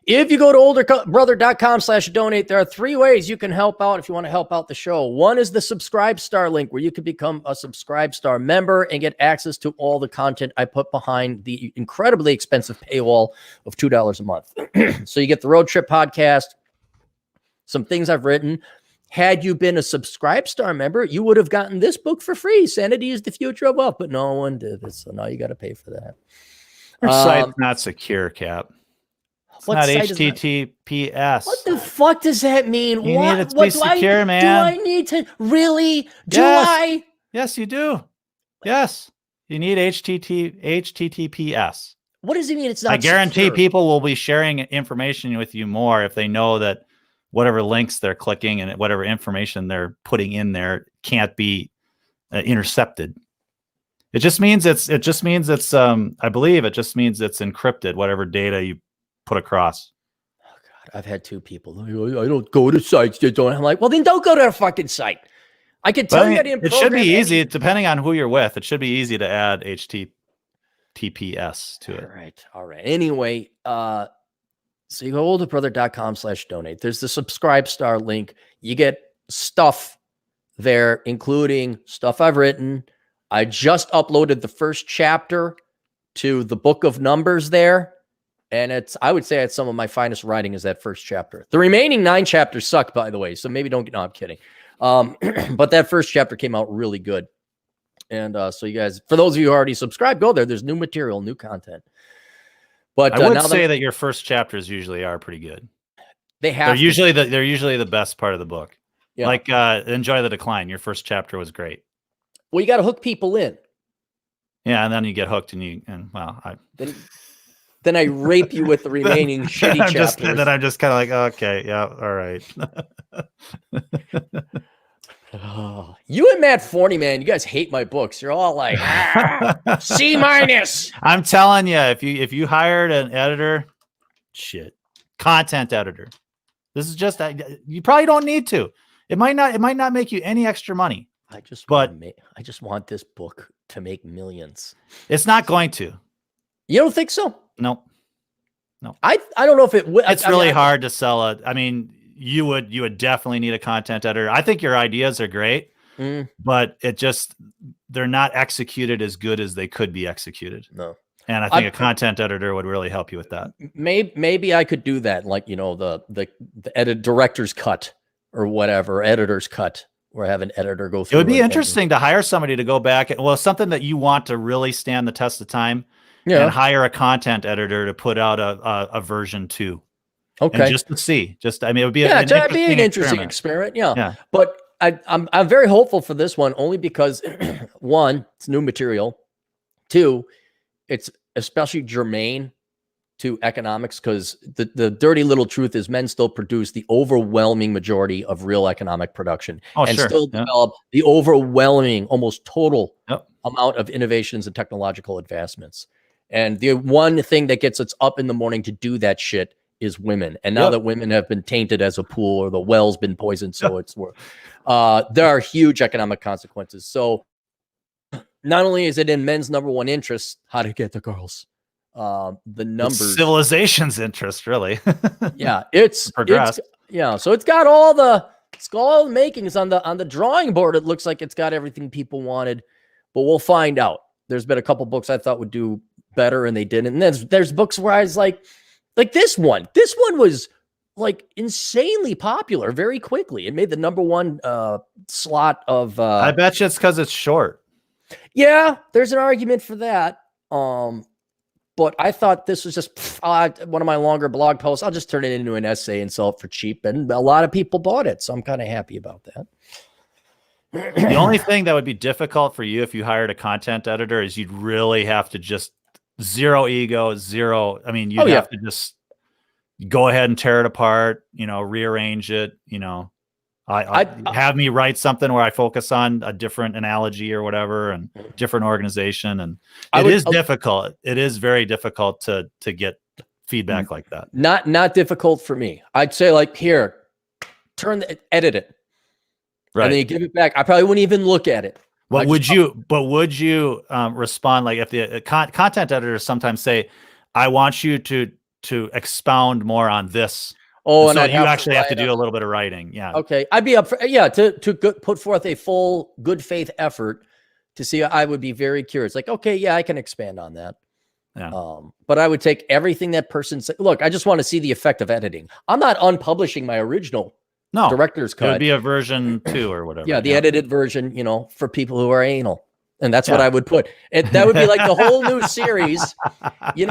If you go to olderbrother.com/donate, there are 3 ways you can help out if you want to help out the show. One is the Subscribe Star link, where you can become a Subscribe Star member and get access to all the content I put behind the incredibly expensive paywall of $2 a month. So you get the Road Trip podcast, some things I've written. Had you been a Subscribe Star member, you would have gotten this book for free. Sanity is the Future of Wealth, but no one did it. So now you got to pay for that. Your site's not secure, Cap. It's not HTTPS. What the fuck does that mean? You need it to be secure, man. Do I need to really? Yes, you do. Yes. You need HTTPS. What does it mean? It's not. I guarantee people will be sharing information with you more if they know that whatever links they're clicking and whatever information they're putting in there can't be intercepted. It just means it's I believe it just means it's encrypted, whatever data you put across. Oh God, I've had 2 people. I don't go to sites that don't. I'm like, well, then don't go to a fucking site. I can tell you I didn't. It should be easy, depending on who you're with. It should be easy to add HTTPS to it. All right. Anyway, so you go olderbrother.com/donate. There's the Subscribe Star link. You get stuff there, including stuff I've written. I just uploaded the first chapter to the Book of Numbers there. And I would say it's some of my finest writing is that first chapter. The remaining 9 chapters suck, by the way. So maybe don't get, no, I'm kidding. But that first chapter came out really good. And so you guys, for those of you who already subscribed, go there. There's new material, new content. But I would say that your first chapters usually are pretty good. They're usually the best part of the book. Yeah. Like Enjoy the Decline. Your first chapter was great. Well, you got to hook people in. Yeah, and then you get hooked, then I rape you with the remaining shitty chapters. Then I'm just kind of like, okay, yeah, all right. You and Matt Forney, man, you guys hate my books. You're all like, C-. I'm telling you, if you hired an editor shit. Content editor. This is just you probably don't need to. It might not make you any extra money. I just want this book to make millions. It's not going to. You don't think so? No. I don't know if it will. It's really hard to sell it. I mean, you would definitely need a content editor. I think your ideas are great, but they're not executed as good as they could be executed. No. And I think a content editor would really help you with that. Maybe I could do that, like, the director's cut or whatever, editor's cut, where I have an editor go through. It would be interesting to hire somebody to go back something that you want to really stand the test of time. Yeah. And hire a content editor to put out a version 2. Okay. And just to see. It would be an interesting experiment. Yeah. But I'm very hopeful for this one, only because 1, it's new material. 2, it's especially germane to economics, because the dirty little truth is men still produce the overwhelming majority of real economic production still develop the overwhelming, almost total amount of innovations and technological advancements. And the one thing that gets us up in the morning to do that shit is women. And now that women have been tainted as a pool, or the well's been poisoned, so it's worth. There are huge economic consequences. So not only is it in men's number one interest how to get the girls, the numbers, civilization's interest, really. It's progress. So it's got all the makings on the drawing board. It looks like it's got everything people wanted, but we'll find out. There's been a couple books I thought would do better and they didn't. And there's books where I was like this one was like insanely popular very quickly. It made the number one slot of I bet you it's because it's short. Yeah, there's an argument for that. But I thought this was just one of my longer blog posts. I'll just turn it into an essay and sell it for cheap. And a lot of people bought it. So I'm kind of happy about that. The only thing that would be difficult for you if you hired a content editor is you'd really have to just zero ego, zero. I mean, you'd have to just go ahead and tear it apart, rearrange it, I have me write something where I focus on a different analogy or whatever and different organization. And it is difficult. It is very difficult to get feedback like that. Not difficult for me. I'd say here, edit it. Right. And then you give it back. I probably wouldn't even look at it. Would you respond? Like if the content editors sometimes say, I want you to expound more on this. Oh, and so you actually have to do a little bit of writing. Yeah. Okay. I'd be up for, to put forth a full good faith effort to see. I would be very curious. Like, okay, yeah, I can expand on that. Yeah. But I would take everything that person said. Look, I just want to see the effect of editing. I'm not unpublishing my original director's cut. It would be a version 2 or whatever. Yeah. The edited version, for people who are anal. And that's what I would put. That would be like the whole new series, the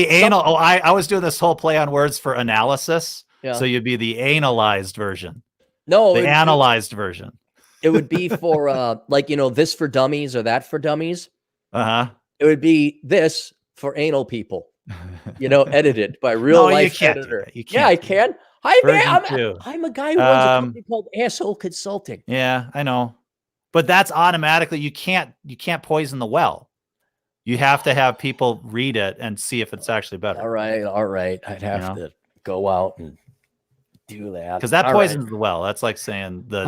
anal. Oh, I was doing this whole play on words for analysis. Yeah. So you'd be the analyzed version. No, the analyzed version. It would be for this for dummies or that for dummies. It would be this for anal people. Edited by real life editor. I can. Hi, man. I'm a guy who runs a company called Asshole Consulting. Yeah, I know. But that's automatically, you can't poison the well. You have to have people read it and see if it's actually better. All right. I'd have to go out and do that. Because that poisons the well. That's like saying the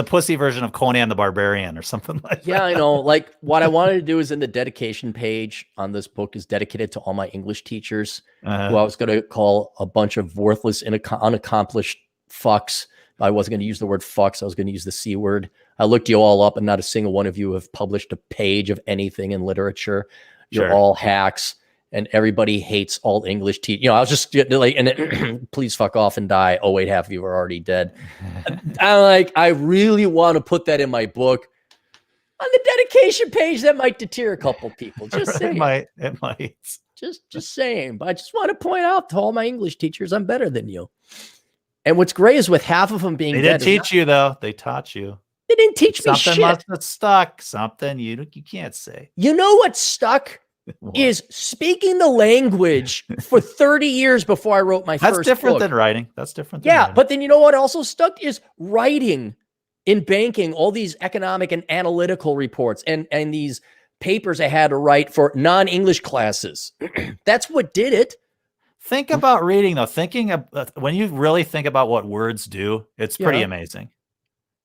pussy version of Conan the Barbarian or something like that. Yeah, I know. Like what I wanted to do is in the dedication page on this book is dedicated to all my English teachers who I was going to call a bunch of worthless, unaccomplished fucks. I wasn't going to use the word fucks. I was going to use the C word. I looked you all up and not a single one of you have published a page of anything in literature. You're all hacks and everybody hates all English teachers. I was just please fuck off and die. Oh, wait, half of you are already dead. I really want to put that in my book on the dedication page. That might deter a couple people. Just saying. It might. Just saying. But I just want to point out to all my English teachers, I'm better than you. And what's great is with half of them being dead. They didn't teach you, though. They taught you. They didn't teach me shit. Something must have stuck. Something you can't say. You know what stuck? Is speaking the language for 30 years before I wrote my first book. That's different than writing. That's different. Yeah, but then you know what also stuck is writing in banking, all these economic and analytical reports and these papers I had to write for non-English classes. That's what did it. Think about reading though. When you really think about what words do, it's pretty amazing.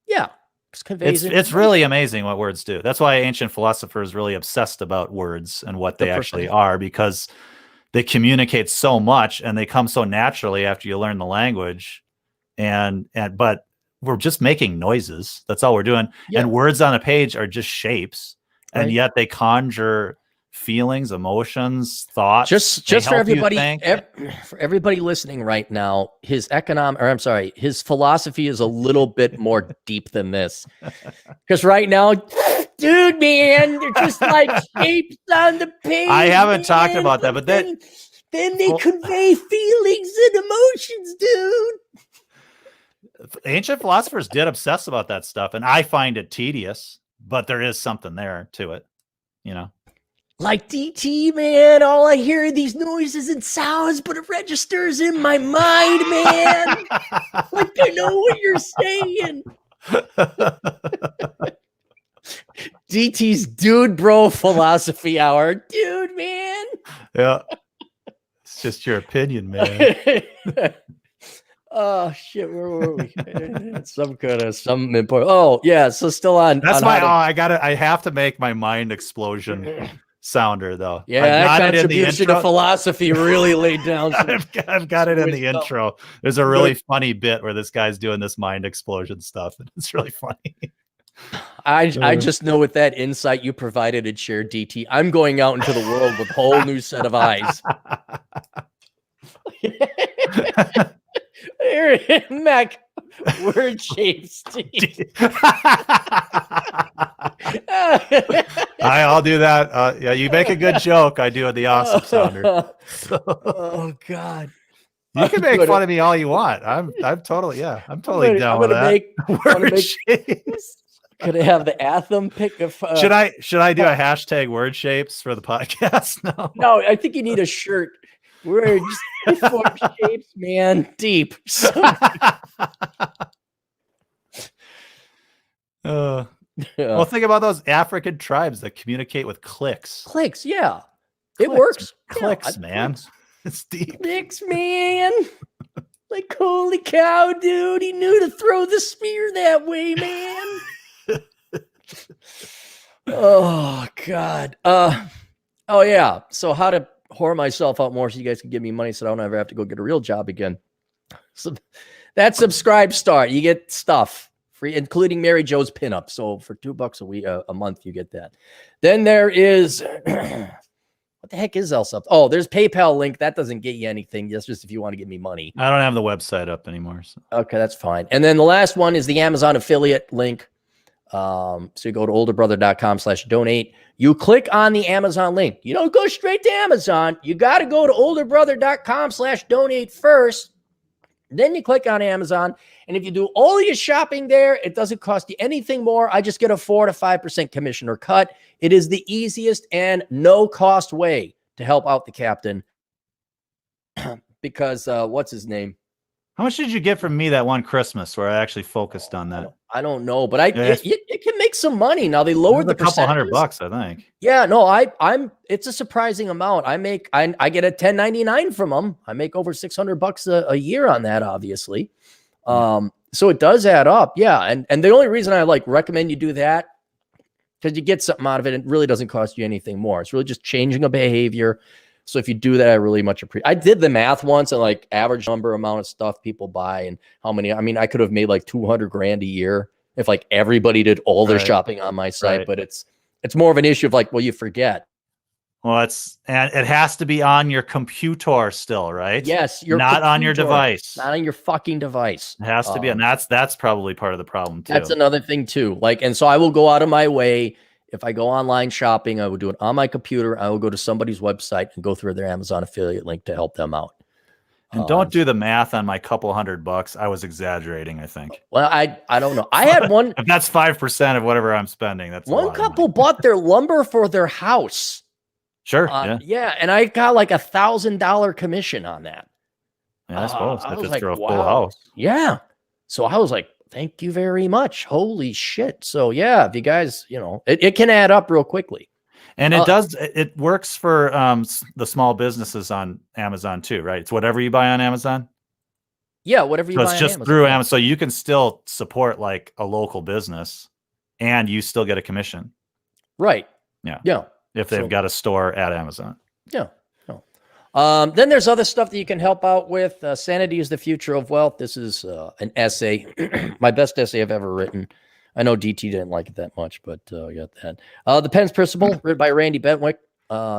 Yeah. It's really amazing what words do. That's why ancient philosophers really obsessed about words and what they actually are, because they communicate so much and they come so naturally after you learn the language. But we're just making noises. That's all we're doing. Yeah. And words on a page are just shapes. Right. And yet they conjure feelings, emotions, thoughts. Just for everybody, for everybody listening right now, his philosophy is a little bit more deep than this. Because right now, dude, man, they're just like shapes on the page. I haven't talked about that, but then they convey feelings and emotions, dude. Ancient philosophers did obsess about that stuff, and I find it tedious, but there is something there to it, you know. Like DT, man, all I hear are these noises and sounds, but it registers in my mind, man. Like I know what you're saying. DT's dude bro philosophy hour. Dude, man. Yeah. It's just your opinion, man. Oh shit, where were we? Some important. Oh, yeah, so still on. That's I have to make my mind explosion sounder though. Yeah, that contribution to philosophy really laid down. I've got it in the intro. There's a really funny bit where this guy's doing this mind explosion stuff, and it's really funny. I just know with that insight you provided and shared, DT, I'm going out into the world with a whole new set of eyes. Mac, word shapes. I'll do that. Yeah, you make a good joke. I do the awesome sounder. Oh God. You can make fun of me all you want. I'm totally down with that. Word shapes. Could I have the Atham pick of should I do a hashtag word shapes for the podcast? No, I think you need a shirt. Words, form shapes, man, deep. Well, think about those African tribes that communicate with clicks. Clicks, yeah. It works. Clicks, man. It's deep. Clicks, man. Like, holy cow, dude. He knew to throw the spear that way, man. Oh, God. Oh, yeah. So how to whore myself out more so you guys can give me money so I don't ever have to go get a real job again. So that subscribe start, you get stuff free, including Mary Jo's pinup. So for $2 a month, you get that. Then there is what the heck is else up? Oh, there's PayPal link. That doesn't get you anything. That's just if you want to give me money. I don't have the website up anymore. So. Okay, that's fine. And then the last one is the Amazon affiliate link. So you go to olderbrother.com/donate. You click on the Amazon link. You don't go straight to Amazon. You got to go to olderbrother.com/donate first. Then you click on Amazon. And if you do all your shopping there, it doesn't cost you anything more. I just get a 4 to 5% commission or cut. It is the easiest and no cost way to help out the captain. Because what's his name? How much did you get from me that one Christmas where I actually focused on that? I don't know, but you can make some money now. They lowered the couple $100, I think. Yeah, no, it's a surprising amount. I get a 1099 from them. I make over $600 a year on that, obviously. So it does add up. Yeah, and the only reason I recommend you do that because you get something out of it. It really doesn't cost you anything more. It's really just changing a behavior. So if you do that, I really much appreciate. I did the math once and average number amount of stuff people buy and how many. I mean, I could have made $200,000 a year if everybody did all their shopping on my site. Right. But it's more of an issue of well, you forget. Well, and it has to be on your computer still, right? Yes, not on your device. Not on your fucking device. It has to be, and that's probably part of the problem too. That's another thing too. And so I will go out of my way. If I go online shopping, I will do it on my computer. I will go to somebody's website and go through their Amazon affiliate link to help them out. And don't do the math on my couple $100. I was exaggerating, I think. Well, I don't know. I had one. If that's 5% of whatever I'm spending, that's one couple bought their lumber for their house. Sure. Yeah. And I got $1,000 commission on that. Yeah, I suppose if it's for a full house. Yeah. So I was like, thank you very much. Holy shit. So yeah, if you guys, it can add up real quickly. And it works for the small businesses on Amazon too, right? It's whatever you buy on Amazon. Yeah, whatever you buy on It's just Amazon. through Amazon, so you can still support like a local business, and you still get a commission. Right. Yeah. Yeah. If they've got a store at Amazon. Yeah. Then there's other stuff that you can help out with. Sanity is the future of wealth. This is an essay, my best essay I've ever written. I know DT didn't like it that much, but I got that. The Penn's Principle, written by Randy Bentwick.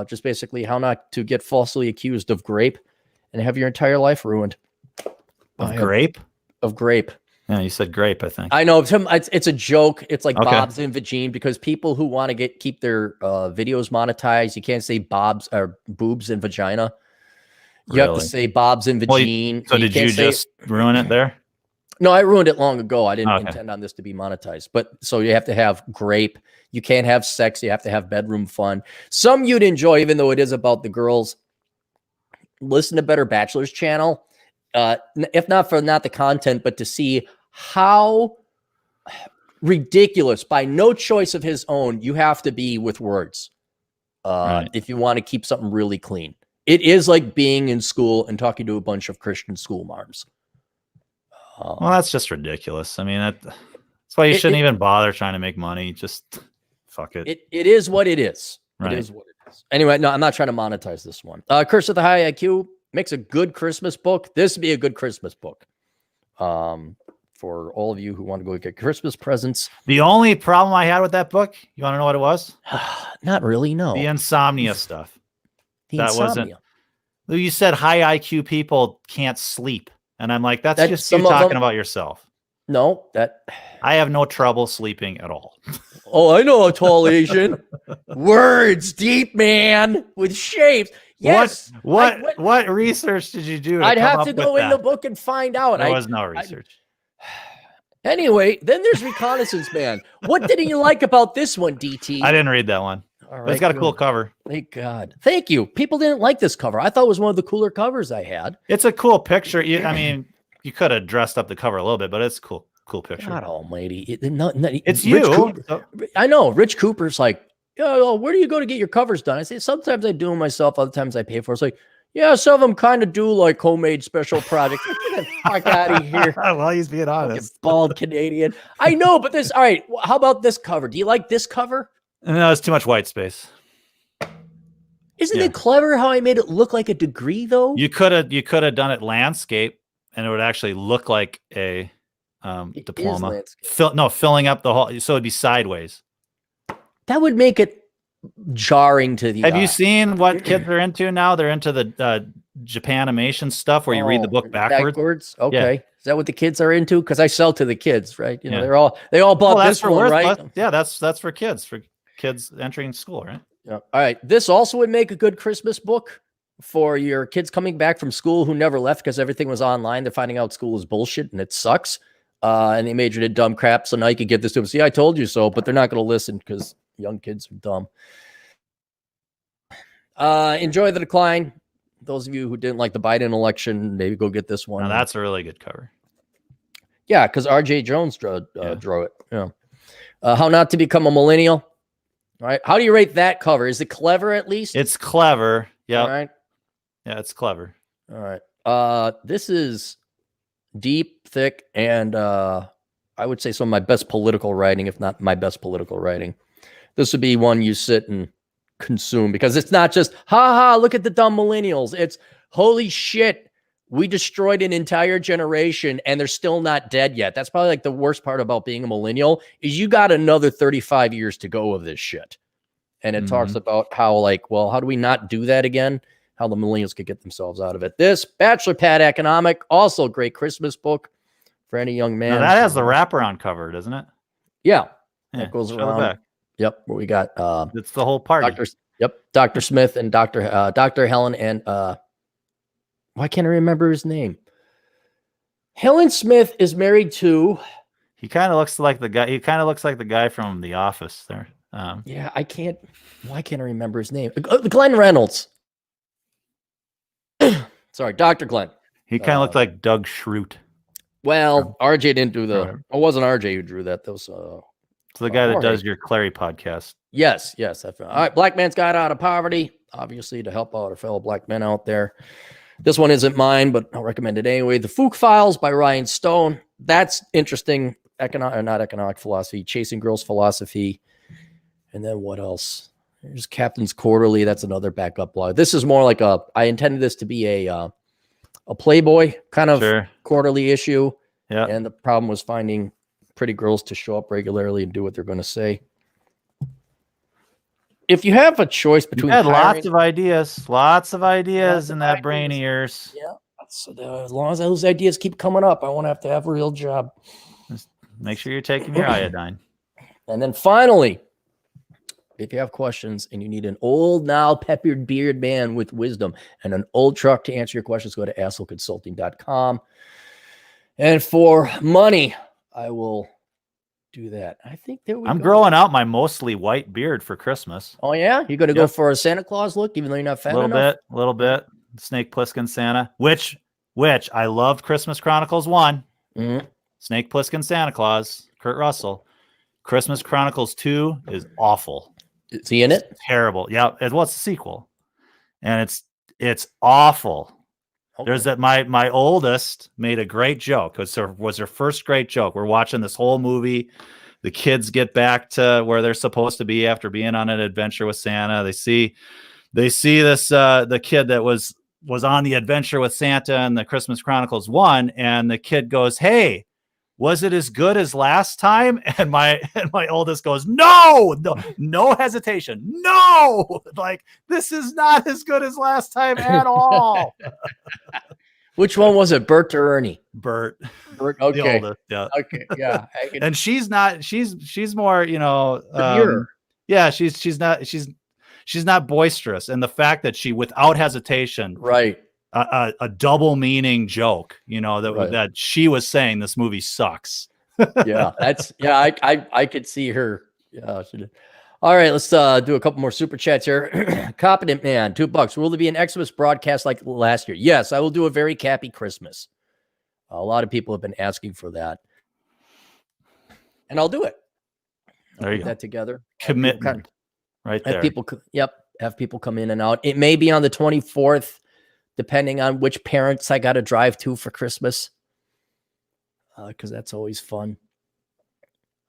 Just basically how not to get falsely accused of grape and have your entire life ruined. Of grape? Of grape. Yeah, you said grape, I think. I know. It's a joke. It's like Bob's and Vagine, because people who want to keep their videos monetized, you can't say Bob's or boobs and vagina. You have to say Bob's and Vagine. So did you just ruin it there? No, I ruined it long ago. I didn't intend on this to be monetized. But so you have to have grape. You can't have sex. You have to have bedroom fun. Some you'd enjoy, even though it is about the girls. Listen to Better Bachelor's channel. If not for not the content, but to see how ridiculous, by no choice of his own, you have to be with words if you want to keep something really clean. It is like being in school and talking to a bunch of Christian school marms. Well, that's just ridiculous. I mean, that's why you shouldn't even bother trying to make money. Just fuck it. It is what it is. Right. It is what it is. Anyway, no, I'm not trying to monetize this one. Curse of the High IQ makes a good Christmas book. This would be a good Christmas book. For all of you who want to go get Christmas presents. The only problem I had with that book, you want to know what it was? Not really, no. The insomnia stuff. Insomnia. You said high IQ people can't sleep. And I'm like, that's just you talking about yourself. No, I have no trouble sleeping at all. Oh, I know a tall Asian. Words, deep man with shapes. Yes. What research did you do? I'd have to go in the book and find out. There was no research. Anyway, then there's Reconnaissance Man. What didn't you like about this one, DT? I didn't read that one. All right, but it's got a cool cover. Thank God. Thank you. People didn't like this cover. I thought it was one of the cooler covers I had. It's a cool picture. I mean, you could have dressed up the cover a little bit, but it's a cool picture. God almighty. It's you. I know. Rich Cooper's like, yo, where do you go to get your covers done? I say, sometimes I do them myself. Other times I pay for it. It's like, yeah, some of them kind of do like homemade special projects. Get the fuck out of here. Well, he's being honest. Bald Canadian. I know, but all right. How about this cover? Do you like this cover? No, it's too much white space. Isn't it clever how I made it look like a degree, though? You could have done it landscape, and it would actually look like a diploma. Filling up the whole, so it'd be sideways. That would make it jarring to the eye. Have you seen what kids are into now? They're into the Japanimation stuff where you read the book backwards. Okay. Yeah. Is that what the kids are into? Because I sell to the kids, right? You know, they all bought this one, right? Yeah, that's for kids entering school, right? Yeah. All right. This also would make a good Christmas book for your kids coming back from school who never left because everything was online. They're finding out school is bullshit and it sucks. And they majored in dumb crap. So now you can give this to them. See, I told you so, but they're not going to listen because young kids are dumb. Enjoy the Decline. Those of you who didn't like the Biden election, maybe go get this one. Now that's a really good cover. Yeah, because R.J. Jones drew it. Yeah. How Not to Become a Millennial. All right. How do you rate that cover? Is it clever at least? It's clever. Yeah. All right. Yeah, it's clever. All right. This is deep, thick, and I would say some of my best political writing, if not my best political writing. This would be one you sit and consume because it's not just, look at the dumb millennials. It's, holy shit, we destroyed an entire generation and they're still not dead yet. That's probably like the worst part about being a millennial is you got another 35 years to go of this shit. And it talks about how how do we not do that again? How the millennials could get themselves out of it. This Bachelor Pad Economic, also a great Christmas book for any young man. Now that has the wraparound cover, doesn't it? Yeah. It goes around. Back. Yep. Where we got it's the whole party. Dr. Smith and Dr. Helen and why can't I remember his name? Helen Smith is married to. He kind of looks like the guy. He kind of looks like the guy from The Office there. Yeah, I can't. Why can't I remember his name? Glenn Reynolds. Sorry, Dr. Glenn. He kind of looked like Doug Schrute. Well, RJ didn't do the. It wasn't RJ who drew that. That was So the guy that All does right. your Clary podcast. Yes. All right. Black Man's Guide Out of Poverty, obviously to help out our fellow black men out there. This one isn't mine, but I'll recommend it anyway. The Fook Files by Ryan Stone. That's interesting. Not economic philosophy, Chasing Girls philosophy. And then what else? There's Captain's Quarterly. That's another backup blog. This is more like I intended this to be a Playboy kind of quarterly issue. Yeah. And the problem was finding pretty girls to show up regularly and do what they're going to say. If you have a choice between, you had lots of ideas in that brain of yours. Yeah. So as long as those ideas keep coming up, I won't have to have a real job. Just make sure you're taking your iodine. And then finally, if you have questions and you need an old, now peppered beard man with wisdom and an old truck to answer your questions, go to assholeconsulting.com. And for money, I will do that. I think I'm growing out my mostly white beard for Christmas. Oh yeah, you're gonna go for a Santa Claus look, even though you're not fat enough. A little bit. Snake Plissken Santa, which I loved. Christmas Chronicles 1. Mm-hmm. Snake Plissken Santa Claus, Kurt Russell. Christmas Chronicles 2 is awful. Is he in it? It's terrible. Yeah, it's a sequel, and it's awful. Okay. There's that my oldest made a great joke. It was her first great joke. We're watching this whole movie. The kids get back to where they're supposed to be after being on an adventure with Santa. They see this the kid that was on the adventure with Santa in the Christmas Chronicles 1, and the kid goes, "Hey, was it as good as last time?" And my oldest goes, no hesitation. No, like, this is not as good as last time at all. Which one was it? Bert or Ernie? Bert. Okay. The oldest, yeah. Okay. Yeah. And she's more, yeah, she's not boisterous. And the fact that she, without hesitation, right. A double meaning joke, that she was saying this movie sucks. Yeah, I could see her. Yeah. All right, let's do a couple more super chats here. Competent Man, $2. Will there be an Xmas broadcast like last year? Yes, I will do a very Cappy Christmas. A lot of people have been asking for that, and I'll do it. There you go. That together. Commitment, right there. Have people come in and out. It may be on the 24th. Depending on which parents I got to drive to for Christmas, because that's always fun.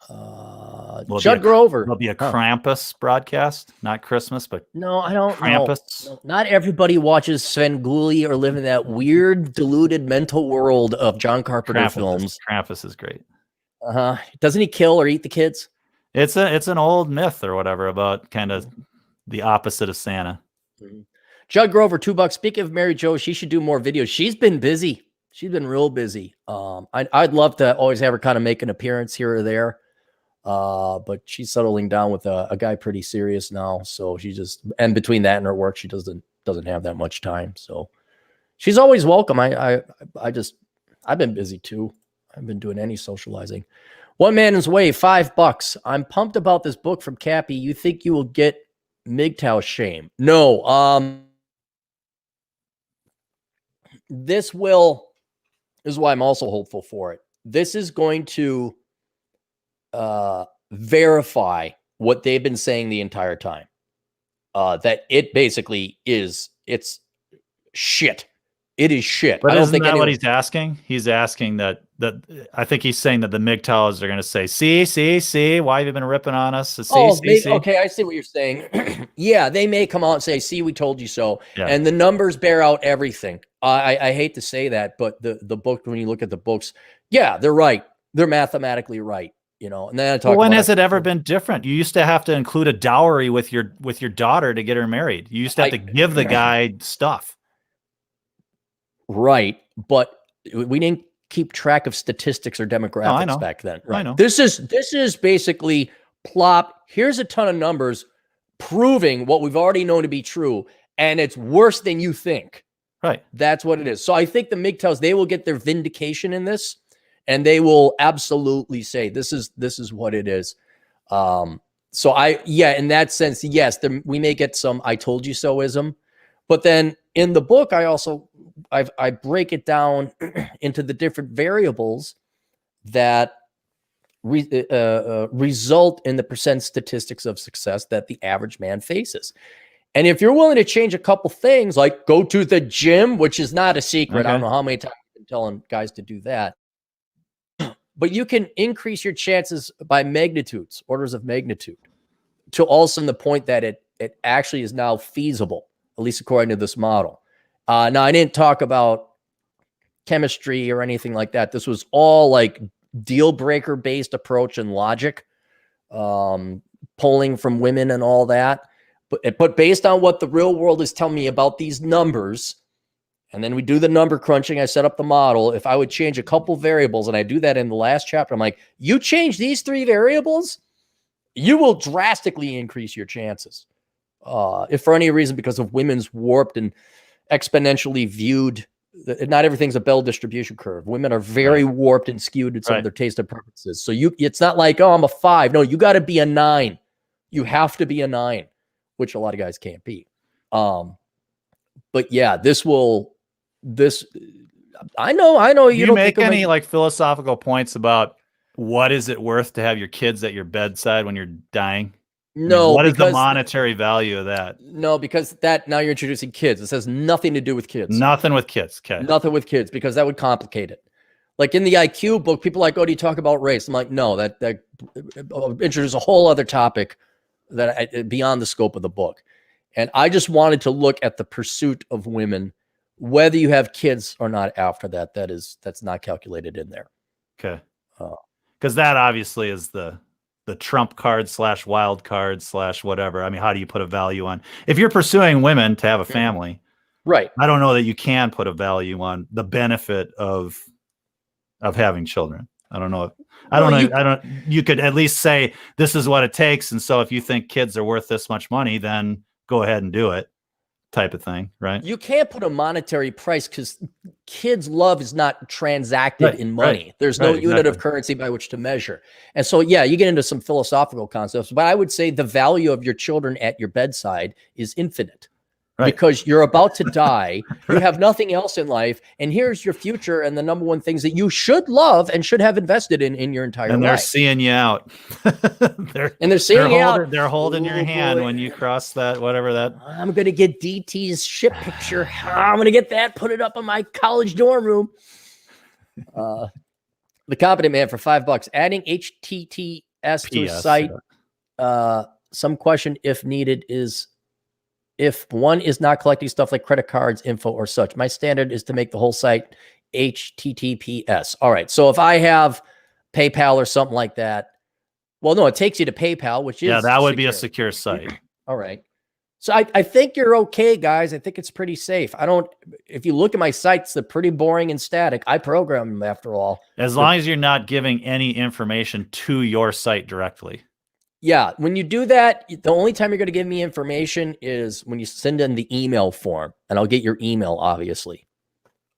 Judd Grover. There'll be a Krampus broadcast, not Christmas, but no, I don't Krampus. No, not everybody watches Svengoolie or live in that weird, deluded mental world of John Carpenter films. Krampus is great. Doesn't he kill or eat the kids? It's an old myth or whatever about kind of the opposite of Santa. Mm-hmm. Judd Grover, $2. Speaking of Mary Jo, she should do more videos. She's been busy. She's been real busy. I'd love to always have her kind of make an appearance here or there. But she's settling down with a guy pretty serious now. So and between that and her work, she doesn't have that much time. So she's always welcome. I've been busy too. I haven't been doing any socializing. One Man's Way, $5. I'm pumped about this book from Cappy. You think you will get MGTOW shame? No. This is why I'm also hopeful for it. This is going to verify what they've been saying the entire time. That it basically it's shit. It is shit. But isn't that what he's asking? He's asking that I think he's saying that the MGTOWs are going to say, see, why have you been ripping on us? See. Okay, I see what you're saying. Yeah, they may come out and say, see, we told you so. Yeah. And the numbers bear out everything. I hate to say that, but the book, when you look at the books, yeah, they're right. They're mathematically right. And then I talk. When has it ever been different? You used to have to include a dowry with your daughter to get her married. You used to have to give the guy stuff. Right, but we didn't keep track of statistics or demographics back then. Right. I know. This is basically plop. Here's a ton of numbers proving what we've already known to be true, and it's worse than you think. Right. That's what it is. So I think the MGTOWs, they will get their vindication in this, and they will absolutely say this is what it is. So in that sense, yes, we may get some "I told you so"ism, but then in the book, I break it down into the different variables that result in the percent statistics of success that the average man faces. And if you're willing to change a couple things, like go to the gym, which is not a secret. Okay. I don't know how many times I've been telling guys to do that. But you can increase your chances by magnitudes, orders of magnitude, to also the point that it actually is now feasible, at least according to this model. Now, I didn't talk about chemistry or anything like that. This was all like deal breaker based approach and logic, polling from women and all that. But based on what the real world is telling me about these numbers, and then we do the number crunching, I set up the model. If I would change a couple variables, and I do that in the last chapter, I'm like, you change these 3 variables, you will drastically increase your chances. If for any reason, because of women's warped and exponentially viewed, not everything's a Bell distribution curve. Women are very warped and skewed in some of their taste and preferences. So it's not like, oh, I'm a 5. No, you got to be a 9. You have to be a 9. Which a lot of guys can't be. But yeah, I know you don't make any like philosophical points about what is it worth to have your kids at your bedside when you're dying? No. What is the monetary value of that? No, because now you're introducing kids. It has nothing to do with kids. Nothing with kids. Okay. Nothing with kids, because that would complicate it. Like in the IQ book, people are like, oh, do you talk about race? I'm like, no, that introduces a whole other topic that beyond the scope of the book. And I just wanted to look at the pursuit of women, whether you have kids or not after that. That's not calculated in there. Okay. Because that obviously is the trump card / wild card / whatever. I mean, how do you put a value on, if you're pursuing women to have a family? Right. I don't know that you can put a value on the benefit of having children. I don't know. You could at least say this is what it takes. And so if you think kids are worth this much money, then go ahead and do it, type of thing. Right. You can't put a monetary price because kids' love is not transacted in money. There's no unit of currency by which to measure. And so, yeah, you get into some philosophical concepts, but I would say the value of your children at your bedside is infinite. Because you're about to die, you have nothing else in life, and here's your future and the number one things that you should love and should have invested in your entire life. And they're seeing you out. they're seeing you out. They're holding your hand when you cross that, whatever that. I'm going to get DT's ship picture. I'm going to get that, put it up in my college dorm room. The Competent Man for $5. Adding HTTPS to a site. Some question, if needed, is if one is not collecting stuff like credit cards, info, or such. My standard is to make the whole site HTTPS. All right. So if I have PayPal or something like that, well, no, it takes you to PayPal, which is that would be a secure site. All right. So I think you're okay, guys. I think it's pretty safe. If you look at my sites, they're pretty boring and static. I program them after all. As long as you're not giving any information to your site directly. Yeah, when you do that, the only time you're going to give me information is when you send in the email form, and I'll get your email, obviously.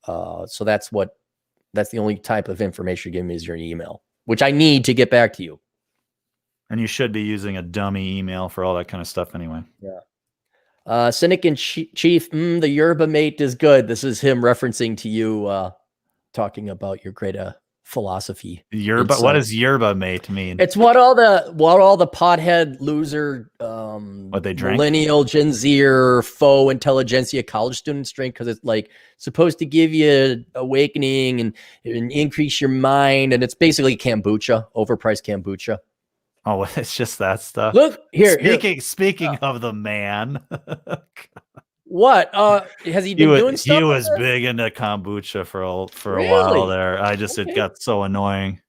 So that's the only type of information you're giving me is your email, which I need to get back to you. And you should be using a dummy email for all that kind of stuff anyway. Yeah. Cynic in Chief, the yerba mate is good. This is him referencing to you, talking about your great philosophy. Yerba, what does yerba mate mean? It's what all the pothead loser what they drink, millennial Gen Z faux intelligentsia college students drink, because it's like supposed to give you awakening and increase your mind, and it's basically kombucha, overpriced kombucha. Oh, it's just that stuff. Look here. Speaking of the man. What? Has he been doing stuff? He was big into kombucha for a while there. It got so annoying.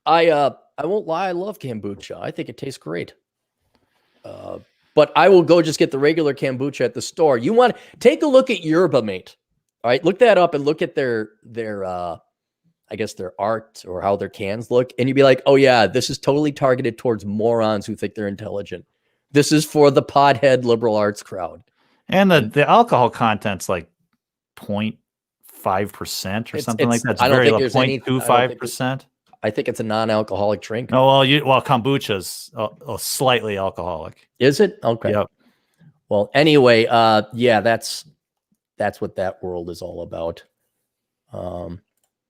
I won't lie, I love kombucha. I think it tastes great. But I will go just get the regular kombucha at the store. You want to take a look at Yerba Mate. All right, look that up and look at their I guess their art or how their cans look, and you'd be like, oh yeah, this is totally targeted towards morons who think they're intelligent. This is for the pothead liberal arts crowd. And the alcohol content's like 0.5% or something like that. It's very low, 0.25%. I think it's a non-alcoholic drink. Oh, well, kombucha's slightly alcoholic. Is it? Okay. Yep. Well, anyway, yeah, that's what that world is all about.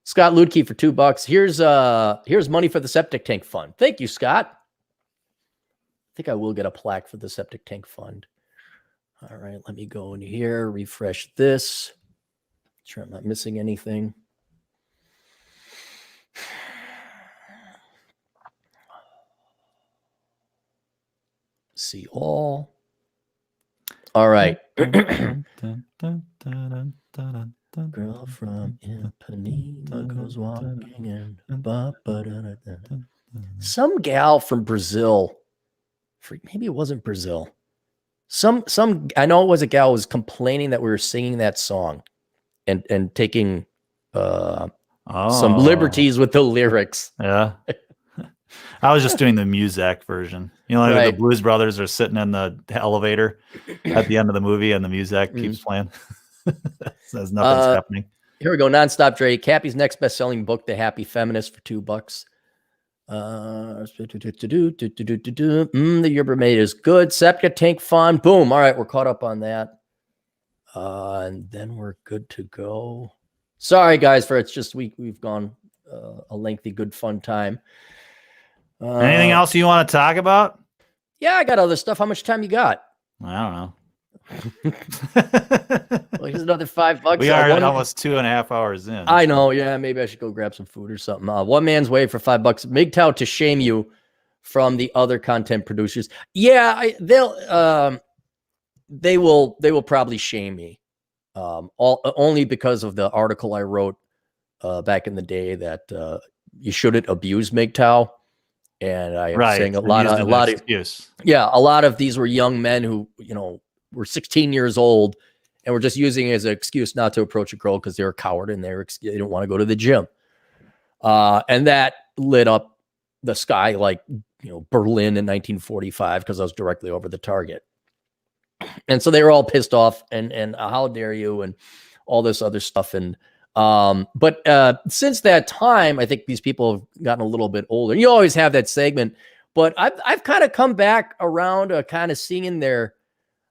Scott Ludke for $2. Here's money for the septic tank fund. Thank you, Scott. I think I will get a plaque for the septic tank fund. All right, let me go in here, refresh this. Make sure I'm not missing anything. See all. All right. Girl from Ipanema goes walking in. Some gal from Brazil, maybe it wasn't Brazil. Some I know it was a gal who was complaining that we were singing that song and taking some liberties with the lyrics. Yeah. I was just doing the Muzak version. You know, like Right. the Blues Brothers are sitting in the elevator at the end of the movie and the Muzak keeps playing. Says nothing's happening. Here we go. Nonstop Dre. Cappy's next best-selling book, The Happy Feminist, for $2. The Yerba Mate is good. Septic tank fun. Boom. All right, we're caught up on that. And then we're good to go. Sorry, guys, for it's just we've gone a lengthy, good, fun time. Anything else you want to talk about? Yeah, I got other stuff. How much time you got? I don't know. Well, here's another $5. We are almost 2.5 hours in. I know. Yeah, maybe I should go grab some food or something. One Man's Way for $5. MGTOW to shame you from the other content producers. Yeah, they will probably shame me. Only because of the article I wrote back in the day that you shouldn't abuse MGTOW. And I am saying a lot of these were young men who, were 16 years old and were just using it as an excuse not to approach a girl because they were a coward and they didn't want to go to the gym. And that lit up the sky like, Berlin in 1945 because I was directly over the target. And so they were all pissed off and how dare you and all this other stuff. And but since that time, I think these people have gotten a little bit older. You always have that segment, but I've kind of come back around kind of seeing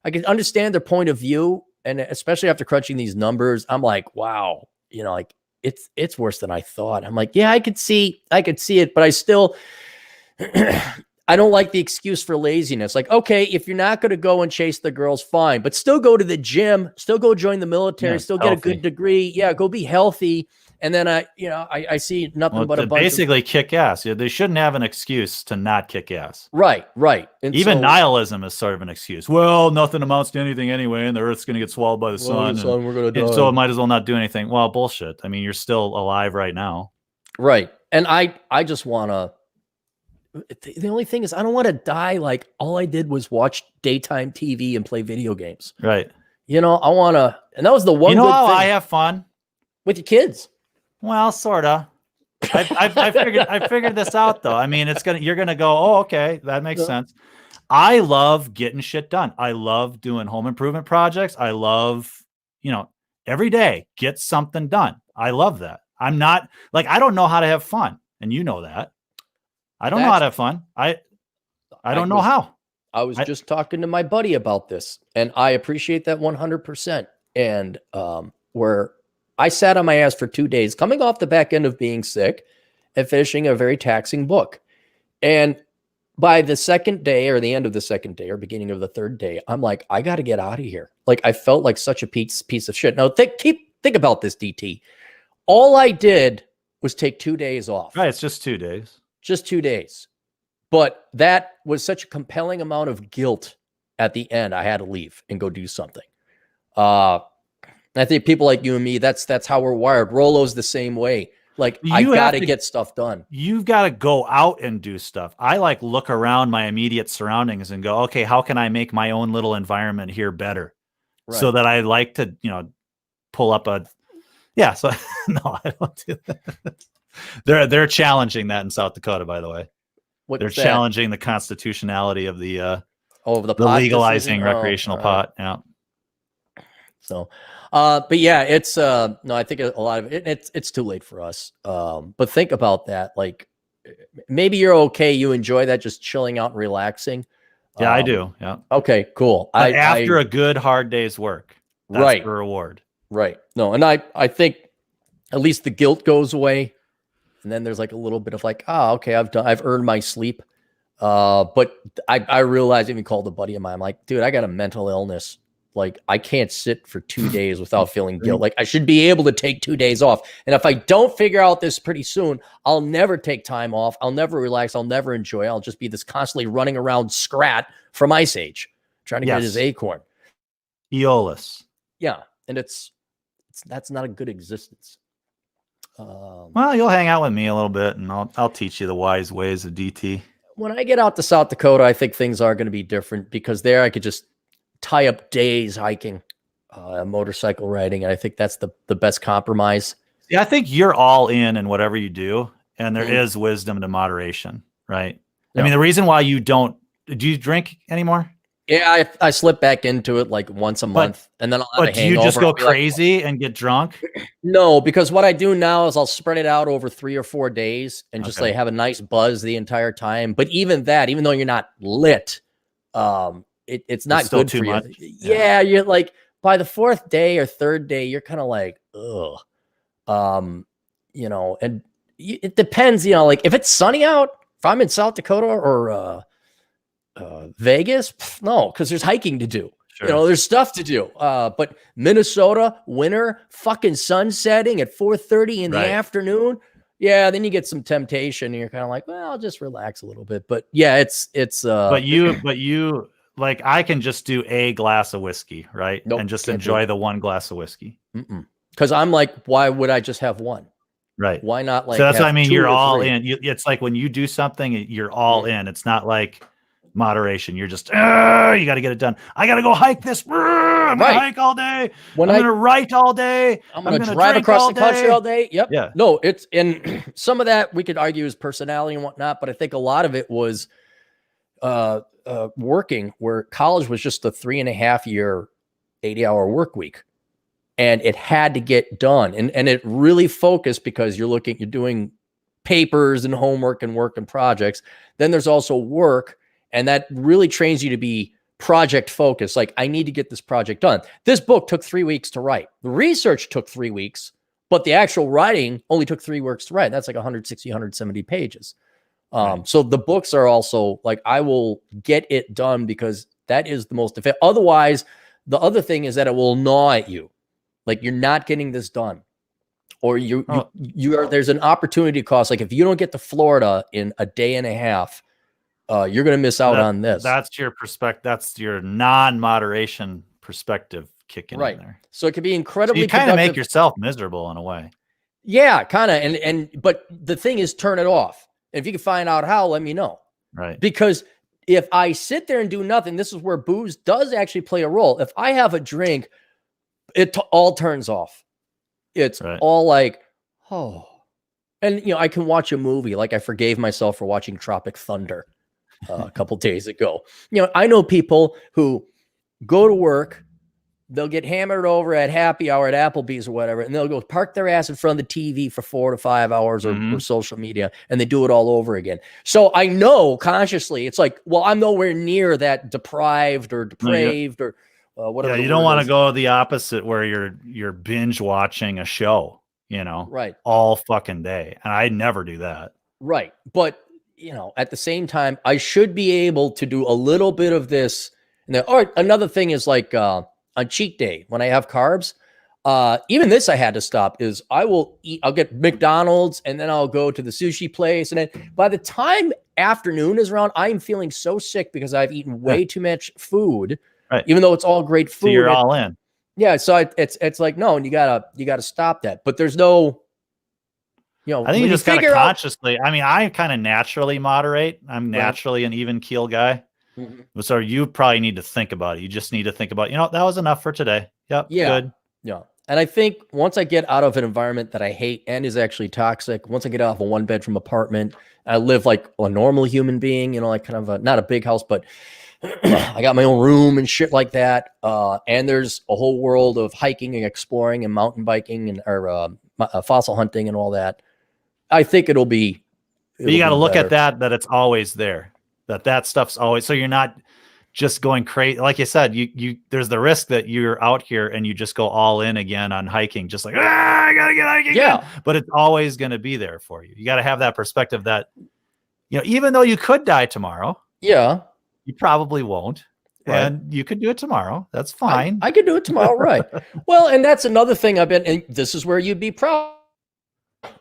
I can understand their point of view. And especially after crunching these numbers, I'm like, wow, like it's worse than I thought. I'm like, yeah, I could see it, but I still, I don't like the excuse for laziness. Like, okay, if you're not going to go and chase the girls, fine, but still go to the gym, still go join the military, still get a good degree. Yeah, go be healthy. And then I see nothing but a bunch basically kick ass. Yeah, they shouldn't have an excuse to not kick ass. Right. And even nihilism is sort of an excuse. Well, nothing amounts to anything anyway, and the Earth's going to get swallowed by the sun. We're going to die. So it might as well not do anything. Well, bullshit. I mean, you're still alive right now. Right. And I just want to. The only thing is I don't want to die like all I did was watch daytime TV and play video games. Right. I want to, and that was the one. How I have fun with your kids. Well, sort of. I figured this out though. I mean, you're gonna go, oh, okay, that makes sense. I love getting shit done. I love doing home improvement projects. I love, every day get something done. I love that. I'm not like I don't know how to have fun, and you know that. I don't know how to have fun. I don't know how. I was just talking to my buddy about this, and I appreciate that 100%. And where I sat on my ass for 2 days, coming off the back end of being sick and finishing a very taxing book. And by the second day or the end of the second day or beginning of the third day, I'm like, I got to get out of here. Like I felt like such a piece of shit. Now think about this, DT. All I did was take 2 days off. Right. It's just 2 days. Just 2 days. But that was such a compelling amount of guilt at the end. I had to leave and go do something. I think people like you and me, that's how we're wired. Rolo's the same way. Like I got to get stuff done. You've got to go out and do stuff. I like look around my immediate surroundings and go, okay, how can I make my own little environment here better? Right. So that I like to, pull up so no, I don't do that. They're challenging that in South Dakota, by the way. They're challenging the constitutionality of the legalizing recreational pot. Yeah. So, but yeah, it's no, I think a lot of it, it's too late for us. But think about that. Like maybe you're okay. You enjoy that, just chilling out and relaxing. Yeah, I do. Yeah. Okay, cool. After a good hard day's work, that's the reward. Right. No, and I think at least the guilt goes away. And then there's like a little bit of like, oh, okay, I've earned my sleep. But I realized, even called a buddy of mine, I'm like, dude, I got a mental illness. Like, I can't sit for 2 days without feeling guilt. Like, I should be able to take 2 days off. And if I don't figure out this pretty soon, I'll never take time off. I'll never relax. I'll never enjoy. I'll just be this constantly running around Scrat from Ice Age, trying to get his acorn. Aeolus. Yeah. And that's not a good existence. Well, you'll hang out with me a little bit, and I'll teach you the wise ways of DT. When I get out to South Dakota, I think things are going to be different, because there I could just tie up days hiking, motorcycle riding. And I think that's the best compromise. Yeah, I think you're all in whatever you do, and there is wisdom to moderation, right? Yeah. I mean, the reason why do you drink anymore? Yeah, I slip back into it like once a month, and then I'll have a hangover. Do you just go crazy and get drunk? No, because what I do now is I'll spread it out over 3 or 4 days and just like have a nice buzz the entire time. But even that, even though you're not lit, it's not good for you. Yeah, you're like, by the 4th day or 3rd day, you're kind of like, ugh. You know, and it depends, you know, like if it's sunny out, if I'm in South Dakota or Vegas, no, because there's hiking to do. Sure. You know, there's stuff to do. But Minnesota, winter, fucking sun setting at 4:30 in the afternoon. Yeah, then you get some temptation, and you're kind of like, well, I'll just relax a little bit. But yeah, it's. But you like, I can just do a glass of whiskey, right? Nope, and just enjoy the one glass of whiskey. Because I'm like, why would I just have one? Right. Why not? Like, so that's what I mean. You're all in. It's like when you do something, you're all in. It's not like moderation. You're just, you got to get it done. I got to go hike this. I'm going to hike all day. I'm going to write all day. I'm going to drive across the country all day. Yep. Yeah. No, it's in some of that we could argue is personality and whatnot, but I think a lot of it was working, where college was just a 3.5 year, 80-hour work week. And it had to get done. And it really focused, because you're doing papers and homework and work and projects. Then there's also work. And that really trains you to be project focused. Like, I need to get this project done. This book took 3 weeks to write. The research took 3 weeks, but the actual writing only took 3 weeks to write. That's like 160, 170 pages. So the books are also like, I will get it done because that is the most effective. Otherwise, the other thing is that it will gnaw at you. Like, you're not getting this done, or you are, there's an opportunity cost. Like, if you don't get to Florida in a day and a half, you're going to miss out on this. That's your perspective. That's your non-moderation perspective kicking in there. So it can be incredibly. So you kind of make yourself miserable in a way. Yeah, kind of. But the thing is, turn it off. If you can find out how, let me know. Right. Because if I sit there and do nothing, this is where booze does actually play a role. If I have a drink, it all turns off. It's all like, oh. And, you know, I can watch a movie. Like, I forgave myself for watching Tropic Thunder a couple days ago. You know, I know people who go to work, they'll get hammered over at happy hour at Applebee's or whatever, and they'll go park their ass in front of the TV for 4 to 5 hours or social media, and they do it all over again. So I know consciously, it's like, well, I'm nowhere near that deprived or depraved or whatever. Yeah, you don't want to go the opposite, where you're binge watching a show, you know, all fucking day. And I never do that. Right. But, you know, at the same time, I should be able to do a little bit of this. And then, or another thing is like on cheat day, when I have carbs, even this I had to stop, is I'll get McDonald's, and then I'll go to the sushi place. And then by the time afternoon is around, I'm feeling so sick because I've eaten way too much food. Right. Even though it's all great food. So you're all in. Yeah. So it's like, no, and you gotta stop that. But there's no, you know, I think you just gotta consciously, I mean, I kind of naturally moderate. I'm naturally an even keel guy. So you probably need to think about it. You just need to think about, you know, that was enough for today. Yep. Yeah. Good. Yeah. And I think once I get out of an environment that I hate and is actually toxic, once I get out of a 1-bedroom apartment, I live like a normal human being, you know, like kind of not a big house, but I got my own room and shit like that. And there's a whole world of hiking and exploring and mountain biking and fossil hunting and all that. I think it'll be. But you got to look at that it's always there. That stuff's always, so you're not just going crazy. Like you said, there's the risk that you're out here and you just go all in again on hiking, just like, I gotta get hiking. Yeah. Again. But it's always going to be there for you. You got to have that perspective that, even though you could die tomorrow, yeah, you probably won't. Right. And you could do it tomorrow. That's fine. I could do it tomorrow. Right. Well, and that's another thing and this is where you'd be proud.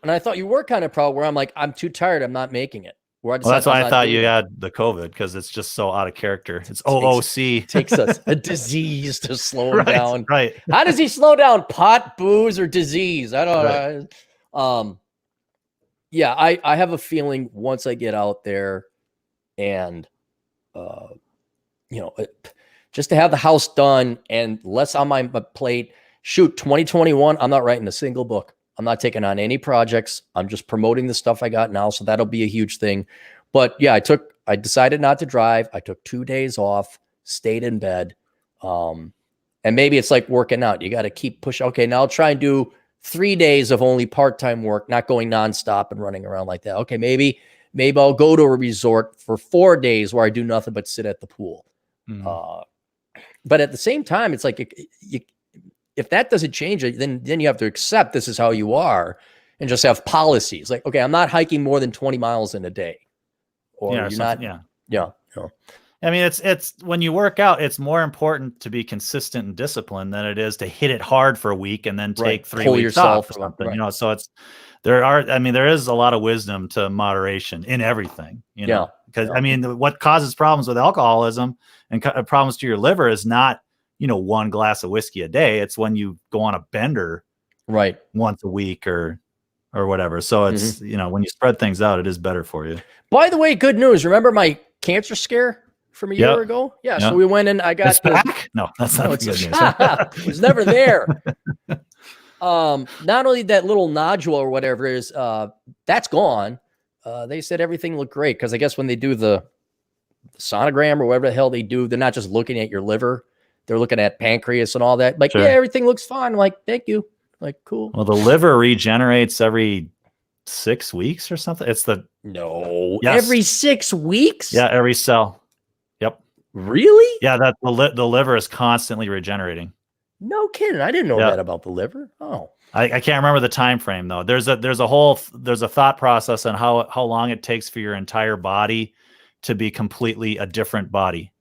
And I thought you were kind of proud where I'm like, I'm too tired. I'm not making it. Well, that's why I thought you had the COVID, because it's just so out of character. It's OOC. Takes us a disease to slow him down. Right. How does he slow down? Pot, booze, or disease? I don't know. Yeah, I have a feeling once I get out there and, just to have the house done and less on my plate, 2021, I'm not writing a single book. I'm not taking on any projects. I'm just promoting the stuff I got now. So that'll be a huge thing. But yeah, I decided not to drive. I took 2 days off, stayed in bed. And maybe it's like working out. You got to keep pushing. Okay, now I'll try and do 3 days of only part-time work, not going nonstop and running around like that. Okay, maybe I'll go to a resort for 4 days where I do nothing but sit at the pool. But at the same time, it's like if that doesn't change it, then you have to accept this is how you are and just have policies. Like, okay, I'm not hiking more than 20 miles in a day. Or you're not. Yeah. I mean, it's when you work out, it's more important to be consistent and disciplined than it is to hit it hard for a week and then take 3 weeks off or something. Right. So there is a lot of wisdom to moderation in everything, because I mean, what causes problems with alcoholism and problems to your liver is not, 1 glass of whiskey a day. It's when you go on a bender once a week or whatever. So it's, when you spread things out, it is better for you. By the way, good news. Remember my cancer scare from a year ago? Yeah. So we went in, I got No, that's not good news. It was never there. Not only that little nodule or whatever is, that's gone. They said everything looked great. Cause I guess when they do the sonogram or whatever the hell they do, they're not just looking at your liver. They're looking at pancreas and all that. Like, yeah, everything looks fine. I'm like, thank you. Like, cool. Well, the liver regenerates every 6 weeks or something. It's every 6 weeks. Yeah. Every cell. Yep. Really? Yeah. That the liver is constantly regenerating. No kidding. I didn't know that about the liver. Oh, I can't remember the time frame though. There's a thought process on how long it takes for your entire body to be completely a different body.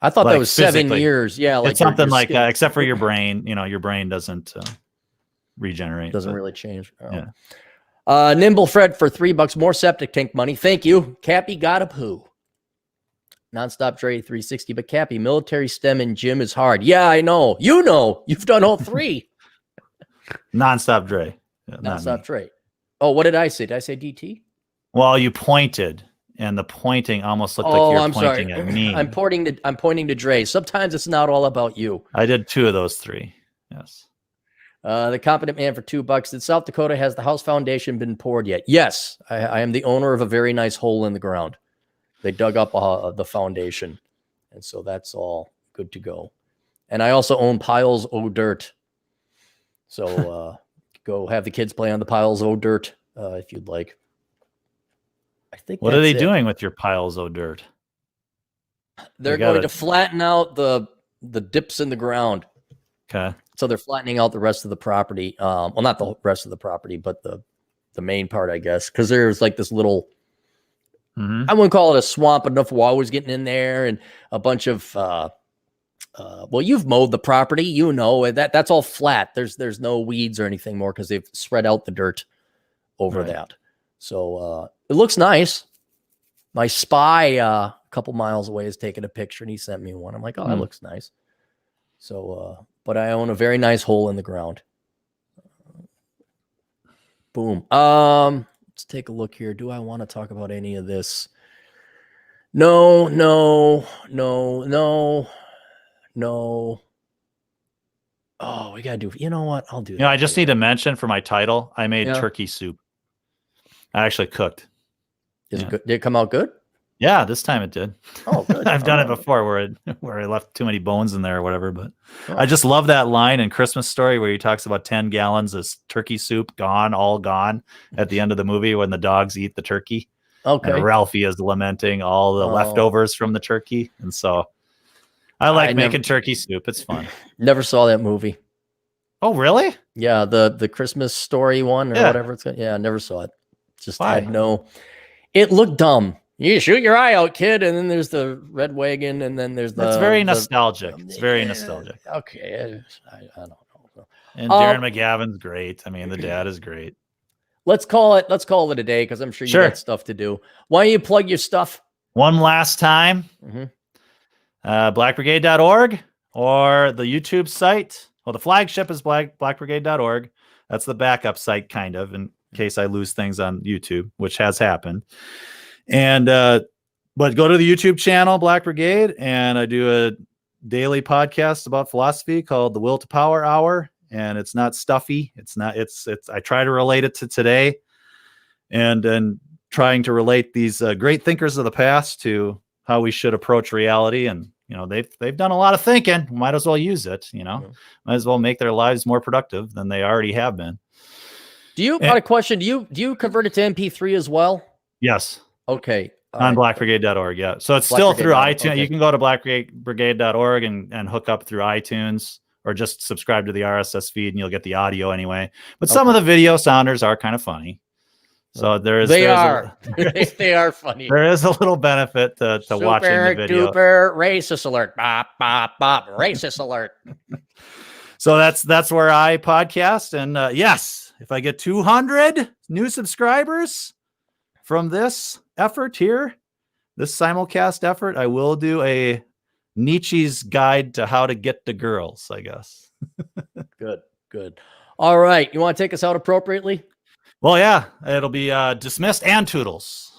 I thought that was 7 years. Yeah. Like it's something like that, except for your brain, your brain doesn't regenerate. Doesn't really change. Oh. Yeah. Nimble Fred for $3 more septic tank money. Thank you. Cappy got a poo. Nonstop Dre 360, but Cappy, military STEM and gym is hard. Yeah, I know. You've done all 3. Nonstop Dre. Yeah, Nonstop Dre. Oh, what did I say? Did I say DT? Well, you pointed, and the pointing almost looked like you're pointing at me. I'm pointing to Dre. Sometimes it's not all about you. I did 2 of those 3. Yes. The Competent Man for $2. Did South Dakota has the house foundation been poured yet? Yes. I am the owner of a very nice hole in the ground. They dug up the foundation. And so that's all good to go. And I also own piles of dirt. So go have the kids play on the piles of dirt if you'd like. I think. What are they doing with your piles of dirt? They're going to flatten out the dips in the ground. Okay. So they're flattening out the rest of the property. Well, not the rest of the property, but the main part, I guess, because there's like this little. I wouldn't call it a swamp. Enough water was getting in there, and a bunch of. Well, you've mowed the property, that's all flat. There's no weeds or anything more because they've spread out the dirt over that. So it looks nice. My spy a couple miles away is taking a picture, and he sent me one. I'm like, oh, that looks nice. So, but I own a very nice hole in the ground. Boom. Let's take a look here. Do I want to talk about any of this? No. Oh, we gotta do. You know what? I'll do that. I just need to mention for my title, I made turkey soup. I actually cooked. Is it good? Did it come out good? Yeah, this time it did. Oh, good. I've done it before where I left too many bones in there or whatever. But I just love that line in Christmas Story where he talks about 10 gallons of turkey soup all gone at the end of the movie when the dogs eat the turkey. Okay. And Ralphie is lamenting all the leftovers from the turkey. And so I like making turkey soup. It's fun. Never saw that movie. Oh, really? Yeah, the Christmas Story one or whatever it's called. Yeah, I never saw it. Just had no. It looked dumb. You shoot your eye out, kid, and then there's the red wagon, and then there's the. It's very nostalgic. It's very nostalgic. Okay, I don't know. And Darren McGavin's great. I mean, the dad is great. Let's call it a day because I'm sure you got stuff to do. Why don't you plug your stuff one last time? Blackbrigade.org or the YouTube site. Well, the flagship is blackbrigade.org. That's the backup site, kind of, in case I lose things on YouTube, which has happened. And but go to the YouTube channel, Black Brigade, and I do a daily podcast about philosophy called the Will to Power Hour. And it's not stuffy. It's I try to relate it to today, and trying to relate these great thinkers of the past to how we should approach reality. And they've done a lot of thinking. Might as well use it. Might as well make their lives more productive than they already have been. Got a question? Do you convert it to MP3 as well? Yes. Okay. On blackbrigade.org. Yeah. So it's still through iTunes. Okay. You can go to blackbrigade.org and hook up through iTunes, or just subscribe to the RSS feed and you'll get the audio anyway. But some of the video sounders are kind of funny. So they are funny. There is a little benefit to watching the video. Duper racist alert. Bop, bop, bop. Racist alert. So that's where I podcast. And yes, if I get 200 new subscribers from this effort here, this simulcast effort, I will do a Nietzsche's guide to how to get the girls, I guess. Good. All right. You want to take us out appropriately? Well, yeah, it'll be dismissed and toodles.